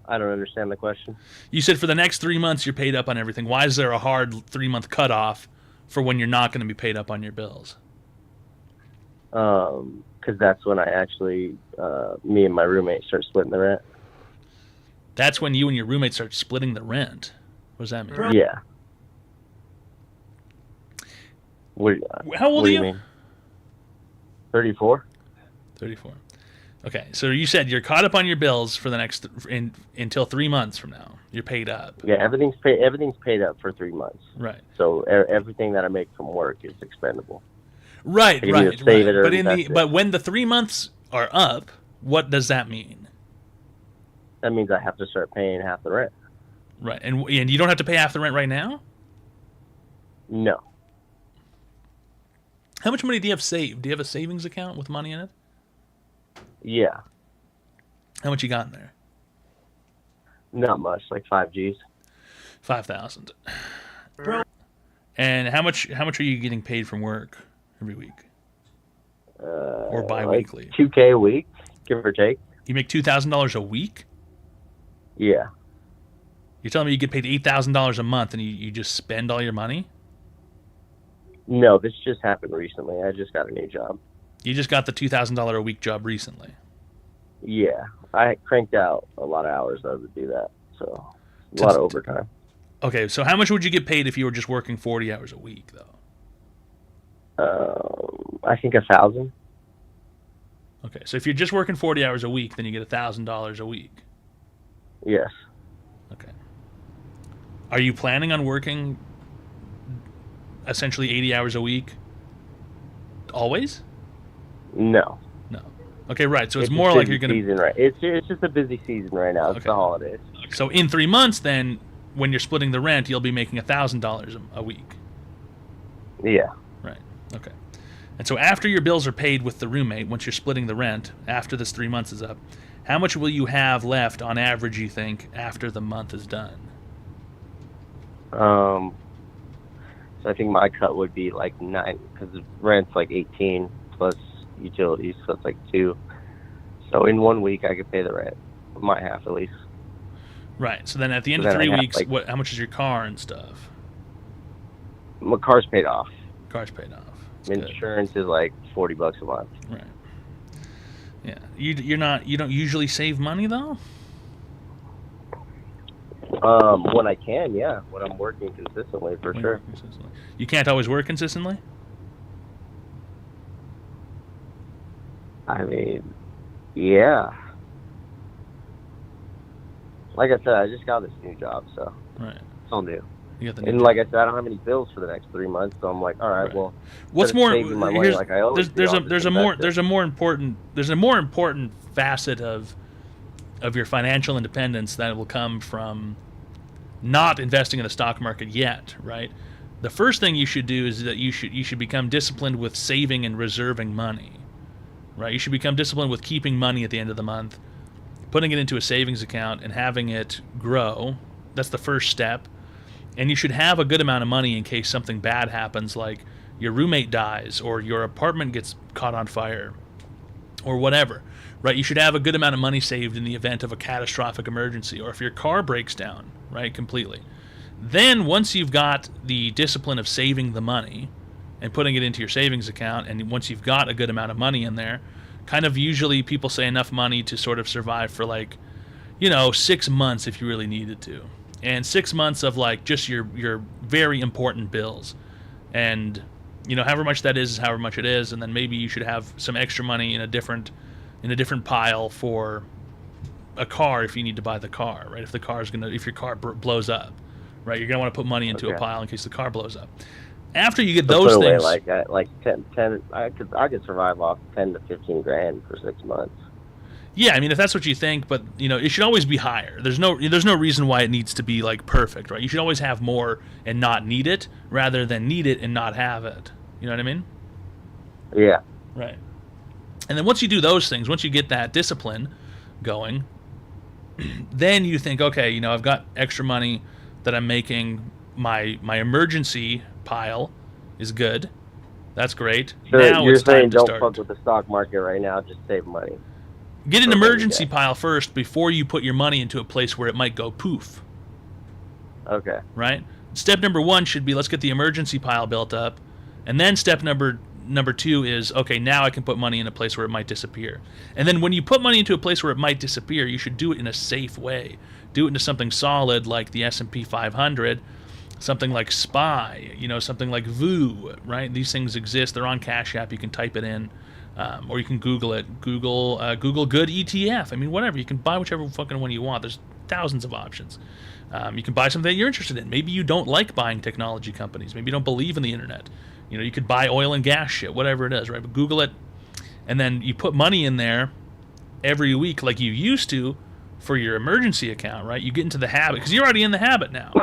I don't understand the question. You said for the next 3 months you're paid up on everything. Why is there a hard 3-month cutoff for when you're not going to be paid up on your bills? Because that's when I actually, me and my roommate start splitting the rent. That's when you and your roommate start splitting the rent. What does that mean? Yeah. How old what are do you? Mean? 34. 34. Okay, so you said you're caught up on your bills for the next until 3 months from now. You're paid up. Yeah, everything's paid up for 3 months. Right. So everything that I make from work is expendable. Right. But but when the 3 months are up, what does that mean? That means I have to start paying half the rent. Right, and you don't have to pay half the rent right now? No. How much money do you have saved? Do you have a savings account with money in it? Yeah. How much you got in there? Not much, like 5 G's. 5,000. And how much are you getting paid from work every week? Or bi-weekly? Like $2K a week, give or take. You make $2,000 a week? Yeah. You're telling me you get paid $8,000 a month and you just spend all your money? No, this just happened recently. I just got a new job. You just got the $2,000 a week job recently. Yeah, I cranked out a lot of hours though to do that, so a lot of overtime. Okay, so how much would you get paid if you were just working 40 hours a week, though? I think 1,000. Okay, so if you're just working 40 hours a week, then you get $1,000 a week. Yes. Okay. Are you planning on working essentially 80 hours a week always? No. No. Okay, right. So it's a more like busy you're going to... season, right? It's just a busy season right now. It's the holidays. So in 3 months, then, when you're splitting the rent, you'll be making $1,000 a week. Yeah. Right. Okay. And so after your bills are paid with the roommate, once you're splitting the rent, after this 3 months is up, how much will you have left on average, you think, after the month is done? So I think my cut would be like 9, because rent's like 18 plus utilities, so it's like 2. So in 1 week, I could pay the rent, my half at least. Right. So then at the end So of then 3 I have, weeks, like- how much is your car and stuff? My car's paid off. Car's paid off. Insurance is like $40 a month. Right. Yeah. You don't usually save money though? When I can, yeah. When I'm working consistently, for sure. You can't always work consistently? I mean, yeah. Like I said, I just got this new job, so right. It's all new. You got the new And job. like I said, I don't have any bills for the next 3 months, so I'm like, all right, well, What's instead of more? saving my money Here's, like I always there's do, a I'll there's just a more invest it. there's a more important facet of your financial independence that will come from not investing in the stock market yet, right? The first thing you should do is that you should become disciplined with saving and reserving money, right? You should become disciplined with keeping money at the end of the month, putting it into a savings account and having it grow. That's the first step. And you should have a good amount of money in case something bad happens, like your roommate dies or your apartment gets caught on fire or whatever, right? You should have a good amount of money saved in the event of a catastrophic emergency or if your car breaks down, right, completely. Then once you've got the discipline of saving the money and putting it into your savings account, and once you've got a good amount of money in there, kind of usually people say enough money to sort of survive for 6 months if you really needed to. And 6 months of just your very important bills. And however much that is however much it is, and then maybe you should have some extra money in a different pile for a car if you need to buy the car, right? If your car blows up, right? You're gonna want to put money into a pile in case the car blows up. After you get those things, like 10, I could survive off 10 to 15 grand for 6 months. yeah, I mean, if that's what you think, but it should always be higher. There's no reason why it needs to be perfect, right? You should always have more and not need it, rather than need it and not have it. You know what I mean? Yeah. Right. And then once you do those things, once you get that discipline going, then you think, okay, I've got extra money that I'm making. My emergency pile is good. That's great. So now you're it's time saying to don't start. fuck with the stock market right now, just save money. Get an for a rainy emergency day. pile first before you put your money into a place where it might go poof. Okay. Right? Step number 1 should be, let's get the emergency pile built up. And then step number 2 is, okay, now I can put money in a place where it might disappear. And then when you put money into a place where it might disappear, you should do it in a safe way. Do it into something solid like the S&P 500, something like SPY, something like VOO, right? These things exist. They're on Cash App. You can type it in, or you can Google it. Google good ETF. I mean, whatever. You can buy whichever fucking one you want. There's thousands of options. You can buy something that you're interested in. Maybe you don't like buying technology companies. Maybe you don't believe in the internet. You could buy oil and gas shit, whatever it is, right? But Google it, and then you put money in there every week like you used to for your emergency account, right? You get into the habit, because you're already in the habit now.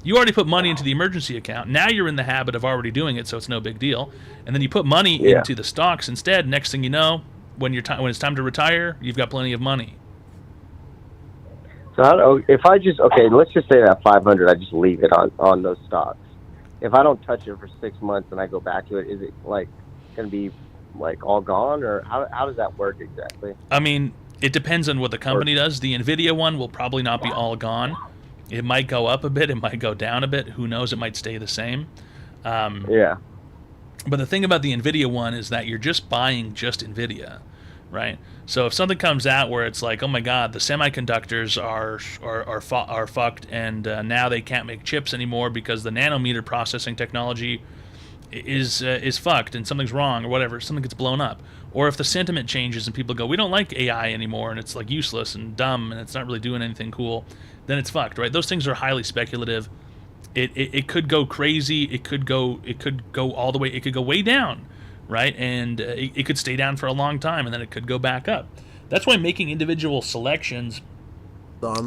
You already put money into the emergency account. Now you're in the habit of already doing it, so it's no big deal. And then you put money into the stocks instead. Next thing you know, when it's time to retire, you've got plenty of money. So if I just, let's just say that 500, I just leave it on those stocks. If I don't touch it for 6 months and I go back to it, is it going to be all gone, or how does that work exactly? I mean, it depends on what the company does. The Nvidia one will probably not be all gone. It might go up a bit. It might go down a bit. Who knows? It might stay the same. Yeah. But the thing about the NVIDIA one is that you're just buying just NVIDIA, right? So if something comes out where it's like, oh my God, the semiconductors are fucked, and now they can't make chips anymore because the nanometer processing technology is fucked and something's wrong or whatever, something gets blown up. Or if the sentiment changes and people go, we don't like AI anymore and it's like useless and dumb and it's not really doing anything cool, then it's fucked, right? Those things are highly speculative. It could go crazy. It could go all the way. It could go way down, right? And it could stay down for a long time, and then it could go back up. That's why making individual selections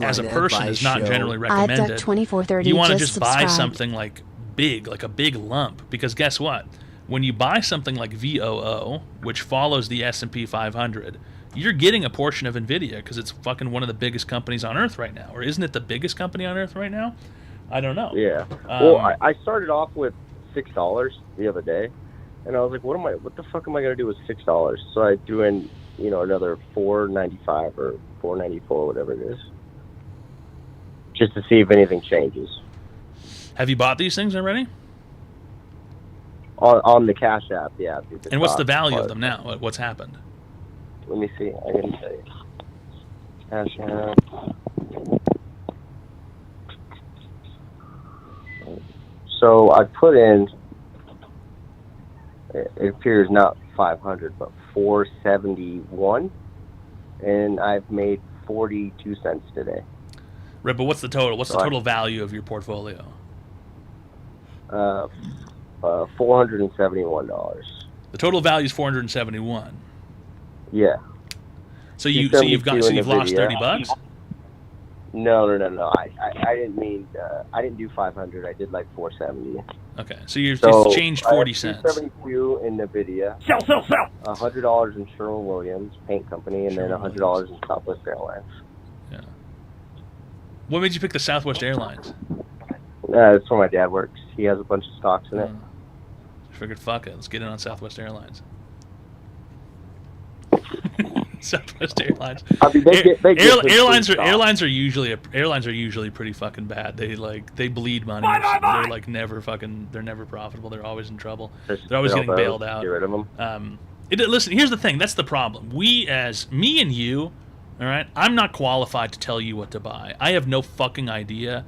as a person is not generally recommended. 2430 You want to just just buy subscribed. something like a big lump, because guess what? When you buy something like VOO, which follows the S&P 500, you're getting a portion of NVIDIA because it's fucking one of the biggest companies on Earth right now. Or isn't it the biggest company on Earth right now? I don't know. Yeah. Well, I started off with $6 the other day, and I was like, what the fuck am I gonna do with $6? So I threw in, another $4.95 or $4.94, whatever it is, just to see if anything changes. Have you bought these things already? On the Cash App, yeah. And what's the value of them now? What's happened? Let me see. I didn't say. Cash App. So I put in, it appears not 500, but 471, and I've made 42 cents today. Right, but what's the total? What's the total value of your portfolio? $471. The total value is $471. Yeah. So you've lost $30? No. I didn't mean. I didn't do 500. I did like 470. Okay, so you've just changed 40 cents. 272 in NVIDIA. Sell. $100 in Sherwin-Williams Paint Company, and then $100 in Southwest Airlines. Yeah. What made you pick the Southwest Airlines? It's where my dad works. He has a bunch of stocks in it. I figured, fuck it, let's get in on Southwest Airlines. Southwest Airlines. I mean, airlines are usually pretty fucking bad. They bleed money. They're never profitable. They're always in trouble. They're always getting bailed out. Get rid of them. Listen, here's the thing. That's the problem. Me and you, all right. I'm not qualified to tell you what to buy. I have no fucking idea.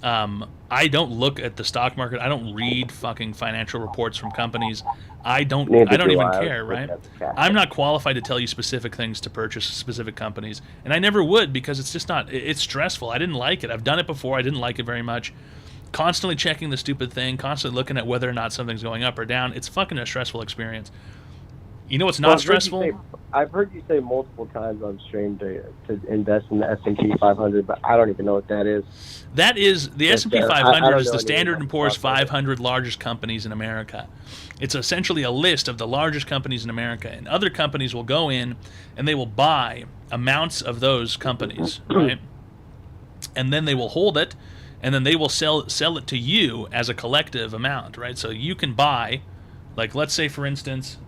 I don't look at the stock market. I don't read fucking financial reports from companies. I don't even care, right? I'm not qualified to tell you specific things to purchase specific companies, and I never would, because it's just not. It's stressful. I didn't like it. I've done it before. I didn't like it very much. Constantly checking the stupid thing, constantly looking at whether or not something's going up or down. It's fucking a stressful experience. You know what's not stressful? I've heard you say multiple times on stream to invest in the S&P 500, but I don't even know what that is. That is the S&P 500 is the Standard & Poor's 500 largest companies in America. It's essentially a list of the largest companies in America, and other companies will go in and they will buy amounts of those companies, right? And then they will hold it, and then they will sell it to you as a collective amount, right? So you can buy, like, let's say for instance,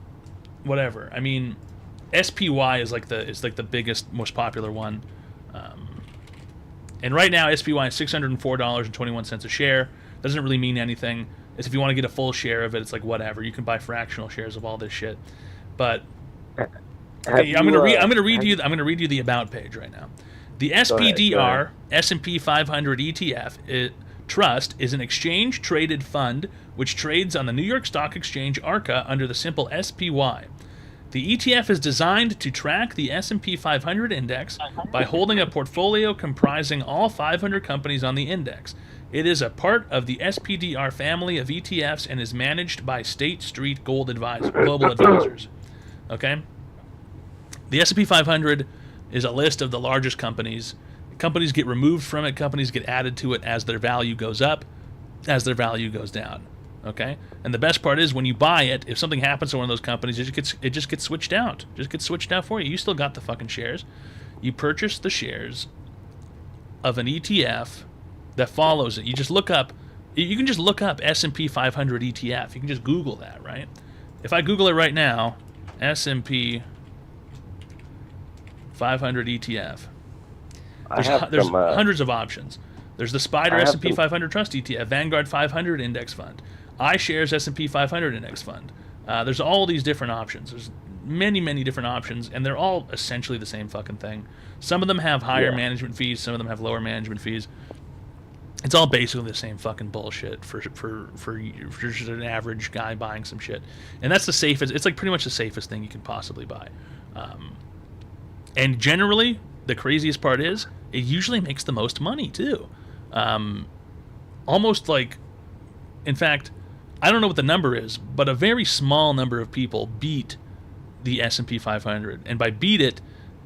whatever. I mean, SPY is like the biggest, most popular one, and right now SPY is $604.21 a share. Doesn't really mean anything. If you want to get a full share of it, it's like whatever. You can buy fractional shares of all this shit. But I'm gonna read you the about page right now. The SPDR S&P 500 ETF Trust is an exchange-traded fund which trades on the New York Stock Exchange ARCA under the symbol SPY. The ETF is designed to track the S&P 500 index by holding a portfolio comprising all 500 companies on the index. It is a part of the SPDR family of ETFs and is managed by State Street Global Advisors. Okay? The S&P 500 is a list of the largest companies. Companies get removed from it. Companies get added to it as their value goes up, as their value goes down. Okay? And the best part is when you buy it, if something happens to one of those companies, it just gets switched out. Just gets switched out for you. You still got the fucking shares. You purchase the shares of an ETF that follows it. You just look up, you can just look up S&P 500 ETF. You can just Google that, right? If I Google it right now, S&P 500 ETF, there's hundreds of options. There's the Spider S&P 500 Trust ETF, Vanguard 500 Index Fund, iShares S&P 500 Index Fund. There's all these different options. There's many, many different options, and they're all essentially the same fucking thing. Some of them have higher management fees. Some of them have lower management fees. It's all basically the same fucking bullshit for just an average guy buying some shit. And that's the safest. It's like pretty much the safest thing you can possibly buy. And generally, the craziest part is it usually makes the most money too. Almost like, in fact, I don't know what the number is, but a very small number of people beat the S&P 500. And by beat it,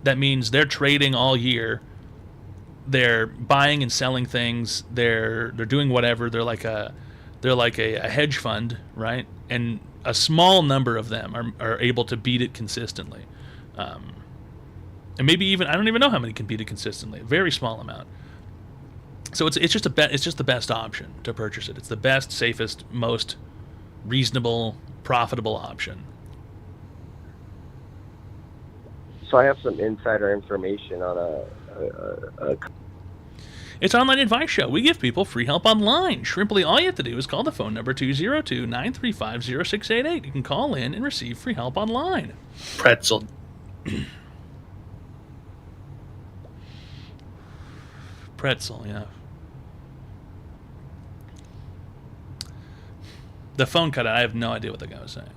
that means they're trading all year. They're buying and selling things. They're doing whatever. They're like a hedge fund, right? And a small number of them are able to beat it consistently. And maybe even, I don't even know how many can beat it consistently. A very small amount. So it's just the best option to purchase it. It's the best, safest, most reasonable, profitable option. So I have some insider information on a It's Online Advice Show. We give people free help online. Shrimply, all you have to do is call the phone number 202-935-0688. You can call in and receive free help online. Pretzel. Pretzel, yeah. The phone cut out. I have no idea what the guy was saying.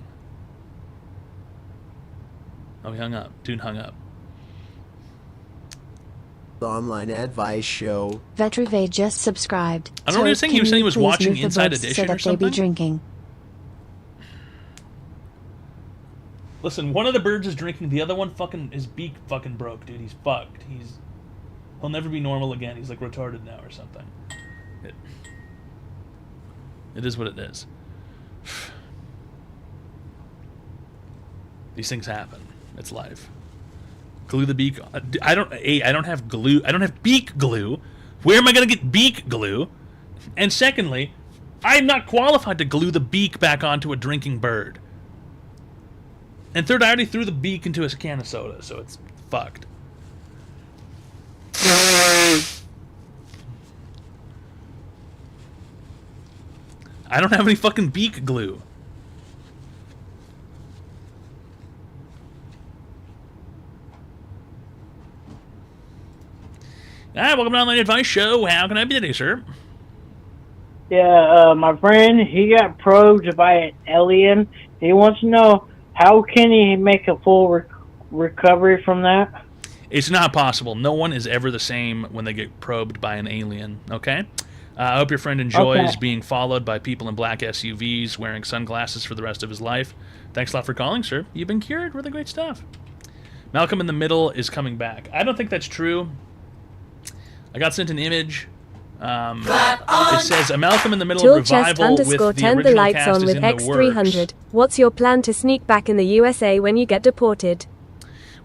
Oh, he hung up. Dude hung up. The Online Advice Show. Vetruve just subscribed. I don't know what he was saying. He was saying he was watching Inside Edition Edition so or that something. they be drinking. Listen, one of the birds is drinking. The other one his beak fucking broke, dude. He's fucked. He'll never be normal again. He's like retarded now or something. It is what it is. These things happen. It's life. Glue the beak. I don't have glue. I don't have beak glue. Where am I going to get beak glue? And secondly, I'm not qualified to glue the beak back onto a drinking bird. And third, I already threw the beak into a can of soda, so it's fucked. I don't have any fucking beak glue. Alright, welcome to Online Advice Show. How can I be today, sir? Yeah, my friend, he got probed by an alien. He wants to know, how can he make a full recovery from that? It's not possible. No one is ever the same when they get probed by an alien, okay? I hope your friend enjoys being followed by people in black SUVs wearing sunglasses for the rest of his life. Thanks a lot for calling, sir. You've been cured. Really great stuff. Malcolm in the Middle is coming back. I don't think that's true. I got sent an image. It says a Malcolm in the Middle revival with the turn the original lights cast on is with in the X300. works. What's your plan to sneak back in the USA when you get deported?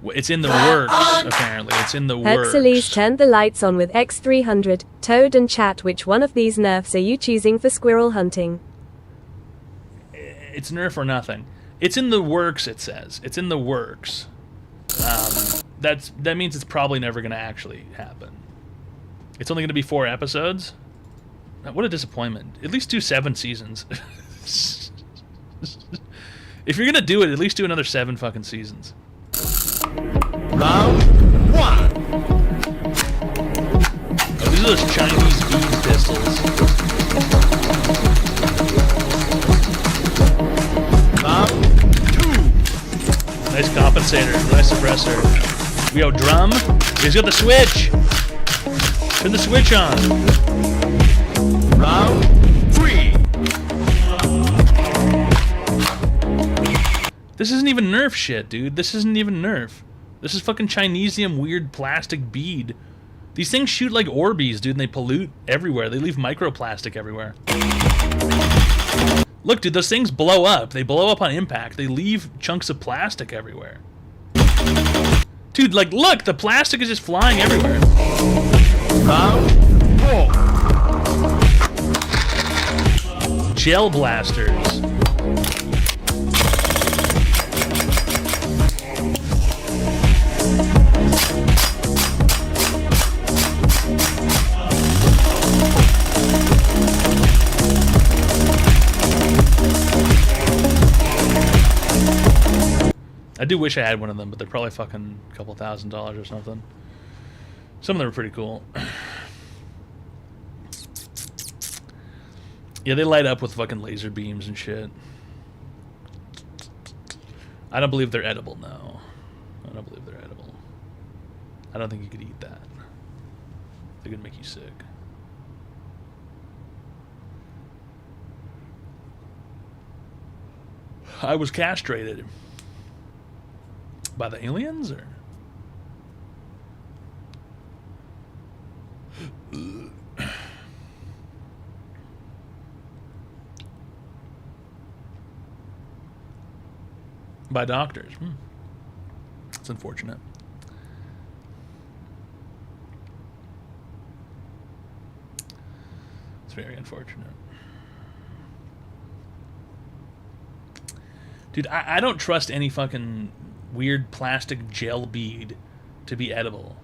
It's in the works, apparently. It's in the works. Hercules turned the lights on with X300. Toad and Chat, which one of these nerfs are you choosing for squirrel hunting? It's nerf or nothing. It's in the works, it says. It's in the works. That means it's probably never going to actually happen. It's only going to be 4 episodes? What a disappointment. At least do 7 seasons. If you're going to do it, at least do another 7 fucking seasons. Round 1. Oh, these are those Chinese bead pistols. Round 2. Nice compensator, nice suppressor. We go drum. He's got the switch. Turn the switch on. Round 3. This isn't even Nerf shit, dude. This isn't even Nerf. This is fucking Chinesium weird plastic bead. These things shoot like Orbeez, dude, and they pollute everywhere. They leave microplastic everywhere. Look, dude, those things blow up. They blow up on impact. They leave chunks of plastic everywhere. Dude, like, look, the plastic is just flying everywhere. Round 4. Gel blasters. I do wish I had one of them, but they're probably fucking a couple $1,000 or something. Some of them are pretty cool. Yeah, they light up with fucking laser beams and shit. I don't believe they're edible, no. I don't believe they're edible. I don't think you could eat that. They're gonna make you sick. I was castrated. By the aliens, or? By doctors. It's unfortunate. It's very unfortunate. Dude, I don't trust any fucking weird plastic gel bead to be edible.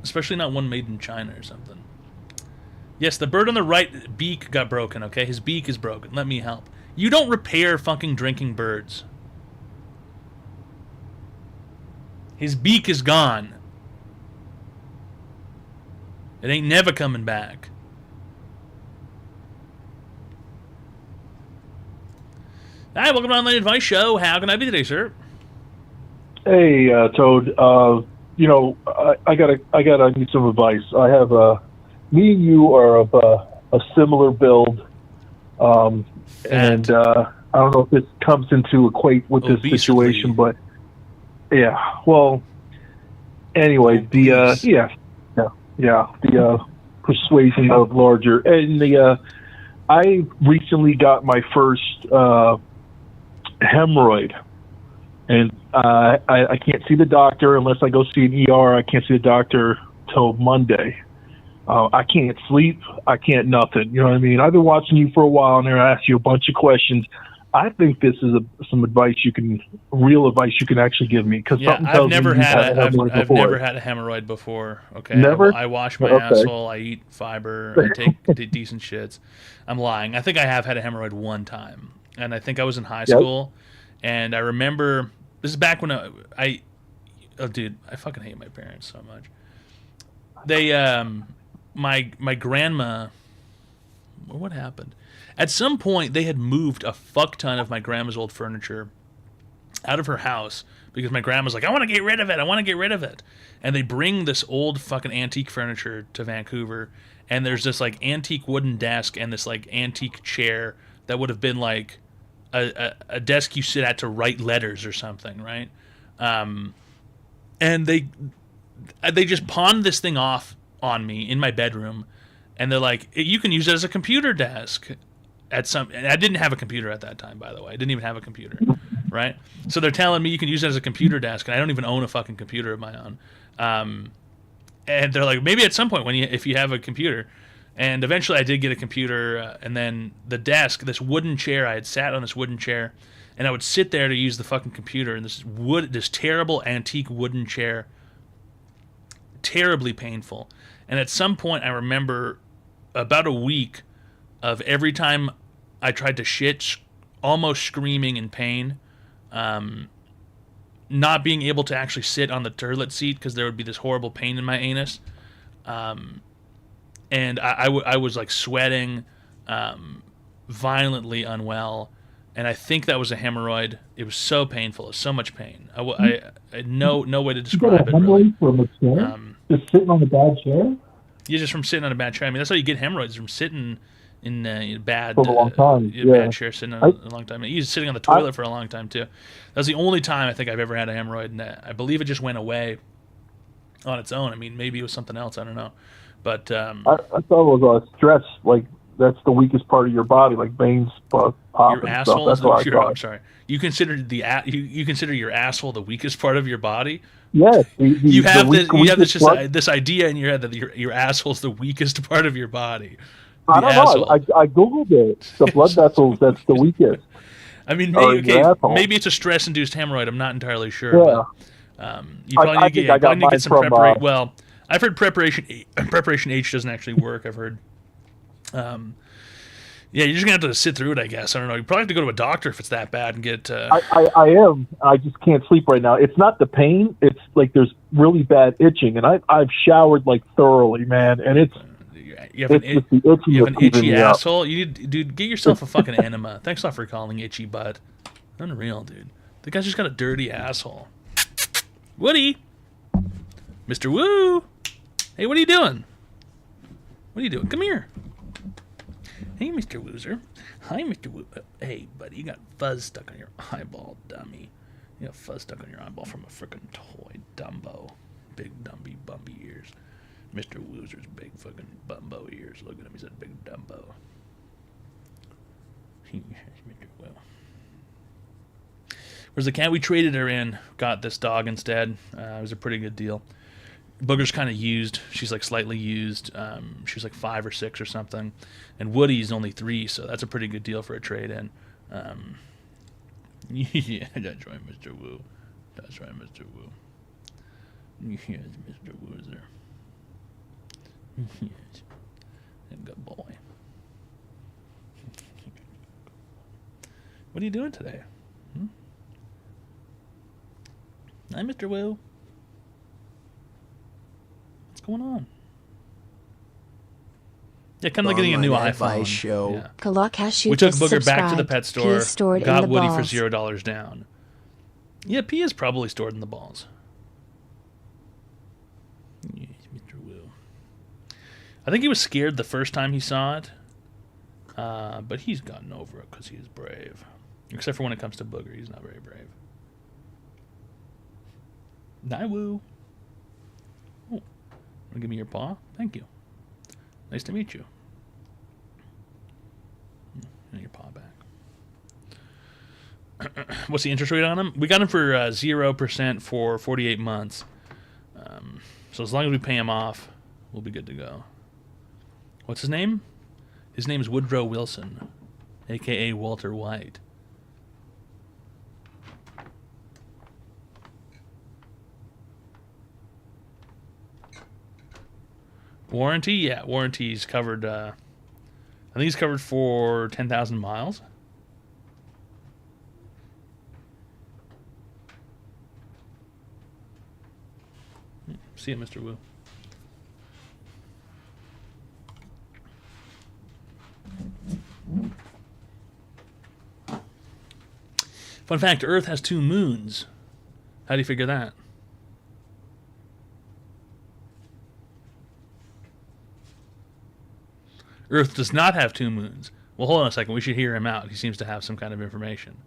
Especially not one made in China or something. Yes, the bird on the right beak got broken, okay? His beak is broken. Let me help. You don't repair fucking drinking birds. His beak is gone. It ain't never coming back. Hi, welcome to Online Advice Show. How can I be today, sir? Hey, Toad. You know, I gotta need some advice. I have me and you are of a similar build, and I don't know if this comes into equate with this situation, but yeah. Well, anyway, the persuasion of larger, and I recently got my first hemorrhoid. And I can't see the doctor unless I go see an ER. I can't see the doctor till Monday. I can't sleep. I can't nothing. You know what I mean? I've been watching you for a while, and I asked you a bunch of questions. I think this is some advice real advice you can actually give me. Cause yeah, I've never had a hemorrhoid before. Okay, never. I wash my asshole. I eat fiber. I take decent shits. I'm lying. I think I have had a hemorrhoid one time, and I think I was in high school. And I remember, this is back when oh dude, I fucking hate my parents so much. They, my grandma, what happened? At some point, they had moved a fuck ton of my grandma's old furniture out of her house because my grandma's like, I want to get rid of it. I want to get rid of it. And they bring this old fucking antique furniture to Vancouver. And there's this like antique wooden desk and this like antique chair that would have been like a desk you sit at to write letters or something, right? And they just pawned this thing off on me in my bedroom, and they're like, you can use it as a computer desk. And I didn't have a computer at that time, by the way. I didn't even have a computer, right? So they're telling me you can use it as a computer desk, and I don't even own a fucking computer of my own. And they're like, maybe at some point if you have a computer. And eventually I did get a computer, and then the desk, this wooden chair, I had sat on this wooden chair, and I would sit there to use the fucking computer, and this terrible antique wooden chair, terribly painful. And at some point I remember about a week of every time I tried to shit, almost screaming in pain, not being able to actually sit on the toilet seat because there would be this horrible pain in my anus. And I was like sweating, violently unwell, and I think that was a hemorrhoid. It was so painful. It was so much pain. I had no way to describe it. Really. From a chair? Just sitting on a bad chair? Yeah, just from sitting on a bad chair. I mean, that's how you get hemorrhoids, from sitting in a bad, for a long time. Bad chair, sitting on a long time. He's sitting on the toilet for a long time too. That was the only time I think I've ever had a hemorrhoid, and I believe it just went away on its own. I mean, maybe it was something else. I don't know. But I thought it was stress, like that's the weakest part of your body, like veins pop. Your asshole is I'm sorry. You consider you consider your asshole the weakest part of your body? Yes. You have this idea in your head that your asshole is the weakest part of your body. I don't know. I googled it. The blood vessels, that's the weakest. I mean, maybe it's a stress-induced hemorrhoid. I'm not entirely sure. Yeah. But, you probably need to get some preparation. Well, I've heard preparation H doesn't actually work. I've heard, Yeah, you're just gonna have to sit through it, I guess. I don't know. You probably have to go to a doctor if it's that bad and get. I am. I just can't sleep right now. It's not the pain. It's like there's really bad itching, and I've showered like thoroughly, man, and it's. You have an itchy asshole. You need, dude, get yourself a fucking enema. Thanks a lot for calling itchy butt. Unreal, dude. The guy's just got a dirty asshole. Woody, Mr. Woo. Hey, what are you doing? What are you doing? Come here. Hey, Mr. Woozer. Hi, Mr. Woo. Hey, buddy, you got fuzz stuck on your eyeball, dummy. You got fuzz stuck on your eyeball from a frickin' toy, Dumbo. Big Dumby Bumpy ears. Mr. Woozer's big fucking bumbo ears. Look at him, he's a big Dumbo. Whereas the cat we traded her in got this dog instead. It was a pretty good deal. Booger's kind of used. She's like slightly used. She was like 5 or 6 or something. And Woody's only 3, so that's a pretty good deal for a trade-in. Yeah, that's right, Mr. Woo. That's right, Mr. Woo. Yes, Mr. Woozer. Yes. Good boy. What are you doing today? Hi, Mr. Woo. What's going on? Yeah, kind of like getting a new iPhone. Show. Yeah. Kalakashu We took just Booger back to the subscribed. pet P store, is stored in got the Woody balls. for $0 down. Yeah, P is probably stored in the balls. Yes, Mr. Woo. I think he was scared the first time he saw it, but he's gotten over it because he's brave. Except for when it comes to Booger, he's not very brave. Woo. Oh, want to give me your paw? Thank you. Nice to meet you. And your paw back. What's the interest rate on him? We got him for 0% for 48 months. So as long as we pay him off, we'll be good to go. What's his name? His name is Woodrow Wilson, a.k.a. Walter White. Warranty? Yeah, warranty's covered. I think he's covered for 10,000 miles. See you, Mr. Wu. Fun fact, Earth has 2 moons. How do you figure that? Earth does not have 2 moons. Well, hold on a second. We should hear him out. He seems to have some kind of information.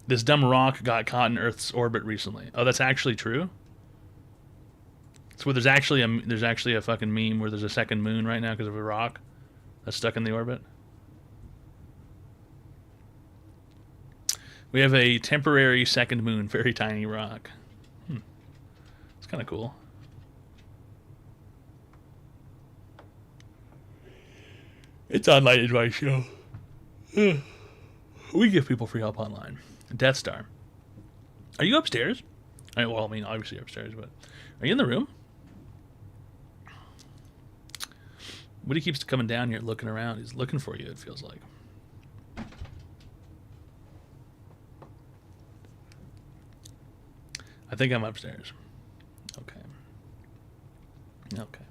This dumb rock got caught in Earth's orbit recently. Oh, that's actually true? So there's actually a fucking meme where there's a second moon right now because of a rock that's stuck in the orbit. We have a temporary second moon, very tiny rock. It's kind of cool. It's on Light Advice Show. We give people free help online. Death Star. Are you upstairs? Well, I mean, obviously upstairs, but are you in the room? Woody keeps coming down here looking around. He's looking for you, it feels like. I think I'm upstairs. Okay. Okay.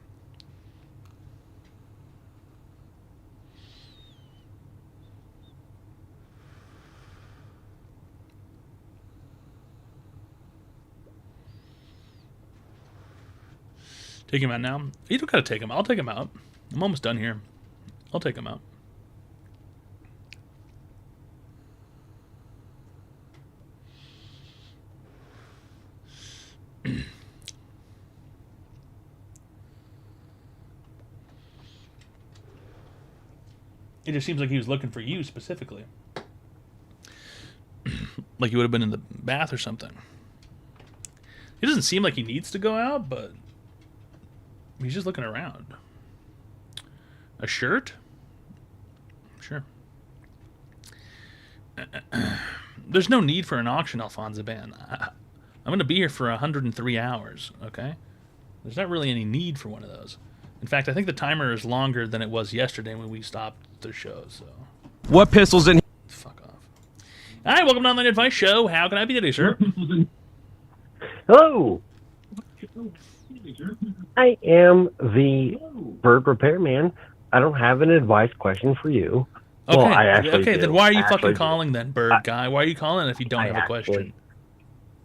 Take him out now? You don't gotta take him out. I'll take him out. I'm almost done here. I'll take him out. It just seems like he was looking for you specifically. Like you would have been in the bath or something. It doesn't seem like he needs to go out, but he's just looking around. A shirt? Sure. There's no need for an auction, Alfonso Ban. I'm going to be here for 103 hours, okay? There's not really any need for one of those. In fact, I think the timer is longer than it was yesterday when we stopped the show, so... What pistols in... Fuck off. All right, welcome to Online Advice Show. How can I be today, sir? Hello. I am the bird repairman. I don't have an advice question for you. Okay, well, I actually okay. do. Then why are you Actually fucking do. calling then, bird guy? Why are you calling if you don't have a question?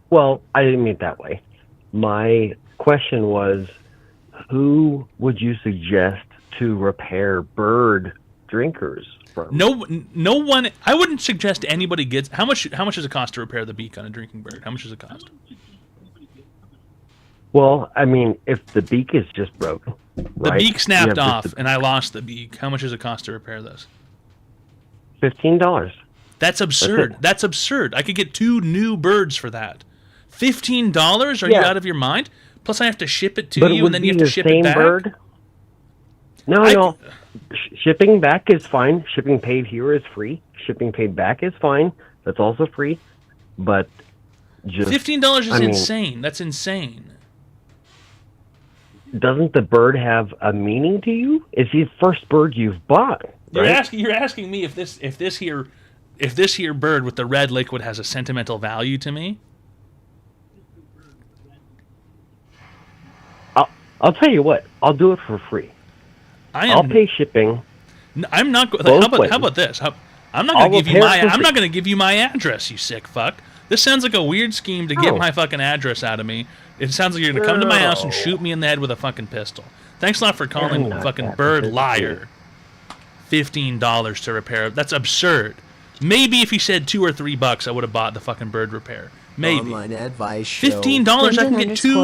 Well, I didn't mean it that way. My question was, who would you suggest to repair bird drinkers from? No one. I wouldn't suggest anybody gets. How much does it cost to repair the beak on a drinking bird? How much does it cost? Well, I mean, if the beak is just broken, The right? beak snapped You have off, just and I lost the beak. How much does it cost to repair this? $15. That's absurd. That's absurd. I could get 2 new birds for that. $15? Are you Yeah. out of your mind? Plus, I have to ship it to But it you, would and then be you have to the ship same it back. bird? No. Shipping back is fine. Shipping paid here is free. Shipping paid back is fine. That's also free. But just $15 is I mean, insane. That's insane. Doesn't the bird have a meaning to you? It's the first bird you've bought. Right? You're asking me if this here bird with the red liquid has a sentimental value to me. I'll tell you what. I'll do it for free. I'll pay shipping. I'm not. Both ways. How about this? I'm not I'll going to give you repair my. for I'm not free. going to give you my address. You sick fuck. This sounds like a weird scheme to get Oh. my fucking address out of me. It sounds like you're going to come to my house and No. shoot me in the head with a fucking pistol. Thanks a lot for calling You're not fucking that bird sophisticated. liar. $15 to repair. That's absurd. Maybe if he said $2 or $3, I would have bought the fucking bird repair. Maybe. Online advice show. $15, I can get 2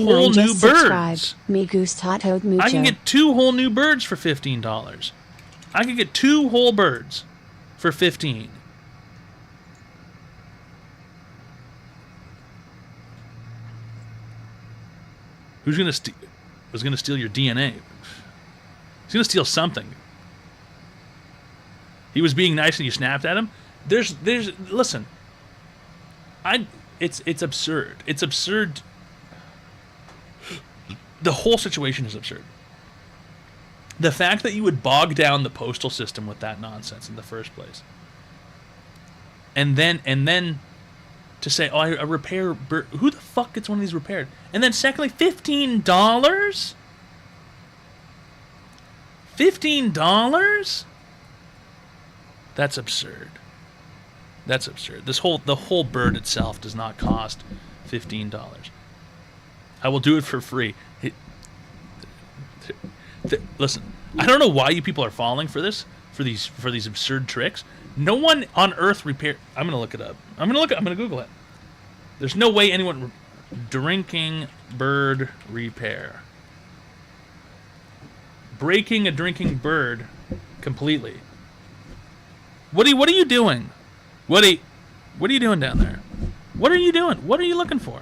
whole new birds. Me gusta todo mucho. I can get 2 whole new birds for $15. I can get 2 whole birds for $15. Who's gonna was gonna steal your DNA? He's gonna steal something. He was being nice and you snapped at him. Listen. It's absurd. It's absurd. The whole situation is absurd. The fact that you would bog down the postal system with that nonsense in the first place. And then to say, oh, I repair bird. Who the fuck gets one of these repaired? And then secondly, $15? $15? That's absurd. That's absurd. The whole bird itself does not cost $15. I will do it for free. Listen, I don't know why you people are falling for this, for these absurd tricks. No one on Earth repair. I'm gonna look it up. I'm gonna Google it. There's no way anyone drinking bird repair. Breaking a drinking bird completely. What are you doing? What are you doing down there? What are you doing? What are you looking for?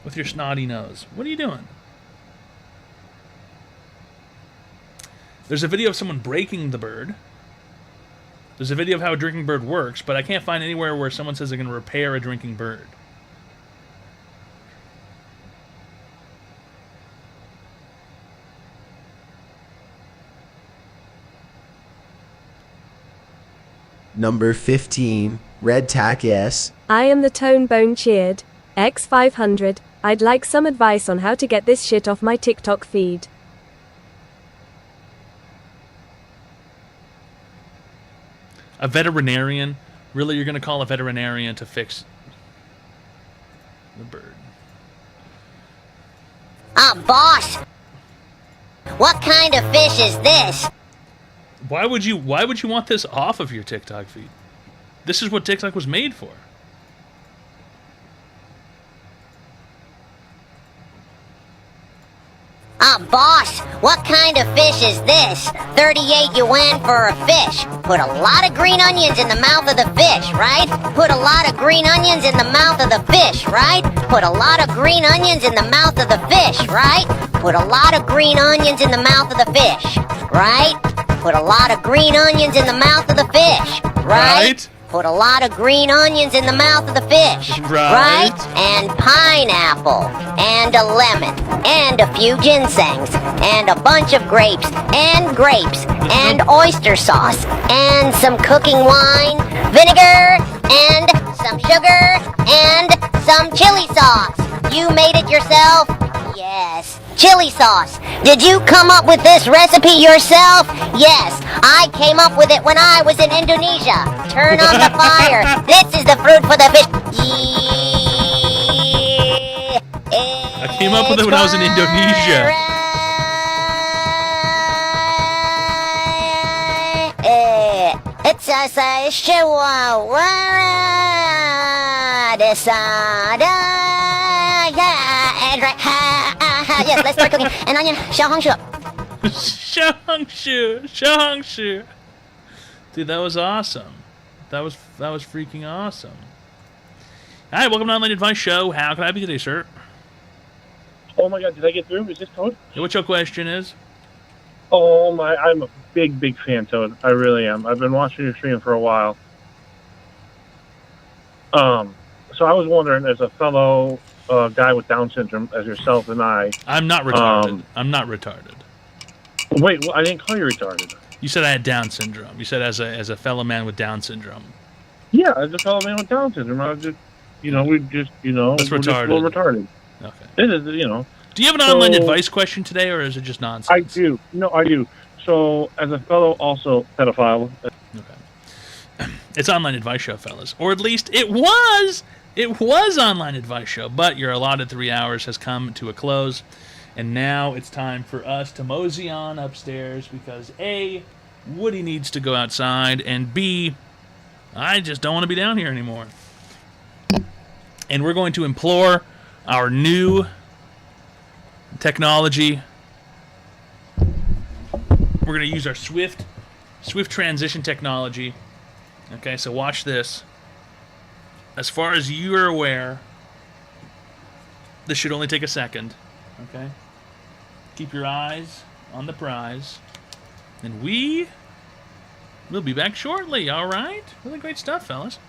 With your snotty nose. What are you doing? There's a video of someone breaking the bird. There's a video of how a drinking bird works, but I can't find anywhere where someone says they're going to repair a drinking bird. Number 15, Red Tack S. I am the Tone Bone Cheered. X500. I'd like some advice on how to get this shit off my TikTok feed. A veterinarian? Really, you're going to call a veterinarian to fix the bird? Boss! What kind of fish is this? Why would you want this off of your TikTok feed? This is what TikTok was made for. Boss, what kind of fish is this? 38 yuan for a fish. Put a lot of green onions in the mouth of the fish, right? Put a lot of green onions in the mouth of the fish, right? Put a lot of green onions in the mouth of the fish, right? Put a lot of green onions in the mouth of the fish, right? Put a lot of green onions in the mouth of the fish, right? Put a lot of green onions in the mouth of the fish. Right. And pineapple. And a lemon. And a few ginsengs. And a bunch of grapes. And oyster sauce. And some cooking wine. Vinegar. And some sugar. And some chili sauce. You made it yourself? Yes. Chili sauce. Did you come up with this recipe yourself? Yes. I came up with it when I was in Indonesia. Turn on the fire. This is the fruit for the fish. I came up with it when I was in Indonesia. It's a chihuahua. Yes, let's start cooking. An onion, xiaohongshu. Xiaohongshu. Dude, that was awesome. That was freaking awesome. Hi, welcome to Online Advice Show. How can I help you today, sir? Oh my God, did I get through? Is this Toad? What your question is? Oh my, I'm a big fan, Toad. I really am. I've been watching your stream for a while. So I was wondering, as a fellow guy with Down syndrome, as yourself and I'm not retarded. I'm not retarded. Wait, well, I didn't call you retarded. You said I had Down syndrome. You said as a fellow man with Down syndrome. Yeah, as a fellow man with Down syndrome, I was just, That's we're just a retarded. little retarded. Okay. It is, Do you have an online advice question today, or is it just nonsense? I do. No, I do. So, as a fellow also pedophile. Okay. It's Online Advice Show, fellas. Or at least it was. It was Online Advice Show, but your allotted 3 hours has come to a close, and now it's time for us to mosey on upstairs because A, Woody needs to go outside, and B, I just don't want to be down here anymore. And we're going to implore our new technology. We're going to use our swift transition technology. Okay, so watch this. As far as you are aware, this should only take a second. Okay? Keep your eyes on the prize. And we will be back shortly, alright? Really great stuff, fellas.